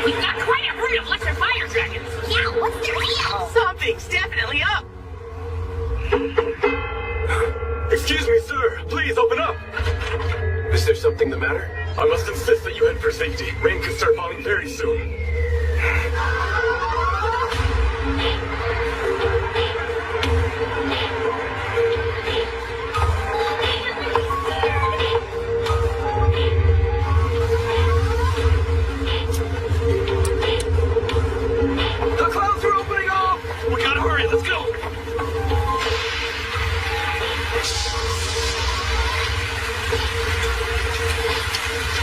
We've got quite a herd of lesser fire dragons. Yeah, what's their deal? Something's definitely up. Excuse me, sir. Please open up. Is there something the matter? I must insist that you head for safety. Rain could start falling very soon. The clouds are opening up! We gotta hurry, let's go!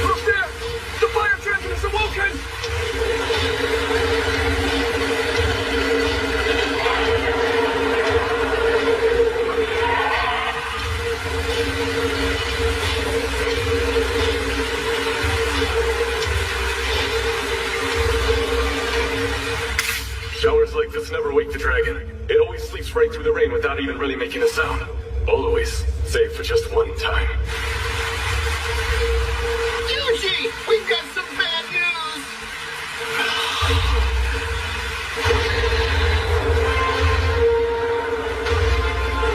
Look there! The fire dragon is awoken! Showers like this never wake the dragon. It always sleeps right through the rain without even really making a sound. Always, save for just one time. Yuji, we've got some bad news.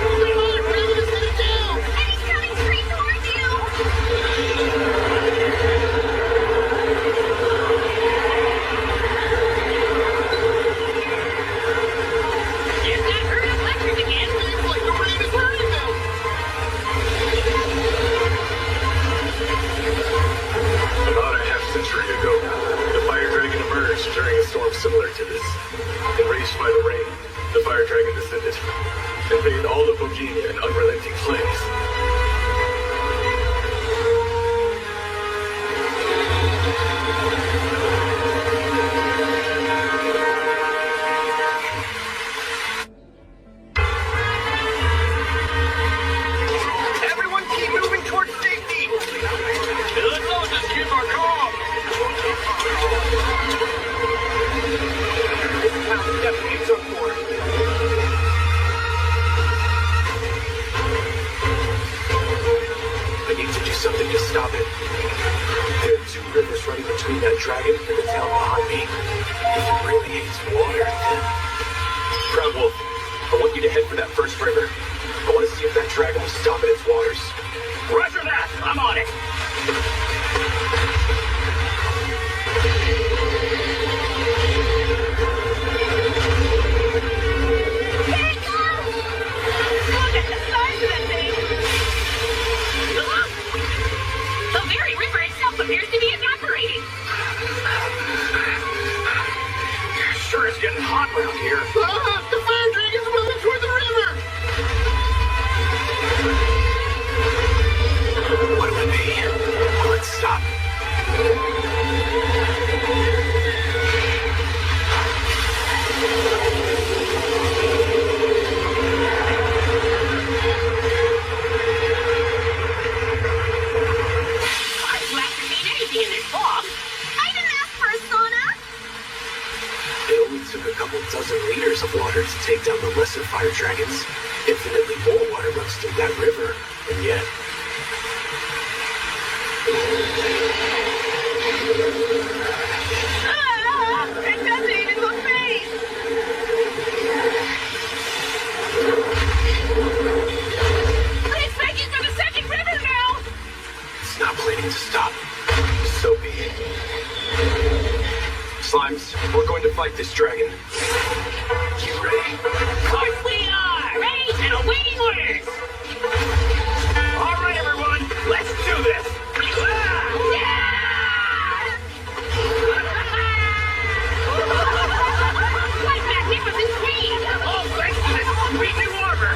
Moving on, Dragon is headed down. And he's coming straight towards you. Is that herd electric again? Seems like the rain is hurting them. About a half-century ago, the fire dragon emerged during a storm similar to this. Enraged by the rain, the fire dragon descended and bathed all of Bohemia in unrelenting flames. Everyone keep moving towards safety! Let's all just keep our calm! wait for the tail behind me. If it really hates water, then... Proud Wolf, I want you to head for that first river. I want to see if that dragon will stop in its waters. Roger that! I'm on it! Here it goes! Look at the size of that thing! The very river itself appears to be evaporating! Sure is getting hot around here. The fire dragon's moving toward the river! What will it be? Will it stop? I'd laugh to see anything in this fog! I didn't ask for a sauna! It only took a couple dozen liters of water to take down the lesser fire dragons. Infinitely more water runs through that river, and yet... It doesn't even look phased! It's making for the second river now! It's not planning to stop. So be it. Slimes, we're going to fight this dragon. You ready? Of course we are! Ready and awaiting orders! All right, everyone, let's do this! What magnificent speed! All thanks to this sweet new armor!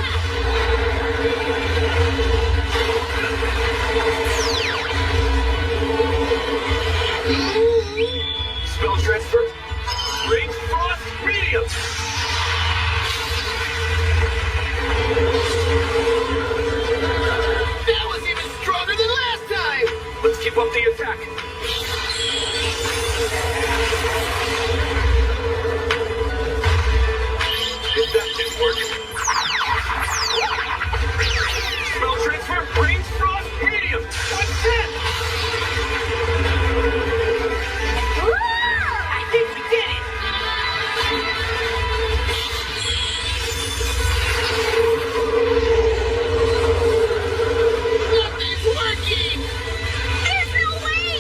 Spell transfer? Range frost medium! That was even stronger than last time! Let's keep up the attack. If that didn't work... Spell transfer, range frost medium! What's that? I think we did it! Nothing's working! There's no way!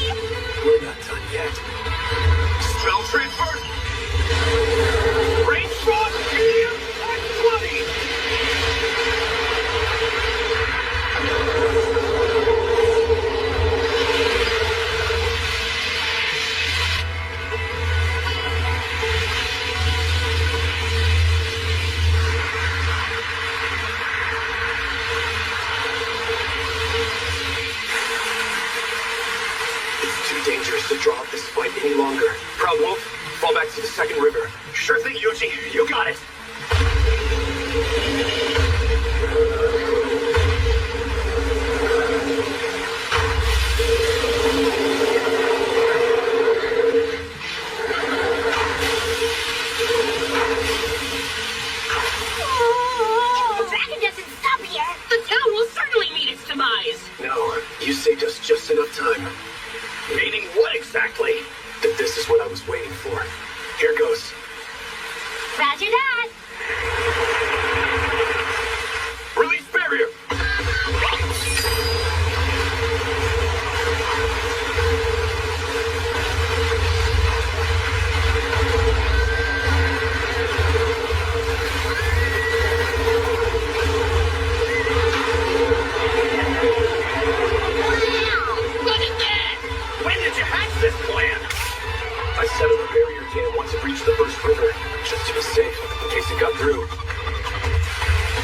We're not done yet. Spell transfer! Range frost medium at 20! It's too dangerous to draw up this fight any longer. Proud Wolf, fall back to the second river. Sure thing, Yuji. You got it. The dragon doesn't stop here! The town will certainly meet its demise! No, you saved us just enough time. Meaning what exactly? That this is what I was waiting for. Here goes. Roger that! Release barrier! Look at that! When did you hatch this plan? I set up a barrier dam once it reached the first river, just to be safe, in case it got through.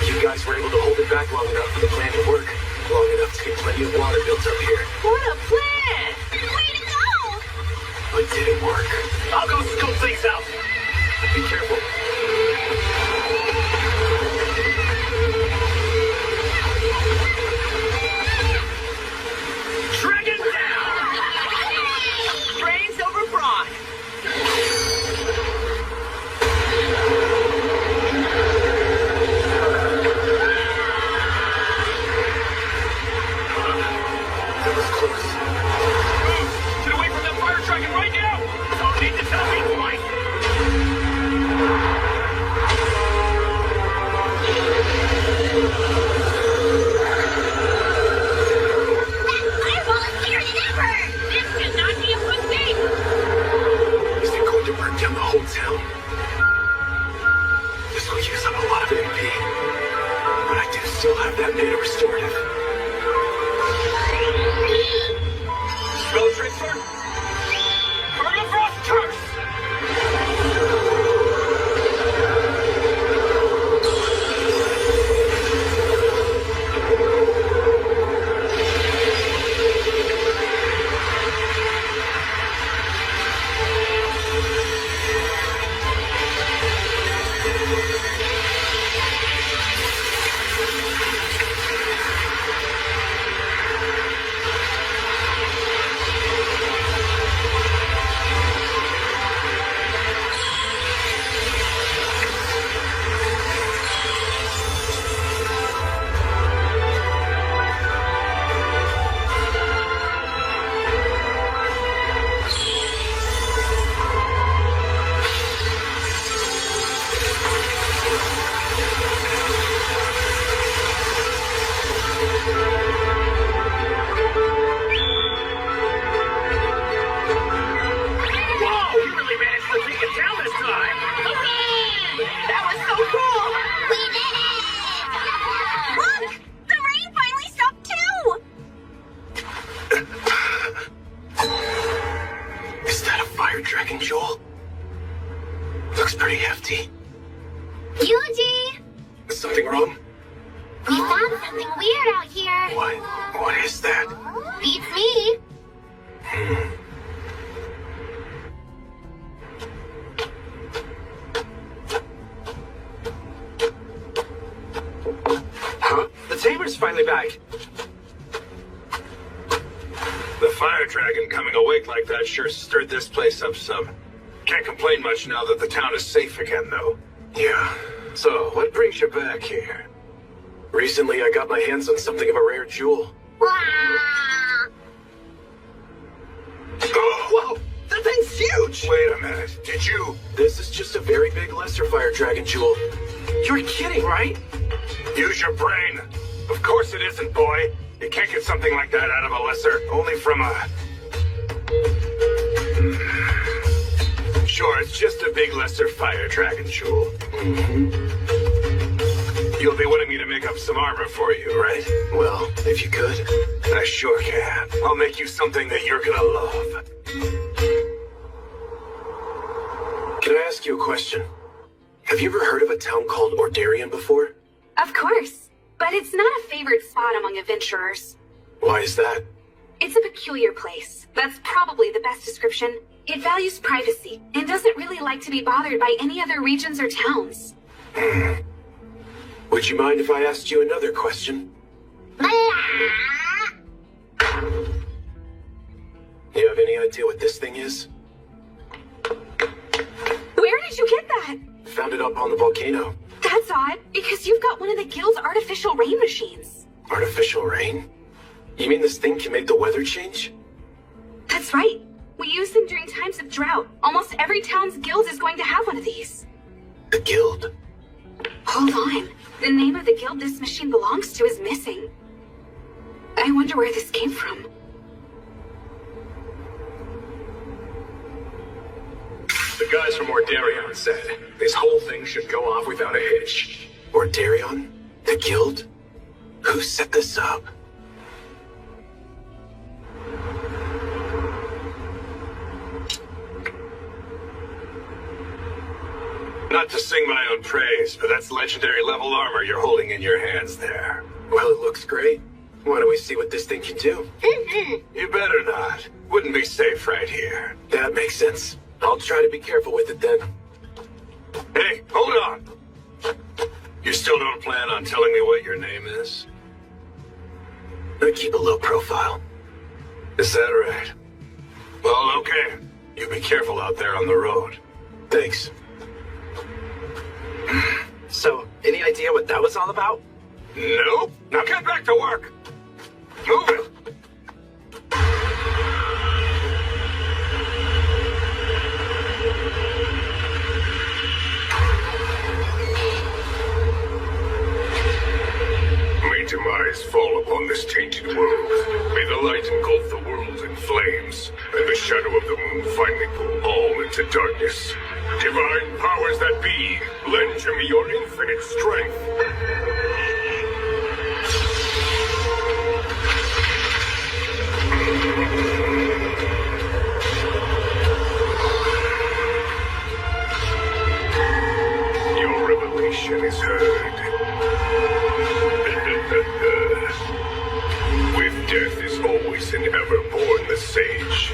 You guys were able to hold it back long enough for the plan to work. Long enough to get plenty of water built up here. What a plan! Way to go! But did it work? I'll go scope things out. Be careful. Dragon down! Brains over brawn! That was close. Move! Get away from that fire dragon right now! whole town? This will use up a lot of MP. But I do still have that nano restorative. Spell transfer? Permafrost curse! Dragon Jewel? Looks pretty hefty. Yuji! Is something wrong? We found something weird out here. What is that? Beats me. Huh? The Tamer's finally back. The fire dragon coming awake like that sure stirred this place up some. Can't complain much now that the town is safe again, though. Yeah. So, what brings you back here? Recently, I got my hands on something of a rare jewel. Wah! Whoa! That thing's huge! Wait a minute. Did you... This is just a very big lesser fire dragon jewel. You're kidding, right? Use your brain. Of course it isn't, boy. You can't get something like that out of a lesser. Only from a... Sure, it's just a big lesser fire dragon jewel. You'll be wanting me to make up some armor for you, right? Well, if you could. I sure can. I'll make you something that you're gonna love. Can I ask you a question? Have you ever heard of a town called Ordarian before? Of course. But it's not a favorite spot among adventurers. Why is that? It's a peculiar place. That's probably the best description. It values privacy and doesn't really like to be bothered by any other regions or towns. Would you mind if I asked you another question? You have any idea what this thing is? Where did you get that? Found it up on the volcano. That's odd, because you've got one of the guild's artificial rain machines. Artificial rain? You mean this thing can make the weather change? That's right. We use them during times of drought. Almost every town's guild is going to have one of these. The guild? Hold on. The name of the guild this machine belongs to is missing. I wonder where this came from. The guys from Ordarion said this whole thing should go off without a hitch. Ordarion? The guild? Who set this up? Not to sing my own praise, but that's legendary level armor you're holding in your hands there. Well, it looks great. Why don't we see what this thing can do? You better not. Wouldn't be safe right here. That makes sense. I'll try to be careful with it then. Hey, hold on! You still don't plan on telling me what your name is? I keep a low profile. Is that right? Well, okay. You be careful out there on the road. Thanks. So, any idea what that was all about? Nope. Now get back to work. Move it. May demise fall upon this tainted world. May the light engulf the world in flames, and the shadow of the moon finally pull all into darkness. Divine powers that be, lend to me your infinite strength. Your revelation is heard. With death is always and ever born the sage.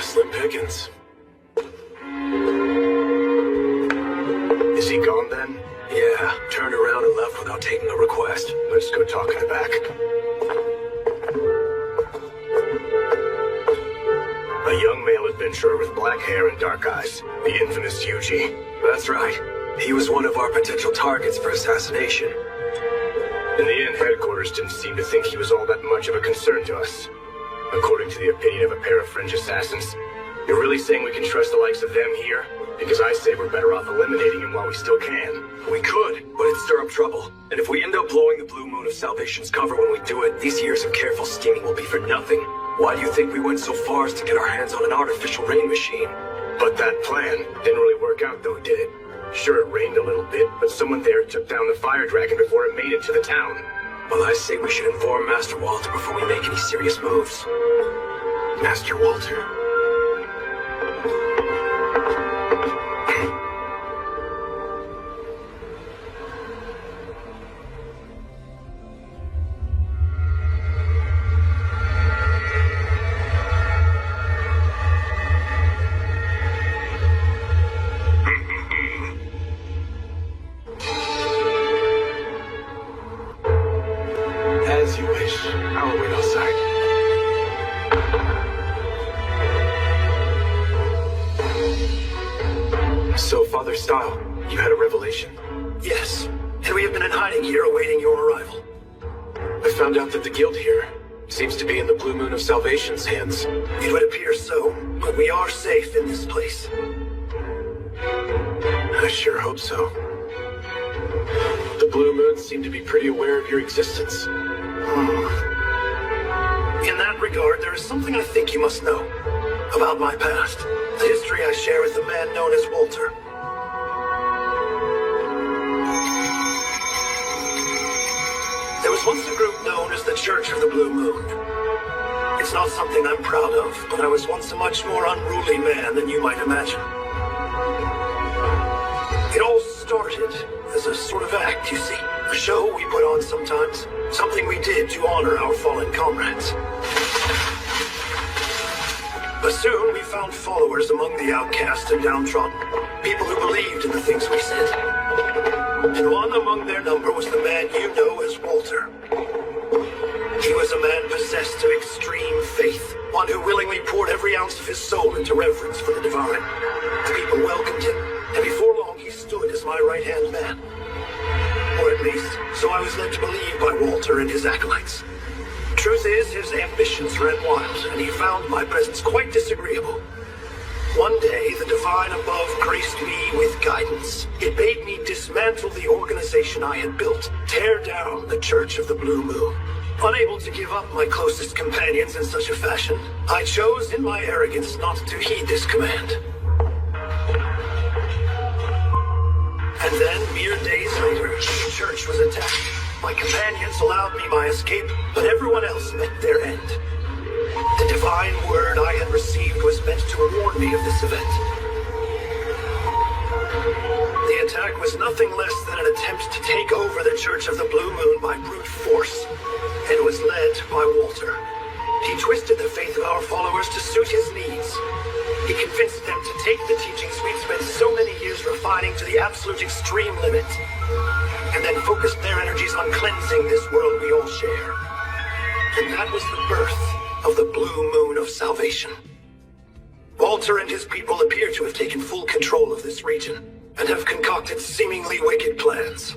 Slim pickings. Is he gone then? Yeah, turned around and left without taking a request. Let's go talk in the back. A young male adventurer with black hair and dark eyes. The infamous Yuji. That's right. He was one of our potential targets for assassination. In the end, headquarters didn't seem to think he was all that much of a concern to us. According to the opinion of a pair of fringe assassins, you're really saying we can trust the likes of them here? Because I say we're better off eliminating him while we still can. We could, but it'd stir up trouble. And if we end up blowing the Blue Moon of Salvation's cover when we do it, these years of careful scheming will be for nothing. Why do you think we went so far as to get our hands on an artificial rain machine? But that plan didn't really work out though, did it? Sure, it rained a little bit, but someone there took down the fire dragon before it made it to the town. Well, I say we should inform Master Walter before we make any serious moves. Master Walter? As you wish. I'll wait outside. So, Father Style, you had a revelation? Yes, and we have been in hiding here awaiting your arrival. I found out that the guild here seems to be in the Blue Moon of Salvation's hands. It would appear so, but we are safe in this place. I sure hope so. The Blue Moons seem to be pretty aware of your existence. In that regard, there is something I think you must know about my past. The history I share with a man known as Walter. There was once a group known as the Church of the Blue Moon. It's not something I'm proud of, but I was once a much more unruly man than you might imagine. It all started as a sort of act, you see. A show we put on sometimes. Something we did to honor our fallen comrades. But soon we found followers among the outcast and downtrodden. People who believed in the things we said. And one among their number was the man you know as Walter. He was a man possessed of extreme faith. One who willingly poured every ounce of his soul into reverence for the divine. The people welcomed him, and before long he stood as my right-hand man. Or at least, so I was led to believe by Walter and his acolytes. Truth is, his ambitions ran wild, and he found my presence quite disagreeable. One day, the divine above graced me with guidance. It bade me dismantle the organization I had built, tear down the Church of the Blue Moon. Unable to give up my closest companions in such a fashion, I chose in my arrogance not to heed this command. And then, mere days later, the church was attacked. My companions allowed me my escape, but everyone else met their end. The divine word I had received was meant to warn me of this event. The attack was nothing less than an attempt to take over the Church of the Blue Moon by brute force. It was led by Walter. He twisted the faith of our followers to suit his needs. He convinced them to take the teachings we'd spent so many years refining to the absolute extreme limit, and then focused their energies on cleansing this world we all share. And that was the birth of the Blue Moon of Salvation. Walter and his people appear to have taken full control of this region, and have concocted seemingly wicked plans.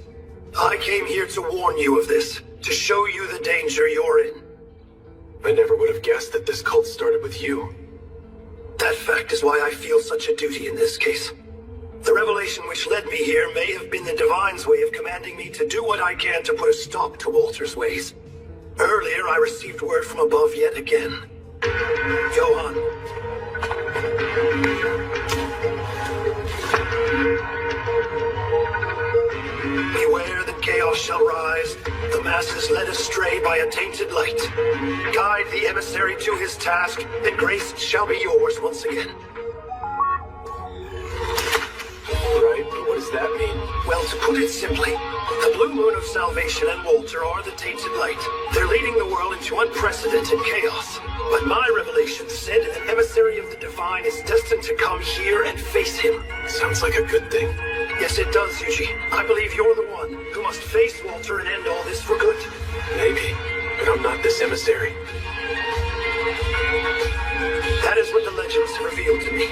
I came here to warn you of this, to show you the danger you're in. I never would have guessed that this cult started with you. That fact is why I feel such a duty in this case. The revelation which led me here may have been the Divine's way of commanding me to do what I can to put a stop to Walter's ways. Earlier, I received word from above yet again. Johann. Beware that chaos shall rise, the masses led astray by a tainted light. Guide the emissary to his task, and grace shall be yours once again. Right, but what does that mean? Well, to put it simply, the Blue Moon of Salvation and Walter are the tainted light. They're leading the world into unprecedented chaos. But my revelation said an emissary of the Divine is destined to come here and face him. Sounds like a good thing. Yes, it does, Yuji. I believe you're the one who must face Walter and end all this for good. Maybe, but I'm not this emissary. That is what the legends have revealed to me.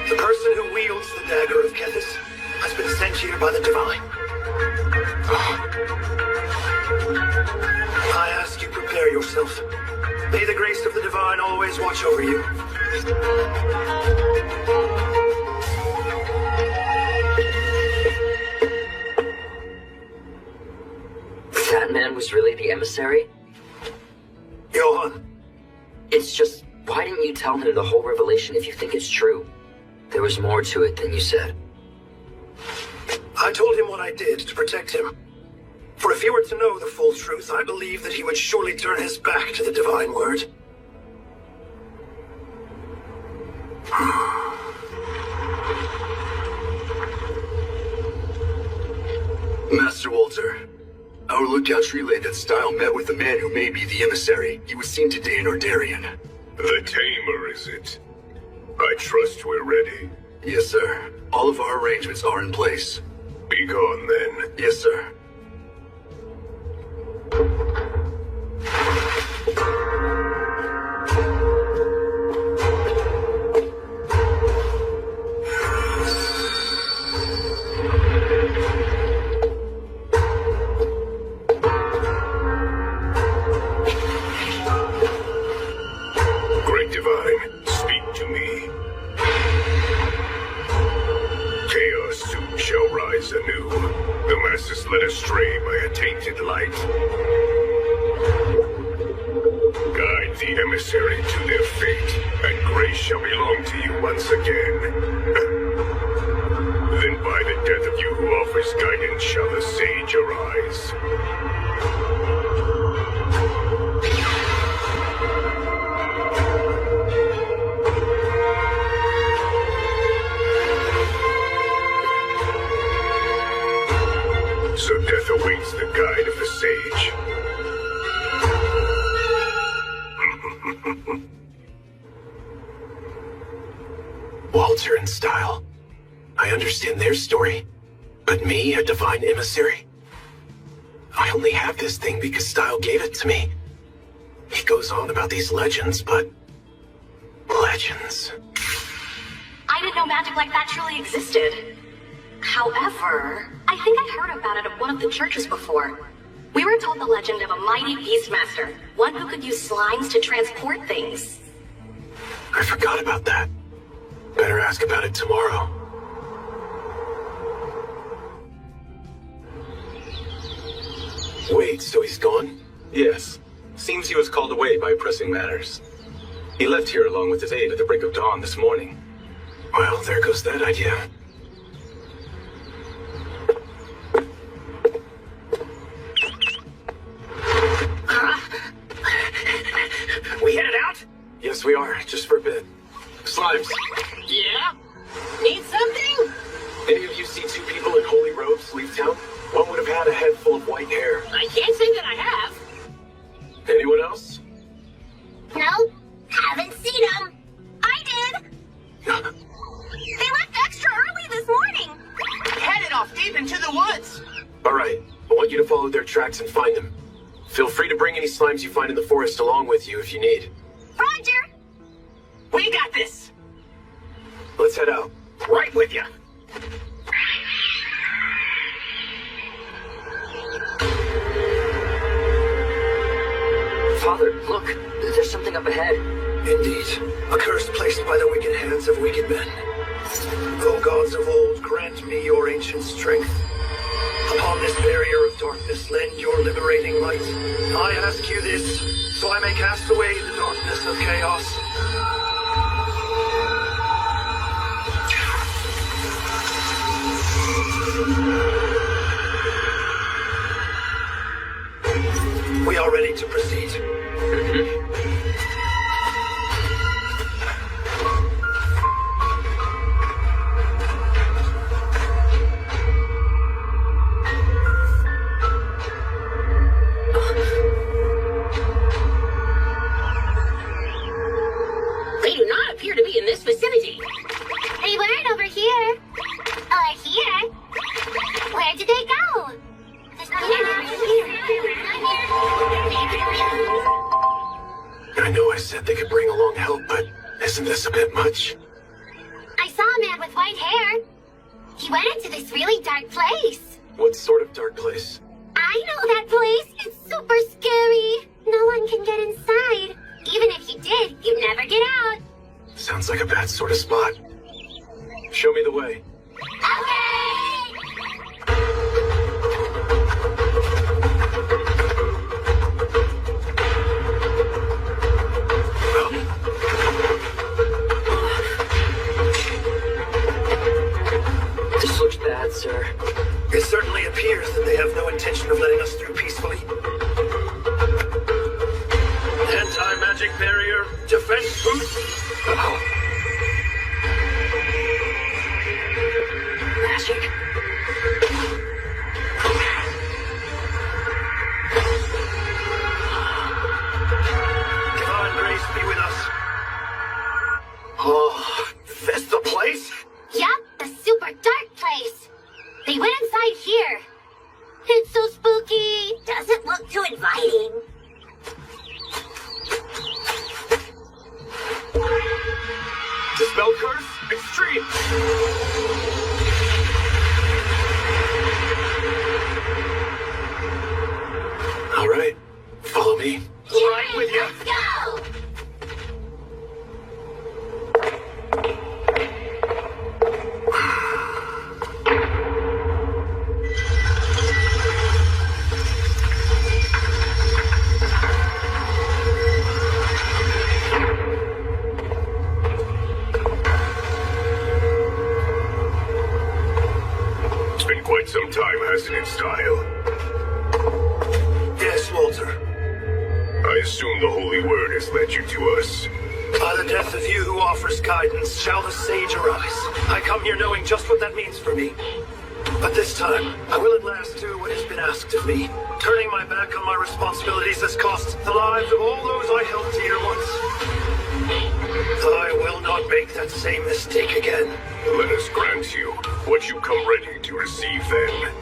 The person who wields the dagger of Kethis has been sent here by the Divine. I ask you prepare yourself. May the grace of the Divine always watch over you. That man was really the emissary? Johann. It's just, why didn't you tell him the whole revelation if you think it's true? There was more to it than you said. I told him what I did to protect him. For if he were to know the full truth, I believe that he would surely turn his back to the Divine Word. Master Walter, our lookouts relayed that Style met with the man who may be the emissary. He was seen today in Ardarian. The Tamer, is it? I trust we're ready. Yes, sir. All of our arrangements are in place. Be gone, then. Yes, sir. Great Divine, speak to me. Chaos soon shall rise anew. The masses led astray by a tainted light. Guide the emissary to their fate, and grace shall belong to you once again. Then by the death of you who offers guidance shall the sage arise. So death awaits the guide of the sage. Walter and Style. I understand their story. But me, a divine emissary? I only have this thing because Style gave it to me. He goes on about these legends, but... legends. I didn't know magic like that truly existed. However, I think I heard about it at one of the churches before. We were told the legend of a mighty beastmaster, one who could use slimes to transport things. I forgot about that. Better ask about it tomorrow. Wait, so he's gone? Yes. Seems he was called away by pressing matters. He left here along with his aide at the break of dawn this morning. Well, there goes that idea. We headed out? Yes, we are. Just for a bit. Slimes. Yeah? Need something? Any of you see full of white hair. I can't say that I have. Anyone else? No, haven't seen them. I did. They left extra early this morning. Headed off deep into the woods. All right, I want you to follow their tracks and find them. Feel free to bring any slimes you find in the forest along with you if you need. Roger. We got this. Let's head out. Right with you. Father, look. There's something up ahead. Indeed, a curse placed by the wicked hands of wicked men. O gods of old, grant me your ancient strength. Upon this barrier of darkness, lend your liberating light. I ask you this, so I may cast away the darkness of chaos. We are ready to proceed. They do not appear to be in this vicinity. They weren't over here. Or here. Where did they go? There's nothing I know I said they could bring along help, but isn't this a bit much? I saw a man with white hair. He went into this really dark place. What sort of dark place? I know that place. It's super scary. No one can get inside. Even if you did, you'd never get out. Sounds like a bad sort of spot. Show me the way. This looks bad, sir. It certainly appears that they have no intention of letting us through peacefully. Anti-magic barrier, defense boost. Magic. Divine grace be with us. Oh, this the place? Yup, the super dark place. They went inside here. It's so spooky. Doesn't look too inviting. Dispel curse? Extreme! All right, follow me. Right with you. Let's go. It's been quite some time, hasn't it, Style? Yes, Walter. I assume the Holy Word has led you to us. By the death of you who offers guidance, shall the sage arise. I come here knowing just what that means for me. But this time, I will at last do what has been asked of me. Turning my back on my responsibilities has cost the lives of all those I held dear once. I will not make that same mistake again. Let us grant you what you come ready to receive then.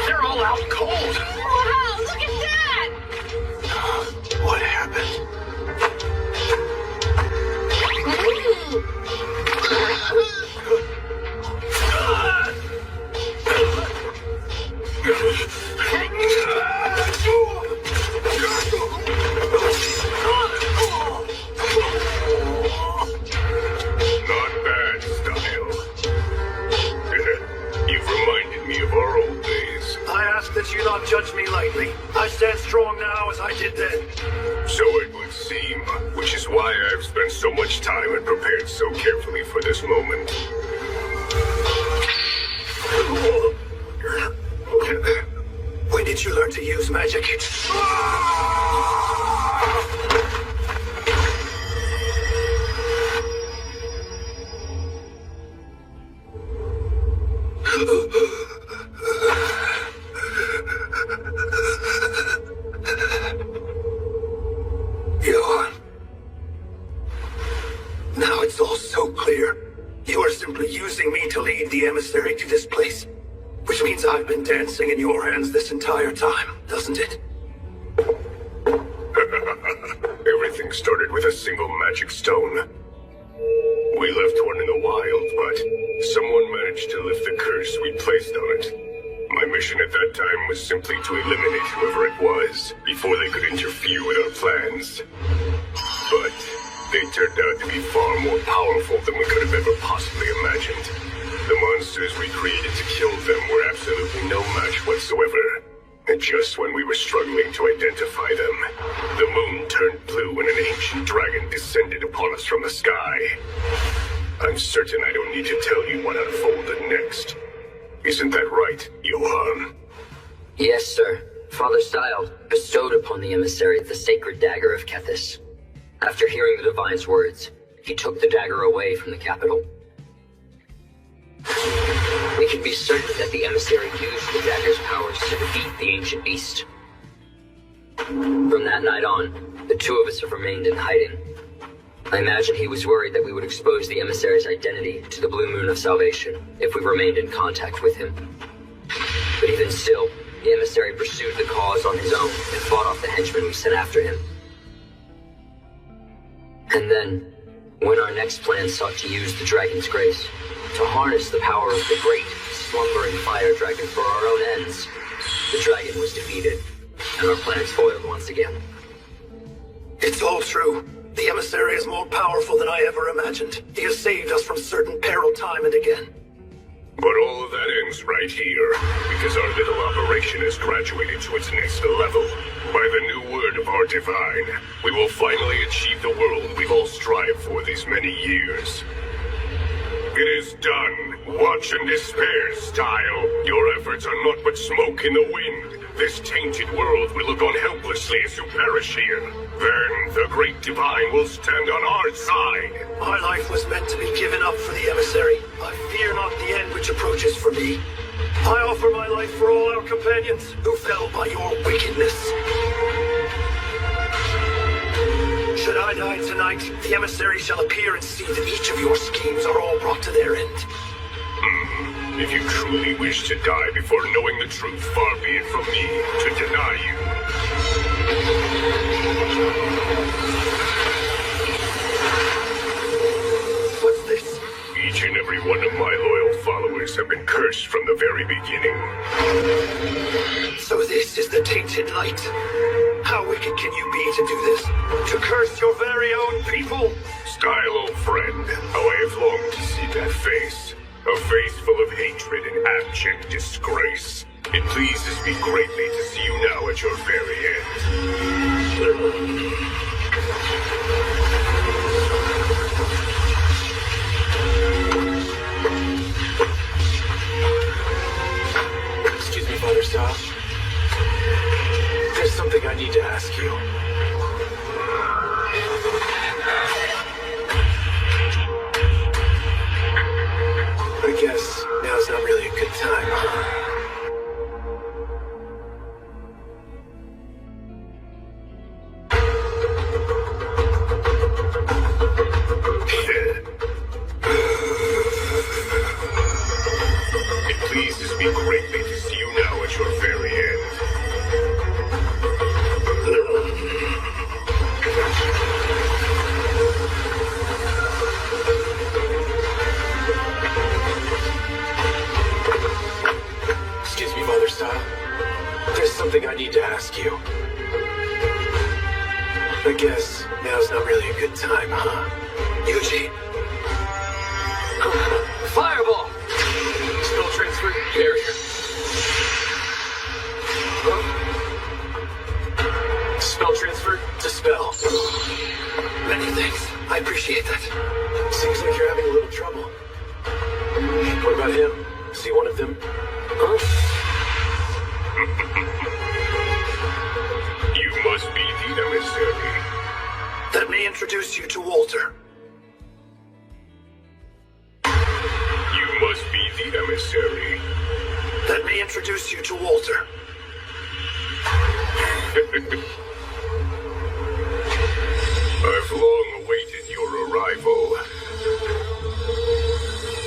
They're all out cold. Wow, look at that! What happened? Not bad, Style. You've reminded me of our old days. I ask that you not judge me lightly. I stand strong now as I did then. So it would seem, which is why I've spent so much time and prepared so carefully for this moment. When did you learn to to use magic. Johan. Now it's all so clear. You are simply using me to lead the emissary to this place. Which means I've been dancing in your hands this entire time, doesn't it? Everything started with a single magic stone. We left one in the wild, but someone managed to lift the curse we placed on it. My mission at that time was simply to eliminate whoever it was, before they could interfere with our plans. But they turned out to be far more powerful than we could have ever possibly imagined. The monsters we created to kill them were absolutely no match whatsoever. And just when we were struggling to identify them, the moon turned blue and an ancient dragon descended upon us from the sky. I'm certain I don't need to tell you what unfolded next. Isn't that right, Johan? Yes, sir. Father Style bestowed upon the emissary the sacred dagger of Kethis. After hearing the Divine's words, he took the dagger away from the capital. We can be certain that the emissary used the dagger's powers to defeat the ancient beast. From that night on, the two of us have remained in hiding. I imagine he was worried that we would expose the emissary's identity to the Blue Moon of Salvation if we remained in contact with him. But even still, the emissary pursued the cause on his own and fought off the henchmen we sent after him. And then, when our next plan sought to use the Dragon's Grace to harness the power of the great, slumbering fire dragon for our own ends, the dragon was defeated, and our plans foiled once again. It's all true. The emissary is more powerful than I ever imagined. He has saved us from certain peril time and again. But all of that ends right here, because our little operation has graduated to its next level. By the new word of our Divine, we will finally achieve the world we've all strived for these many years. It is done. Watch and despair, Style. Your efforts are naught but smoke in the wind. This tainted world will look on helplessly as you perish here. Then the great Divine will stand on our side. My life was meant to be given up for the emissary. I fear not the end which approaches for me. I offer my life for all our companions who fell by your wickedness. Should I die tonight, the emissary shall appear and see that each of your schemes are all brought to their end. If you truly wish to die before knowing the truth, far be it from me to deny you. What's this? Each and every one of my loyal followers have been cursed from the very beginning. So this is the tainted light. How wicked can you be to do this? To curse your very own people? Style, old friend, how I have longed to see that face. A face full of hatred and abject disgrace. It pleases me greatly to see you now at your very end. Excuse me, Father Style. There's something I need to ask you. I guess now's not really a good time, huh? It pleases me greatly to see you now at your very end. Excuse me, Father Style. There's something I need to ask you. I guess now's not really a good time, huh? Yuji, Fireball! Spell transfer barrier. Spell transfer to spell. many thanks. I appreciate that. Seems like you're having a little trouble. What about him? Is he one of them? Huh? introduce you to Walter. You must be the emissary. Let me introduce you to Walter. I've long awaited your arrival.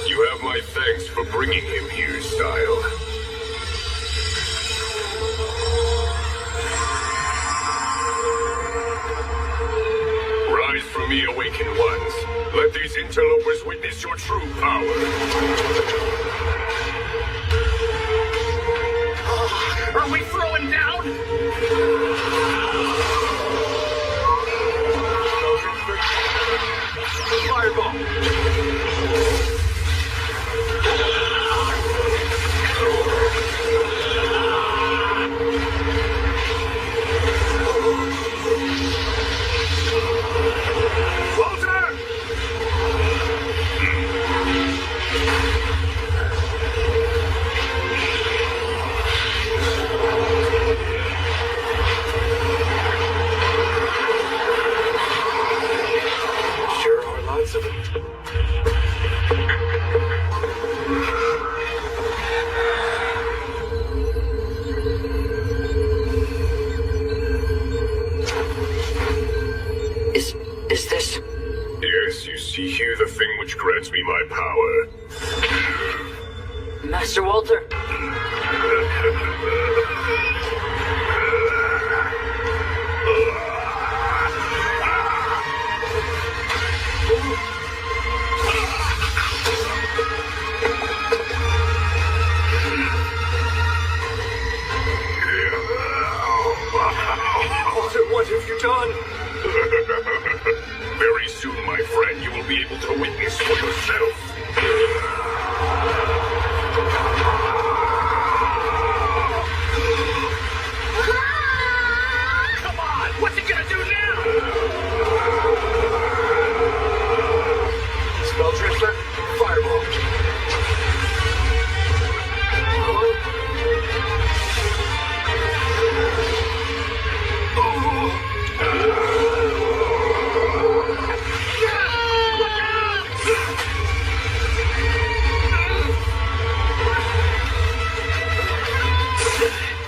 You have my thanks for bringing him here, Style. Rise from me, awakened ones. Let these interlopers witness your true power. Are we throwing down? Fireball! Walter! Sure are lots of them. Is this? Yes, you see here the thing which grants me my power. Master Walter? Walter, what have you done? Very soon, my friend, you will be able to witness for yourself. Come on! What's he gonna do now? Spell transfer? Fireball.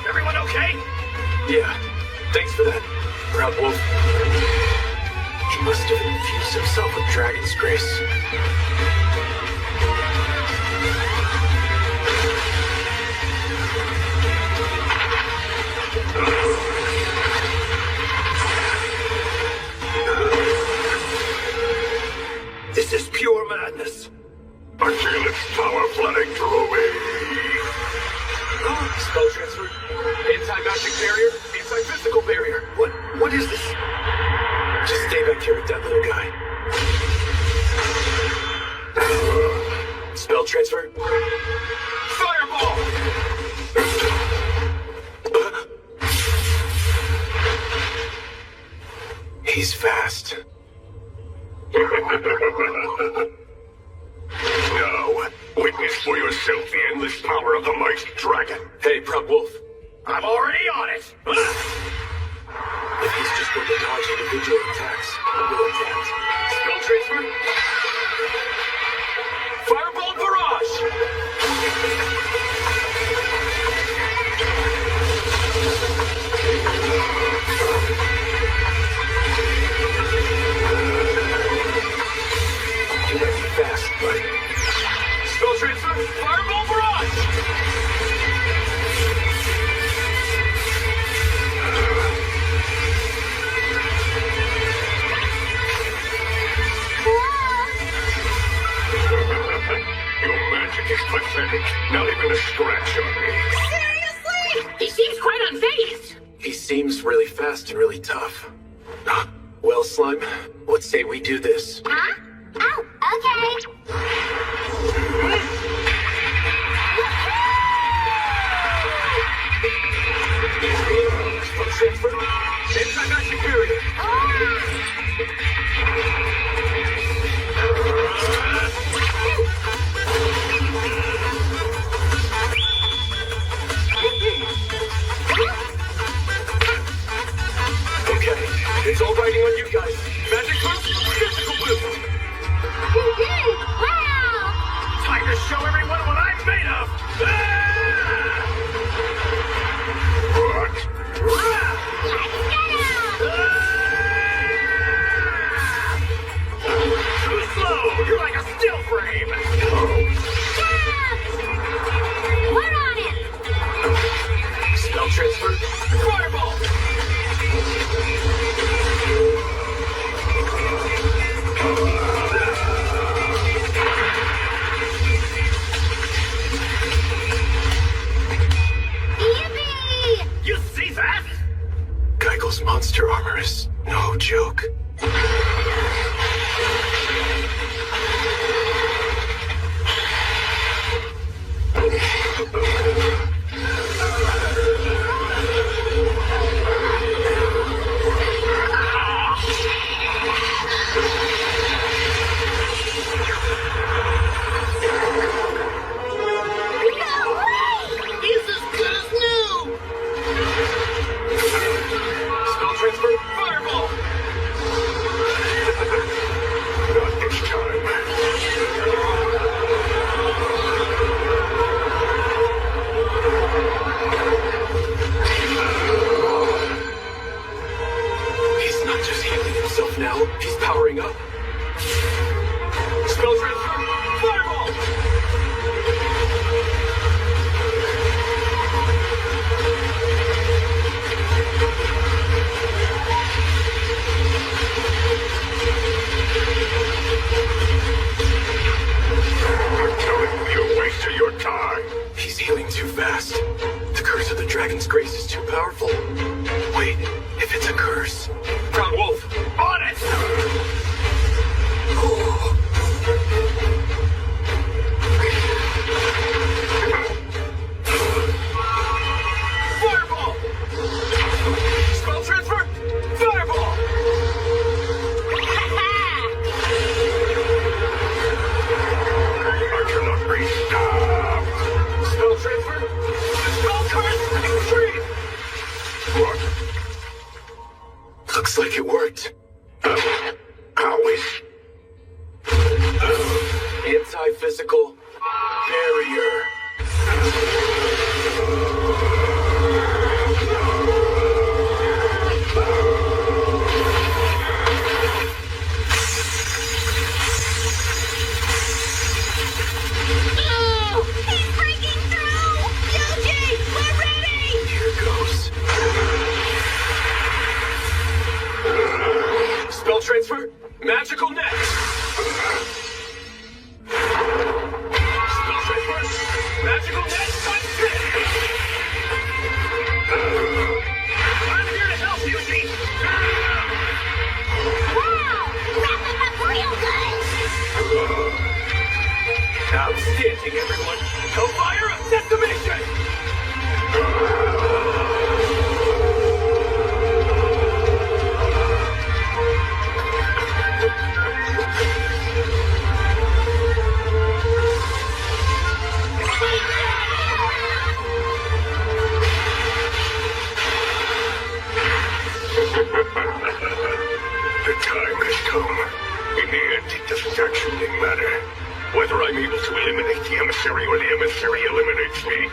Everyone okay? Yeah, thanks for that, Proud Wolf. He must have infused himself with Dragon's Grace. This is pure madness. I feel its power flooding through me. Spell transfer? Anti-magic barrier? Anti-physical barrier? What is this? Just stay back here with that little guy. Spell transfer? Fireball! He's fast. Now, witness for yourself the endless power of the mighty dragon. Hey, Proud Wolf. I'm already on it! If he's just going to dodge individual attacks, we'll adapt. Spell transfer? Fireball barrage! You might be fast, but Spell transfer? Fireball barrage! Your magic is pathetic. Not even a scratch on me. Seriously? He seems quite unfazed. he seems really fast and really tough. Well, Slime, what say we do this? Huh? Oh, okay. Spell transfer? Anti-magic barrier! Okay, it's all riding on you guys. Magic move joke. He's as good as new! Spell transfer, fireball! Not this time. He's not just healing himself now, he's powering up. Spell transfer, fireball! I'm telling you, you're wasting your time. He's healing too fast. The curse of the dragon's grace is too powerful. Wait, if it's a curse... Crown Wolf, On it! fireball! Spell transfer, fireball! I cannot be stopped. Spell transfer, spell curse, extreme! What? Looks like it worked. How is... Anti-physical barrier. Oh, he's breaking through! Yuji, we're ready! Here goes. Spell transfer, magical net! Spell transfer, magical net, times 10! I'm here to help you, G! Wow! Wrapping up real good! Outstanding, everyone! Hellfire of decimation! The time has come. In the end, it doesn't actually matter whether I'm able to eliminate the emissary or the emissary eliminates me.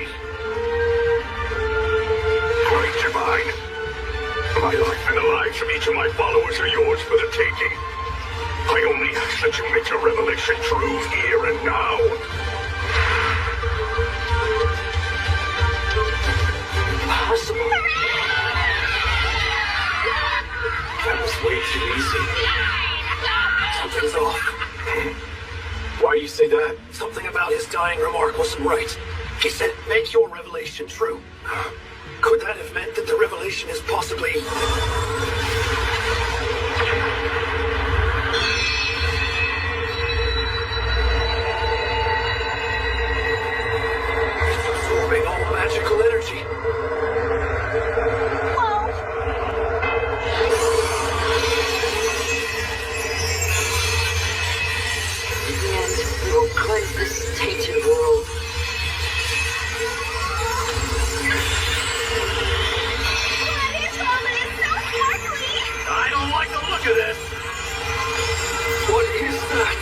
Great Divine. My life and the lives of each of my followers are yours for the taking. I only ask that you make your revelation true here and now. Impossible. That was way too easy. Something's off. Why do you say that? Something about his dying remark wasn't right. He said, make your revelation true. Could that have meant that the revelation is possibly... absorbing all magical energy? In the end, we will cleanse this tainted world. I don't like the look of this! What is that?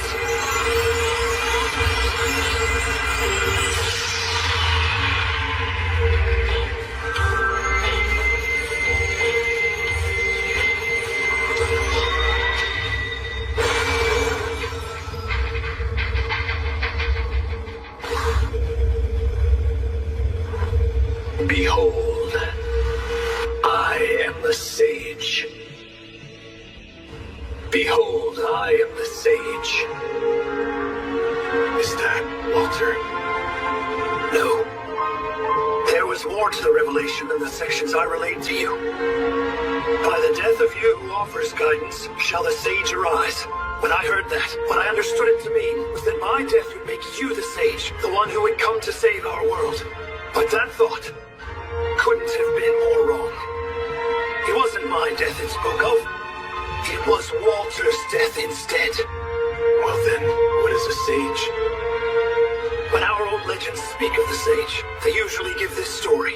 Behold, I am the sage. Behold, I am the sage. Is that Walter? No. There was there's more to the revelation than the sections I relayed to you. By the death of you who offers guidance, shall the sage arise. When I heard that, what I understood it to mean was that my death would make you the sage, the one who would come to save our world. But that thought couldn't have been more wrong. It wasn't my death it spoke of. It was Walter's death instead. Well then, what is a sage? When our old legends speak of the sage, they usually give this story.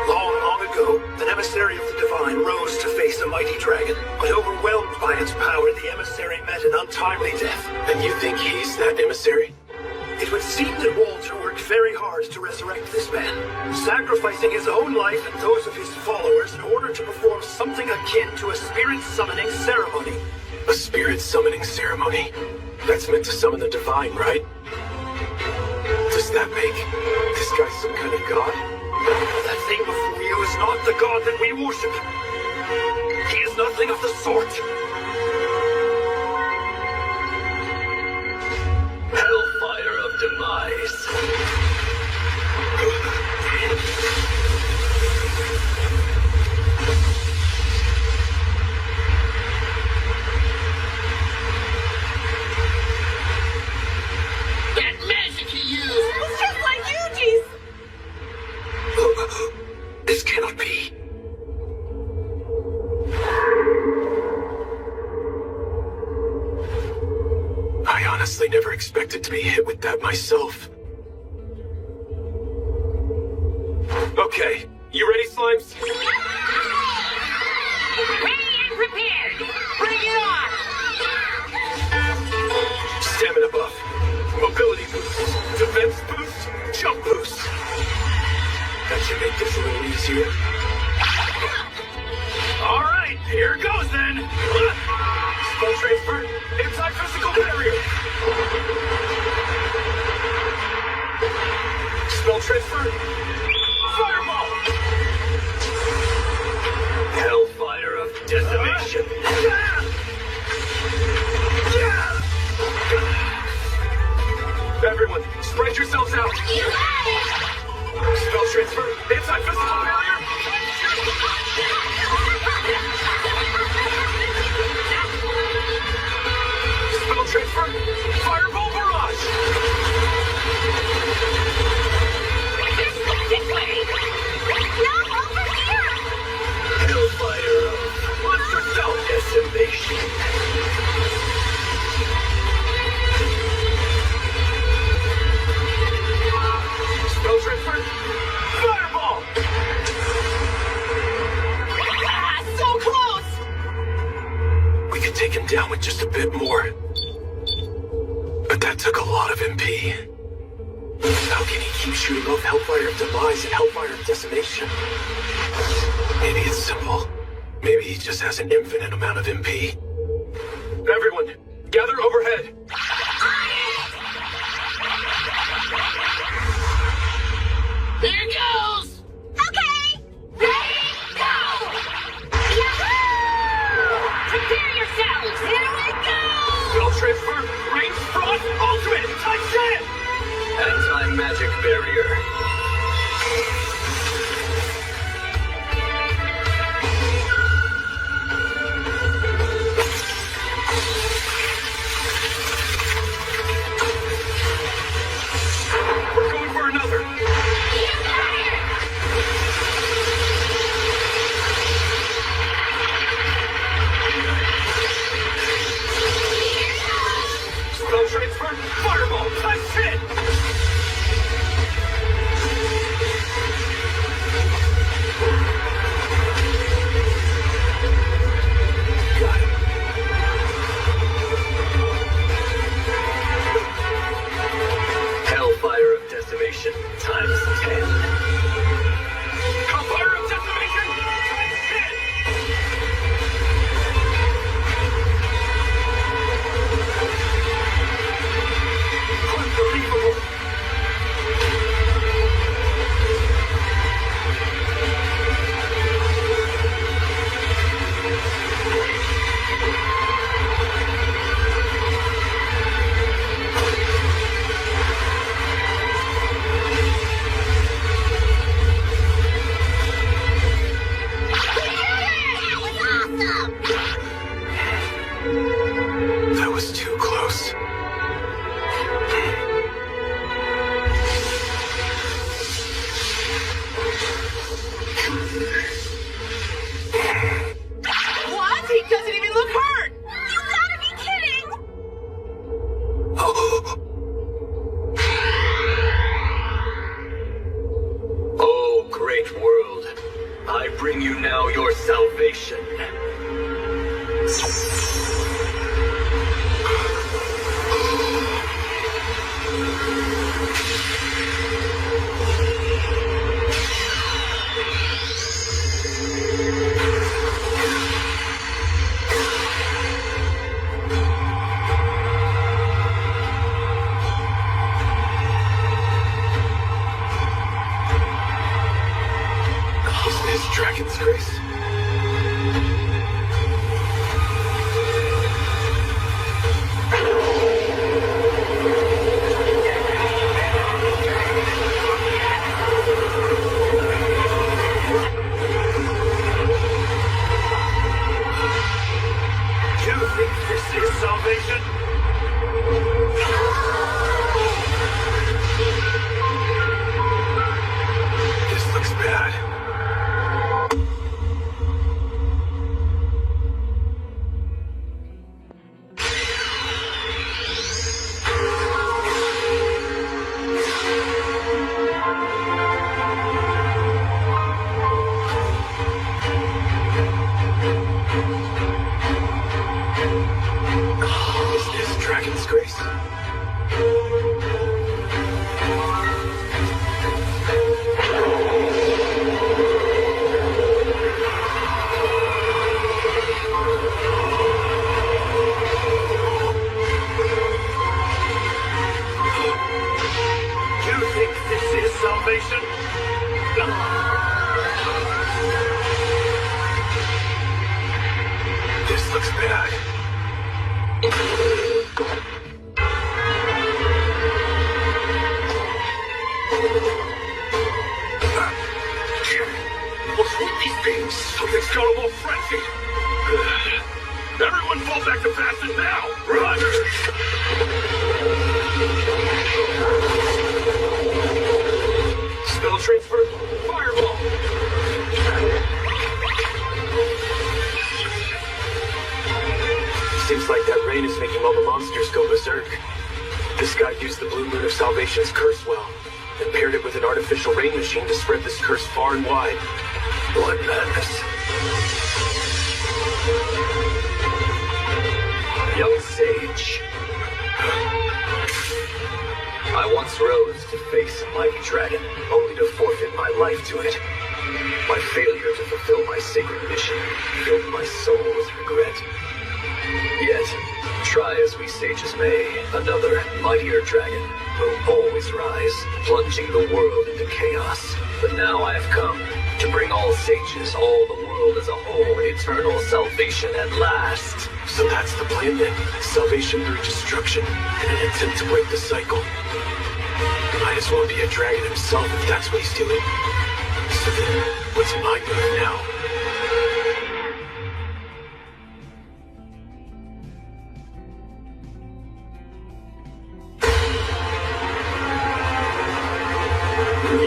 Long, long ago, an emissary of the divine rose to face a mighty dragon, but overwhelmed by its power, the emissary met an untimely death. And you think he's that emissary? It would seem that Walter worked very hard to resurrect this man, sacrificing his own life and those of his followers in order to perform something akin to a spirit summoning ceremony. A spirit summoning ceremony? That's meant to summon the divine, right? Does that make this guy some kind of god? That thing before you is not the god that we worship. He is nothing of the sort. Hellfire of Demise. That magic he used was just like Yuji's! This cannot be. I honestly never expected to be hit with that myself. Okay, you ready, Slimes? Ready and prepared! Bring it on! Stamina buff, mobility boost, defense boost, jump boost. That should make this a little easier. All right, here goes then. Spell transfer, anti-physical barrier. Spell transfer, fireball. Hellfire of Decimation. Everyone, spread yourselves out. You got it! Spell transfer, anti-physical barrier. Spell transfer, fireball barrage. This way! No, over here! Hellfire of Monster cell Decimation. Spell transfer, fireball. Ah, so close! We could take him down with just a bit more. But that took a lot of MP. How can he keep shooting off Hellfire of Demise and Hellfire of Decimation? Maybe it's simple. Maybe he just has an infinite amount of MP. Everyone, gather overhead. There goes! Okay! Ready, go! Yahoo! Prepare yourselves! Here we go! Spell transfer, range frost, ultimate, Titan! Anti-magic barrier. We're going for another. You got it! Spell transfer, fireball, Titan! Got it. Hellfire of Decimation times 10. Hellfire of Decimation, Titan! Unbelievable. Dragon's Grace? You think this is salvation? This looks bad. Is this Dragon's Grace? You think this is salvation? This looks bad. What's with these things? Something's got them all frenzied. Everyone fall back to Bastion now! Run! Spell transfer, fireball! Seems like that rain is making all the monsters go berserk. This guy used the Blue Moon of Salvation's curse well, and paired it with an artificial rain machine to spread this curse far and wide. Blood madness. Young sage. I once rose to face a mighty dragon, only to forfeit my life to it. My failure to fulfill my sacred mission filled my soul with regret. Yet, try as we sages may, another mightier dragon will always rise, plunging the world into chaos. But now I have come to bring all sages, all the world as a whole, eternal salvation at last. So that's the plan then. Salvation through destruction, in an attempt to break the cycle. Might as well be a dragon himself if that's what he's doing. So then, what's my move now?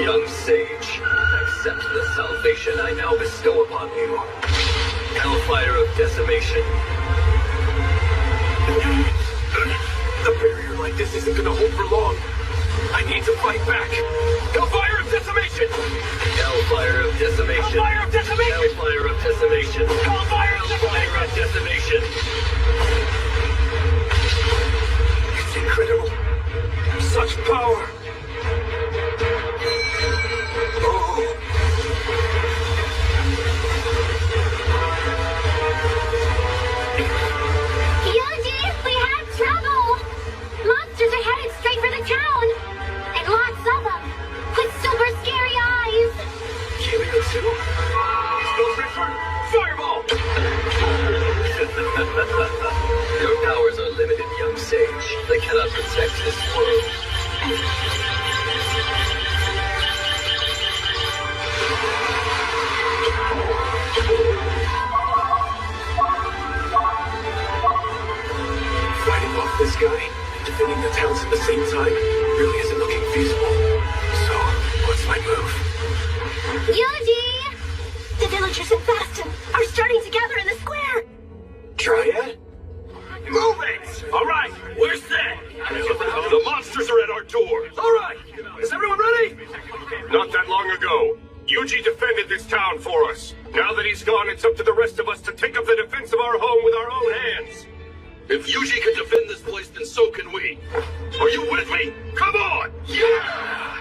Young sage, accept the salvation I now bestow upon you. Hellfire of decimation. A barrier like this isn't gonna hold for long. I need to fight back. Hellfire of decimation! Hellfire of decimation. Hellfire of decimation! Hellfire of decimation. Hellfire of Hellfire of decimation. It's incredible. Such power. Yuji, we had trouble! Monsters are headed straight for the town! And lots of them! With super scary eyes! Killing too? Spell transfer, fireball! Your powers are limited, young sage. They cannot protect this world. Fighting off this guy and defending the towns at the same time really isn't looking feasible. So, what's my move? Yuji! The villagers in Bastion are starting to gather in the square. Dryad? Move it! All right, where's that? The monsters are at our door. All right, is everyone ready? Not that long ago, Yuji defended this town for us. Now that he's gone, it's up to the rest of us to take up the defense of our home with our own hands. If Yuji can defend this place, then so can we. Are you with me? Come on! Yeah!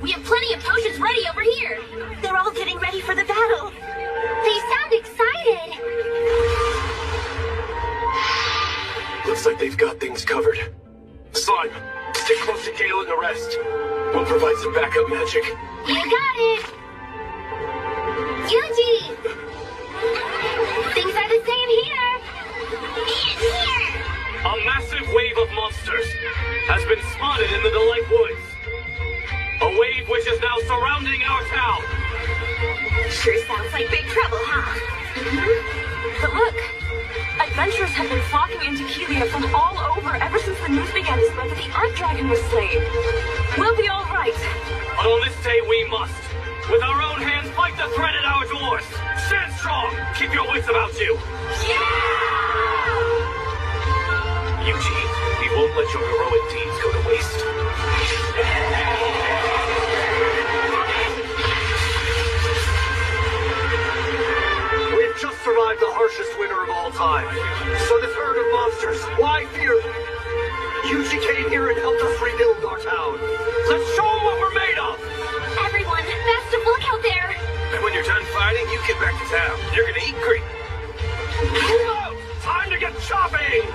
We have plenty of potions ready over here! They're all getting ready for the battle. They sound excited! Looks like they've got things covered. Slime, stick close to Kale and the rest. We'll provide some backup magic. You got it! Yuji! Sure sounds like big trouble, huh? But look, adventurers have been flocking into Kelia from all over ever since the news began to spread that the Earth Dragon was slain. We'll be all right. But on this day we must, with our own hands, fight the threat at our doors. Stand strong. Keep your wits about you. Yuji, we won't let your heroic deeds go to waste. We've just survived the harshest winter of all time. So this herd of monsters, why fear them? Yuji came here and helped us rebuild our town. Let's show them what we're made of! Everyone, best of luck out there! And when you're done fighting, you get back to town. You're gonna eat great. Move out! Time to get chopping!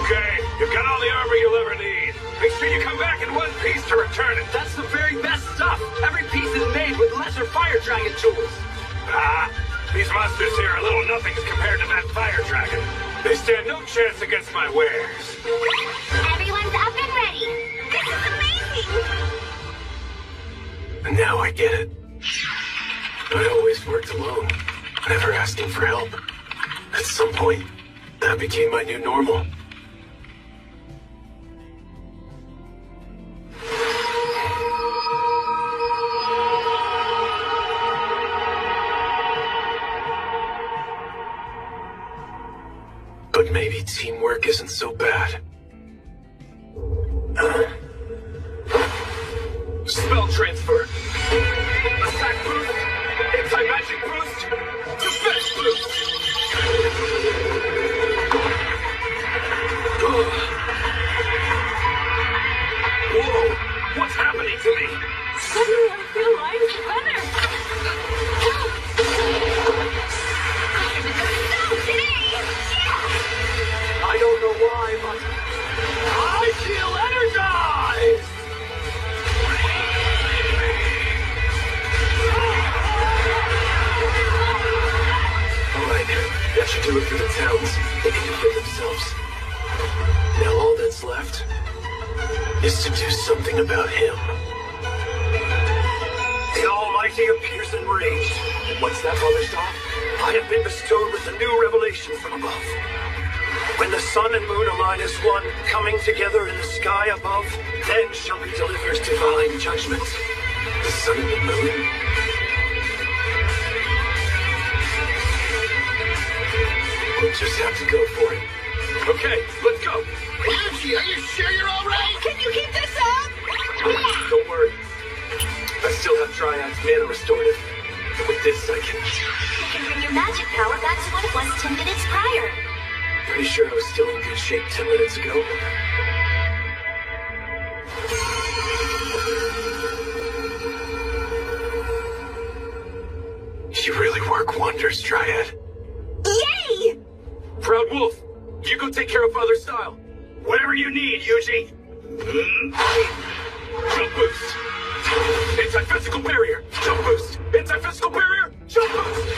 Okay, you've got all the armor you'll ever need. Make sure you come back in one piece to return it. That's the very best stuff. Every piece is made with lesser fire dragon tools. Ah, these monsters here are little nothings compared to that fire dragon. They stand no chance against my wares. Everyone's up and ready! This is amazing! Now I get it. I always worked alone, never asking for help. At some point, that became my new normal. But maybe teamwork isn't so bad. Spell transfer. Attack boost. Anti-magic boost. Defense boost. Whoa! What's happening to me? Suddenly I feel light as a feather. I don't know why, but I feel energized! Alright, that should do it for the towns. They can defend themselves. Now all that's left is to do something about him. the Almighty appears enraged. What's that, Father Star? I have been bestowed with a new revelation from above. When the sun and moon align as one, coming together in the sky above, then shall be delivered divine judgment. The sun and the moon? We'll just have to go for it. Okay, let's go. Yuji, are you sure you're all right? Can you keep this up? Don't worry. I still have Triad's mana restorative. And with this, I can... You can bring your magic power back to what it was 10 minutes prior. Pretty sure I was still in good shape 10 minutes ago. You really work wonders, Triad. Yay! Proud Wolf, you go take care of Father Style. Whatever you need, Yuji. Jump boost. Anti-physical barrier. Jump boost. Anti-physical barrier. Jump boost.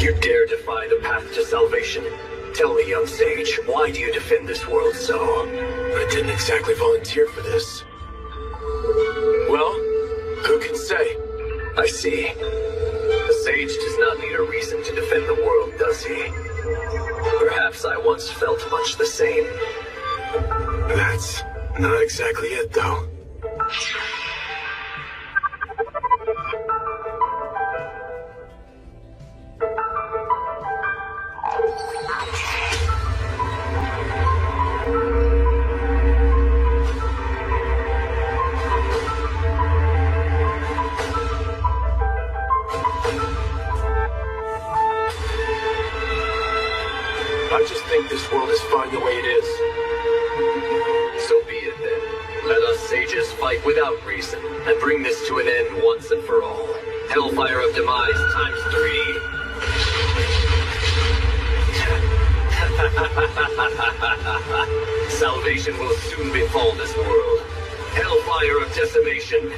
You dare defy the path to salvation? Tell me, young sage, why do you defend this world so? I didn't exactly volunteer for this. Well, who can say? I see. The sage does not need a reason to defend the world, does he? Perhaps I once felt much the same. That's not exactly it, though. I just think this world is fine the way it is. So be it then. Let us sages fight without reason, and bring this to an end once and for all. Hellfire of Demise times 3. Salvation will soon befall this world. Hellfire of Decimation.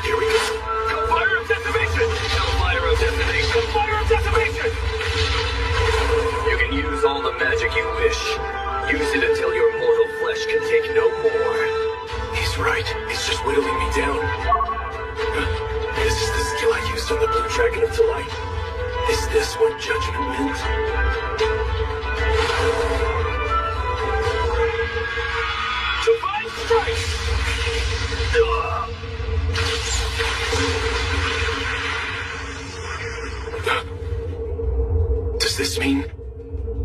Here we go. Hellfire of Decimation. Hellfire of Decimation. Hellfire of Decimation. You can use all the magic you wish. Use it until your mortal flesh can take no more. He's right. Dragon of Delight. Is this what judgment meant? Divine Strike! Does this mean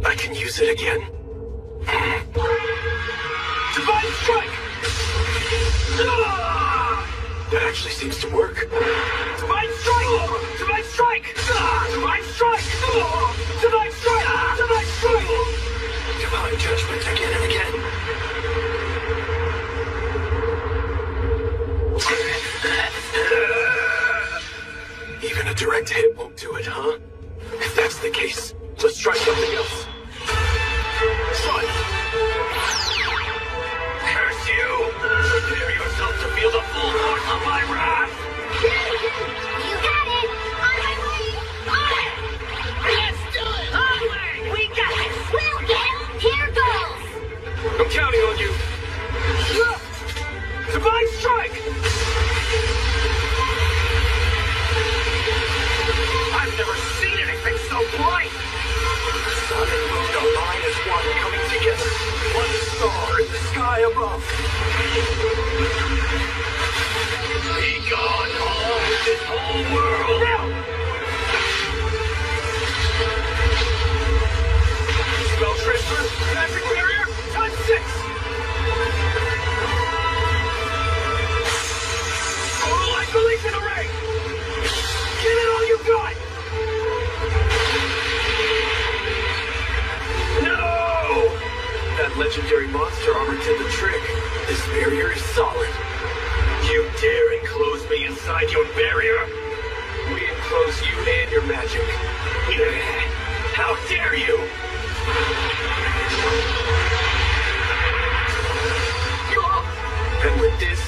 I can use it again? Divine Strike! That actually seems to work. Divine Strike! Divine Strike! Divine Strike! Divine Strike! Divine Strike! Divine judgment again and again. Even a direct hit won't do it, huh? If that's the case, let's try something else. Strike! Curse you! Prepare yourself to feel the full force of my wrath! You got it! On my way! On it! Let's do it! On way! We got this! We'll get him! Here goes! I'm counting on you! Divine Strike! I've never seen anything so bright! Sun and moon align as one, coming together. One star in the sky above. Be gone, along with this whole world! Now! Spell transfer, magic barrier, time 6! Total isolation array! Give it all you got! No! That legendary monster armor did the trick. This barrier is solid. You dare enclose me inside your barrier? We enclose you and your magic. How dare you! And with this,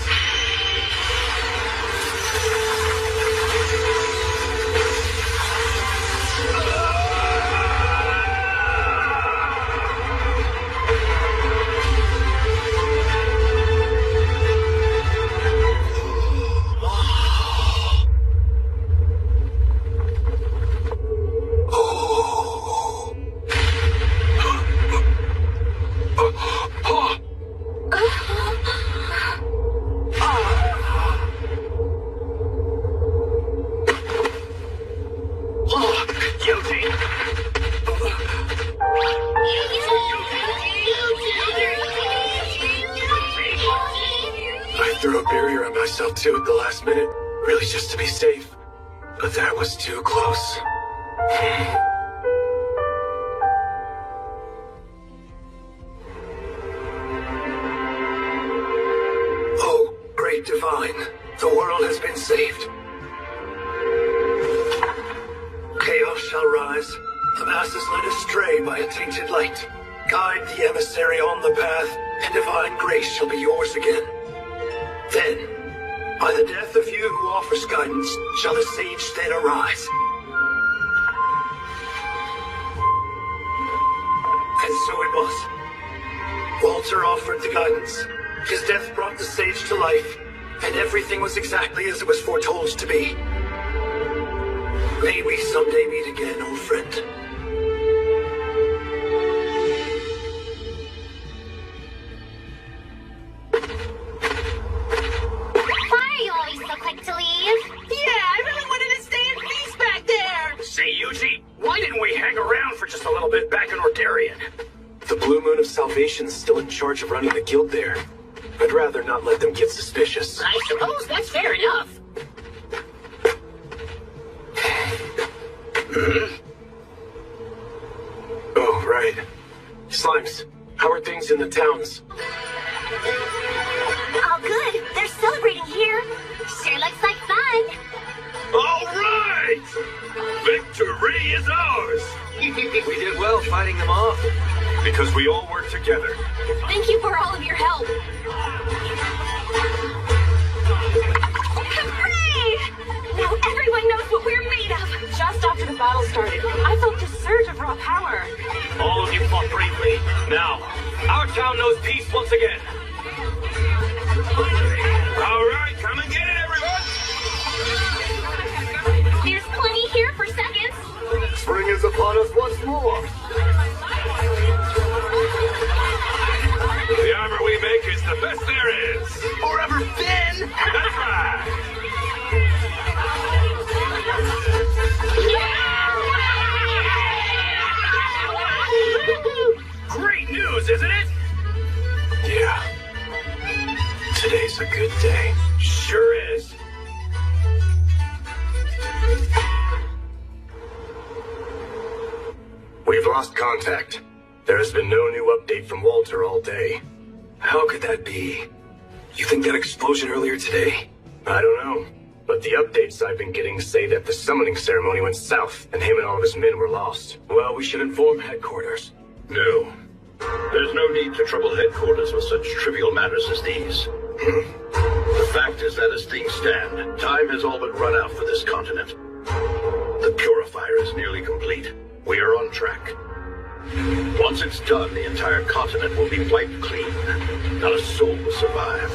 I threw a barrier on myself too at the last minute, really just to be safe. But that was too close. Oh, great divine, the world has been saved. Chaos shall rise, the masses led astray by a tainted light. Guide the emissary on the path, and divine grace shall be yours again. Then, by the death of you who offers guidance, shall the sage then arise. And so it was. Walter offered the guidance. His death brought the sage to life, and everything was exactly as it was foretold to be. May we someday meet again, old friend. Why are you always so quick to leave? Yeah, I really wanted to stay in peace back there! Say, Yuji, why didn't we hang around for just a little bit back in Ordarian? The Blue Moon of Salvation's still in charge of running the guild there. I'd rather not let them get suspicious. I suppose that's fair enough. Oh, right. Slimes, how are things in the towns? All good. They're celebrating here. Sure looks like fun. All right! Victory is ours! We did well fighting them off. Because we all work together. Thank you for all of your help. Hooray! Now everyone knows what we're made of. Just after the battle started, I felt this surge of raw power. All of you fought bravely. Now, our town knows peace once again. All right, come and get it, everyone! There's plenty the best there is. Or ever been! That's right. Great news, isn't it? Yeah. Today's a good day. Sure is. We've lost contact. There has been no new update from Walter all day. How could that be? You think that explosion earlier today? I don't know. But the updates I've been getting say that the summoning ceremony went south and him and all of his men were lost. Well, we should inform headquarters. No. There's no need to trouble headquarters with such trivial matters as these. The fact is that as things stand, time has all but run out for this continent. The purifier is nearly complete. We are on track. Once it's done, the entire continent will be wiped clean. Not a soul will survive.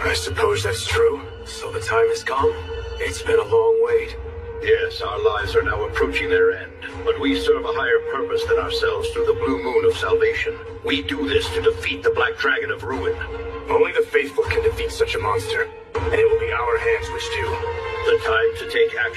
I suppose that's true. So the time has come? It's been a long wait. Yes, our lives are now approaching their end, but we serve a higher purpose than ourselves through the Blue Moon of Salvation. We do this to defeat the Black Dragon of Ruin. Only the faithful can defeat such a monster, and it will be our hands which do. The time to take action